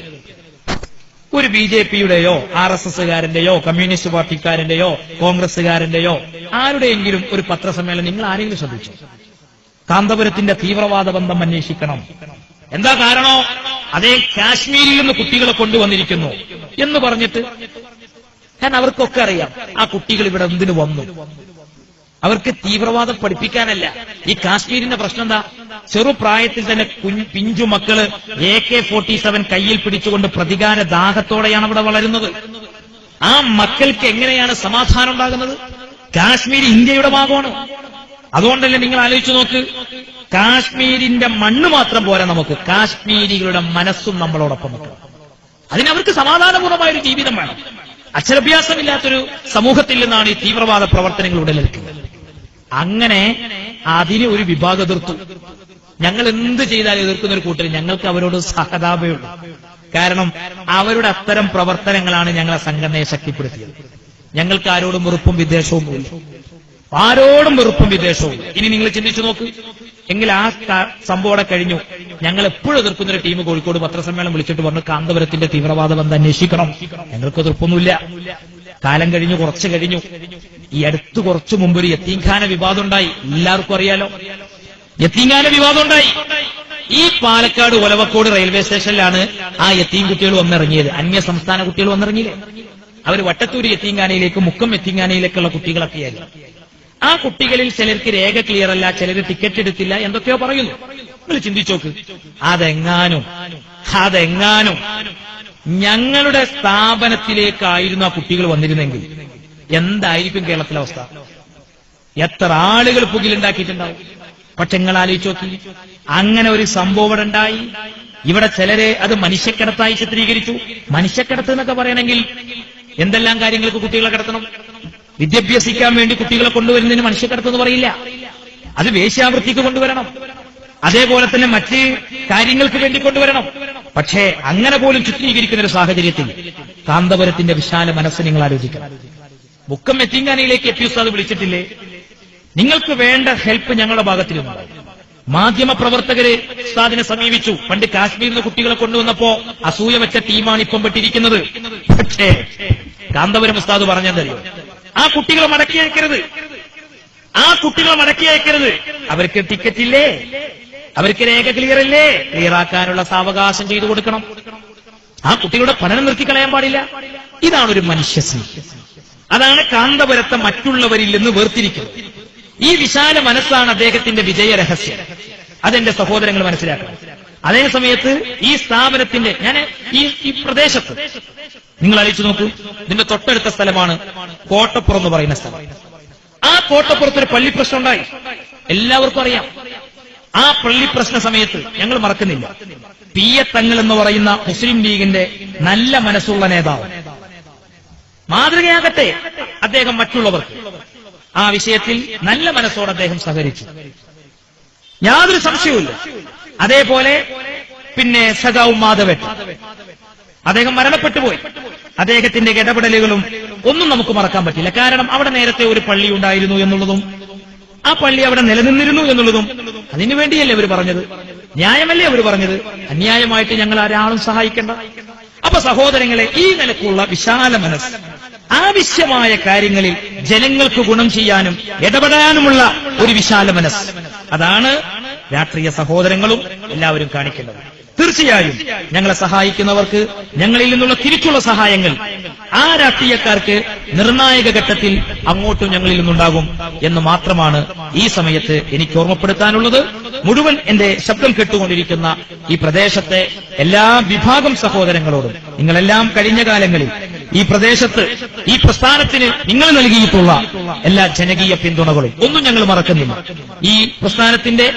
ഒരു BJPയുടെയോ RSSകാരന്റെയോ കമ്മ്യൂണിസ്റ്റ് പാർട്ടിക്കാരന്റെയോ കോൺഗ്രസുകാരന്റെയോ ആരുടെയെങ്കിലും ഒരു പത്രസമ്മേളനം നിങ്ങൾ ആരെങ്കിലും ശ്രദ്ധിച്ചു? കാന്തപുരത്തിന്റെ തീവ്രവാദ ബന്ധം അന്വേഷിക്കണം. എന്താ കാരണോ? അതേ കാശ്മീരിൽ നിന്ന് കുട്ടികളെ കൊണ്ടുവന്നിരിക്കുന്നു എന്ന് പറഞ്ഞിട്ട്. കാരണം അവർക്കൊക്കെ അറിയാം ആ കുട്ടികൾ ഇവിടെ എന്തിനു വന്നു. അവർക്ക് തീവ്രവാദം പഠിപ്പിക്കാനല്ല. ഈ കാശ്മീരിന്റെ പ്രശ്നം എന്താ? ചെറുപ്രായത്തിൽ തന്നെ പിഞ്ചു മക്കള് AK-47 കയ്യിൽ പിടിച്ചുകൊണ്ട് പ്രതികാര ദാഹത്തോടെയാണ് അവിടെ വളരുന്നത്. ആ മക്കൾക്ക് എങ്ങനെയാണ് സമാധാനം ഉണ്ടാകുന്നത്? കാശ്മീർ ഇന്ത്യയുടെ ഭാഗമാണ്. അതുകൊണ്ടല്ലേ നിങ്ങൾ ആലോചിച്ചു നോക്ക്, കാശ്മീരിന്റെ മണ്ണ് മാത്രം പോരാ, നമുക്ക് കാശ്മീരികളുടെ മനസ്സും നമ്മളോടൊപ്പം നിൽക്കണം. അതിനവർക്ക് സമാധാനപൂർണമായൊരു ജീവിതം വേണം. അക്ഷരാഭ്യാസമില്ലാത്തൊരു സമൂഹത്തിൽ നിന്നാണ് ഈ തീവ്രവാദ പ്രവർത്തനങ്ങൾ ഉടലെടുക്കുന്നത്. അങ്ങനെ അതിന് ഒരു വിഭാഗം എതിർത്തു. ഞങ്ങൾ എന്ത് ചെയ്താലും എതിർക്കുന്ന ഒരു കൂട്ടർ, ഞങ്ങൾക്ക് അവരോട് സഹതാപയുള്ളൂ. കാരണം അവരുടെ അത്തരം പ്രവർത്തനങ്ങളാണ് ഞങ്ങളെ സംഘടനയെ ശക്തിപ്പെടുത്തിയത്. ഞങ്ങൾക്ക് ആരോടും വെറുപ്പും വിദ്വേഷവുമില്ല, ആരോടും വെറുപ്പും വിദ്വേഷവും. ഇനി നിങ്ങൾ ചിന്തിച്ചു നോക്ക്. എങ്കിൽ ആ സംഭവം അവിടെ കഴിഞ്ഞു. ഞങ്ങൾ എപ്പോഴും എതിർക്കുന്ന ഒരു ടീം കോഴിക്കോട് പത്രസമ്മേളനം വിളിച്ചിട്ട് പറഞ്ഞു, കാന്തപുരത്തിന്റെ തീവ്രവാദ ബന്ധം അന്വേഷിക്കണം. ഞങ്ങൾക്ക് എതിർപ്പൊന്നുമില്ല. കാലം കഴിഞ്ഞു, കുറച്ച് കഴിഞ്ഞു. ഈ അടുത്ത് കുറച്ചു മുമ്പ് ഒരു യത്തീംഖാന വിവാദം ഉണ്ടായി. എല്ലാവർക്കും അറിയാലോ, യത്തീംഖാന വിവാദം ഉണ്ടായി. ഈ പാലക്കാട് ഒലവക്കോട് റെയിൽവേ സ്റ്റേഷനിലാണ് ആ യത്തീം കുട്ടികൾ വന്നിറങ്ങിയത്. അന്യ സംസ്ഥാന കുട്ടികൾ വന്നിറങ്ങിയില്ലേ? അവർ വട്ടത്തൂര് യത്തീംഖാനയിലേക്ക്, മുക്കം യത്തീംഖാനയിലേക്കുള്ള കുട്ടികളൊക്കെയായിരുന്നു. ആ കുട്ടികളിൽ ചിലർക്ക് രേഖ ക്ലിയർ അല്ല, ചിലർ ടിക്കറ്റ് എടുത്തില്ല, എന്തൊക്കെയോ പറയുന്നു. നിങ്ങൾ ചിന്തിച്ചോക്ക്. അതെങ്ങാനും ഞങ്ങളുടെ സ്ഥാപനത്തിലേക്കായിരുന്നു ആ കുട്ടികൾ വന്നിരുന്നെങ്കിൽ എന്തായിരിക്കും കേരളത്തിലെ അവസ്ഥ? എത്ര ആളുകൾ പുകിലുണ്ടാക്കിയിട്ടുണ്ടാവും. പക്ഷെ നിങ്ങൾ ആലോചിച്ച് നോക്കി, അങ്ങനെ ഒരു സംഭവം ഇവിടെ ഉണ്ടായി. ഇവിടെ ചിലരെ അത് മനുഷ്യക്കടത്തായി ചിത്രീകരിച്ചു. മനുഷ്യക്കടത്ത് എന്നൊക്കെ പറയണമെങ്കിൽ എന്തെല്ലാം കാര്യങ്ങൾക്ക് കുട്ടികളെ കടത്തണം? വിദ്യാഭ്യസിക്കാൻ വേണ്ടി കുട്ടികളെ കൊണ്ടുവരുന്നതിന് മനുഷ്യക്കടത്തെന്ന് പറയില്ല. അത് വേശ്യാവൃത്തിക്ക് കൊണ്ടുവരണം, അതേപോലെ തന്നെ മറ്റ് കാര്യങ്ങൾക്ക് വേണ്ടി കൊണ്ടുവരണം. പക്ഷേ അങ്ങനെ പോലും ചിത്രീകരിക്കുന്ന ഒരു സാഹചര്യത്തിൽ കാന്തപുരത്തിന്റെ വിശാല മനസ്സ് നിങ്ങൾ ആലോചിക്കണം. മുക്കം യത്തീംഖാനയിലേക്ക് എത്തിയുസ്താദ് വിളിച്ചിട്ടില്ലേ? നിങ്ങൾക്ക് വേണ്ട ഹെൽപ്പ് ഞങ്ങളുടെ ഭാഗത്തിലുണ്ടായി. മാധ്യമ പ്രവർത്തകര് ഉസ്താദിനെ സമീപിച്ചു. പണ്ട് കാശ്മീരിൽ നിന്ന് കുട്ടികളെ കൊണ്ടുവന്നപ്പോ അസൂയ വെച്ച ടീമാണ് ഇപ്പം പെട്ടിരിക്കുന്നത്. പക്ഷേ കാന്തപുരം ഉസ്താദ് പറഞ്ഞെന്തറിയോ? ആ കുട്ടികളെ മടക്കി അയക്കരുത്, ആ കുട്ടികളെ മടക്കി അയക്കരുത്. അവർക്ക് ടിക്കറ്റ് ഇല്ലേ? അവർക്ക് രേഖ ക്ലിയർ ഇല്ലേ? ക്ലിയറാക്കാനുള്ള സാവകാശം ചെയ്തു കൊടുക്കണം. ആ കുട്ടികളുടെ പഠനം നിർത്തിക്കളയാൻ പാടില്ല. ഇതാണ് ഒരു മനുഷ്യസ്നേഹം. അതാണ് കാന്തപുരത്തെ മറ്റുള്ളവരിൽ നിന്ന് വേർതിരിക്കുന്നത്. ഈ വിശാല മനസ്സാണ് അദ്ദേഹത്തിന്റെ വിജയരഹസ്യം. അതെന്റെ സഹോദരങ്ങൾ മനസ്സിലാക്കണം. അതേ സമയത്ത് ഈ സ്ഥാപനത്തിന്റെ ഞാൻ ഈ പ്രദേശത്ത് നിങ്ങൾ ആലോചിച്ച് നോക്കൂ. ഇതിന്റെ തൊട്ടടുത്ത സ്ഥലമാണ് കോട്ടപ്പുറം എന്ന് പറയുന്ന സ്ഥലം. ആ കോട്ടപ്പുറത്തൊരു പള്ളി പ്രശ്നം ഉണ്ടായി, എല്ലാവർക്കും അറിയാം. ആ പള്ളി പ്രശ്ന സമയത്ത് ഞങ്ങൾ മറക്കുന്നില്ല, പി.എ. തങ്ങൾ എന്ന് പറയുന്ന മുസ്ലിം ലീഗിന്റെ നല്ല മനസ്സുള്ള നേതാവ്, മാതൃകയാകട്ടെ അദ്ദേഹം മറ്റുള്ളവർക്ക്, ആ വിഷയത്തിൽ നല്ല മനസ്സോടെ അദ്ദേഹം സഹകരിച്ചു, യാതൊരു സംശയവുമില്ല. അതേപോലെ പിന്നെ സഖാവ് മാധവൻ, അദ്ദേഹം മരണപ്പെട്ടു പോയി. അദ്ദേഹത്തിന്റെ ഇടപെടലുകളും ഒന്നും നമുക്ക് മറക്കാൻ പറ്റില്ല. കാരണം അവിടെ നേരത്തെ ഒരു പള്ളി ഉണ്ടായിരുന്നു എന്നുള്ളതും ആ പള്ളി അവിടെ നിലനിന്നിരുന്നു എന്നുള്ളതും അതിനു വേണ്ടിയല്ലേ അവർ പറഞ്ഞത്, ന്യായമല്ലേ അവർ പറഞ്ഞത്. അന്യായമായിട്ട് ഞങ്ങൾ ഒരാളും സഹായിക്കേണ്ട. അപ്പൊ സഹോദരങ്ങളെ, ഈ നിലക്കുള്ള വിശാല മനസ്സ്, ആവശ്യമായ കാര്യങ്ങളിൽ ജനങ്ങൾക്ക് ഗുണം ചെയ്യാനും ഇടപെടാനുമുള്ള ഒരു വിശാല മനസ്സ്, അതാണ് രാഷ്ട്രീയ സഹോദരങ്ങളും എല്ലാവരും കാണിക്കേണ്ടത്. തീർച്ചയായും ഞങ്ങളെ സഹായിക്കുന്നവർക്ക് ഞങ്ങളിൽ നിന്നുള്ള തിരിച്ചുള്ള സഹായങ്ങൾ ആ രാഷ്ട്രീയക്കാർക്ക് നിർണായക ഘട്ടത്തിൽ അങ്ങോട്ടും ഞങ്ങളിൽ നിന്നുണ്ടാകും എന്ന് മാത്രമാണ് ഈ സമയത്ത് എനിക്ക് ഓർമ്മപ്പെടുത്താനുള്ളത്. മുഴുവൻ എന്റെ ശബ്ദം കേട്ടുകൊണ്ടിരിക്കുന്ന ഈ പ്രദേശത്തെ എല്ലാ വിഭാഗം സഹോദരങ്ങളോടും, നിങ്ങളെല്ലാം കഴിഞ്ഞ കാലങ്ങളിൽ ഈ പ്രദേശത്ത് ഈ പ്രസ്ഥാനത്തിന് നിങ്ങൾ നൽകിയിട്ടുള്ള എല്ലാ ജനകീയ പിന്തുണകളും ഒന്നും ഞങ്ങൾ മറക്കുന്നില്ല. ഈ പ്രസ്ഥാനത്തിന്റെ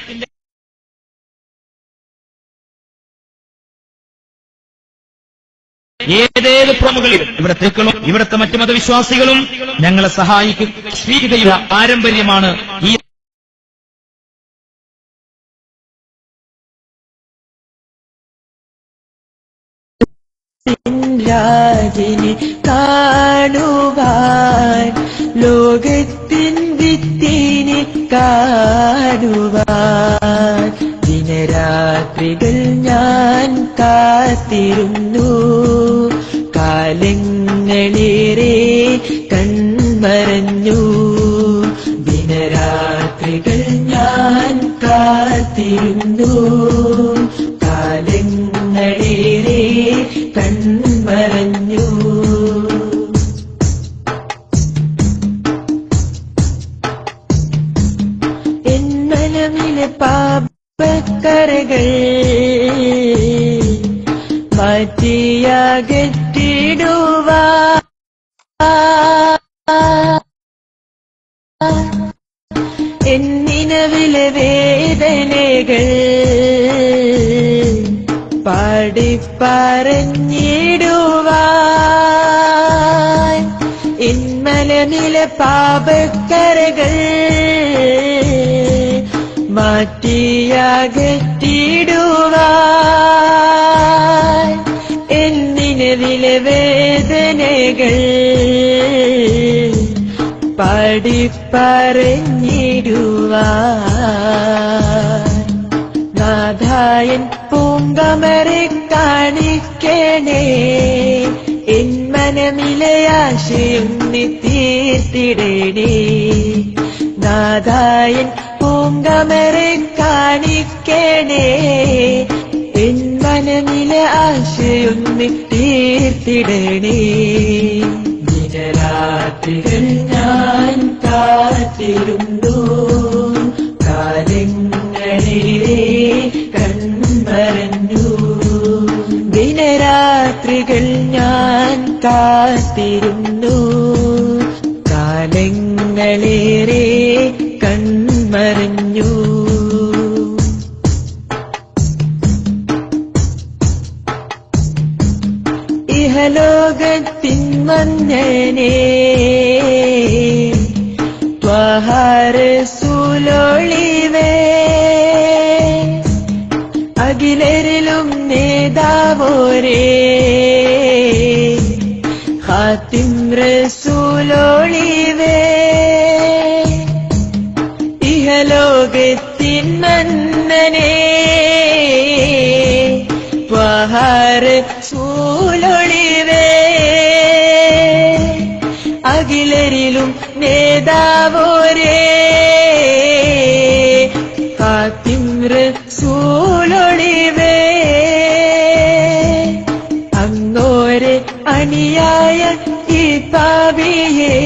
ഏതേത് പ്രമുഖരും ഇവിടത്തേക്കളും ഇവിടുത്തെ മറ്റു മതവിശ്വാസികളും ഞങ്ങളെ സഹായിക്കും. സ്വീകരിക്കുന്ന പാരമ്പര്യമാണ് ഈ രാജിനെ കാണുവാൻ, ലോകത്തിൻ വിത്തിനെ കാണുവാൻ ദിനരാത്രികൾ ഞാൻ കാത്തിരുന്നു. കാലങ്ങളേറെ കൺമറഞ്ഞു. ദിനരാത്രികൾ ഞാൻ കാത്തിരുന്നു. കാലങ്ങളേറെ കൺമറഞ്ഞു. എൻ മനമിലെ പാപക്കറകൾ മാറ്റിയകറ്റിടുവാൻ, എന്നിനവിലെ വേദനകൾ പാടിപ്പറഞ്ഞിടുവാൻ, ഇന്മലനിലെ പാപക്കരകൾ മാറ്റിയകറ്റിടുവാൻ, എന്നിനവിലെ വേദനകൾ പാടിപ്പറഞ്ഞിടുവാൻ. നാഥായൻ പൂങ്കമരെ കാണിക്കണേ, എൻ മനമിലെ ആശയം നീ തീർത്തിടണേ. നാഥായൻ പൂങ്കമരെ കാണിക്കണേ, എൻ മനമിലെ ആശയം നീ തീർത്തിടണേ. ദിനരാത്രികൾ ഞാൻ കാത്തിരുന്നു. കാലങ്ങളേറെ കൺമറഞ്ഞു. ദിനരാത്രികൾ ഞാൻ കാത്തിരുന്നു. കാലങ്ങളേറെ കൺമറഞ്ഞു. ഇഹലോകത്തിൻ മന്നനേ ത്വഹ റസൂലൊളിവേ, അഖിലരിലും നേതാവോരേ ഖാതിം റസൂലൊളിവേ, ഇഹലോകത്തിൻ മന്നനേ ത്വഹ റസൂലൊളിവേ, അഖിലരിലും നേതാവോരേ ഖാതിം റസൂലൊളിവേ, അങ്ങോരെ അണിയായ ഈ പാപിയെ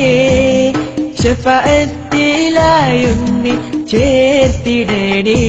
ശഫാഅത്തിലായും നീ ചേർത്തിടണേ.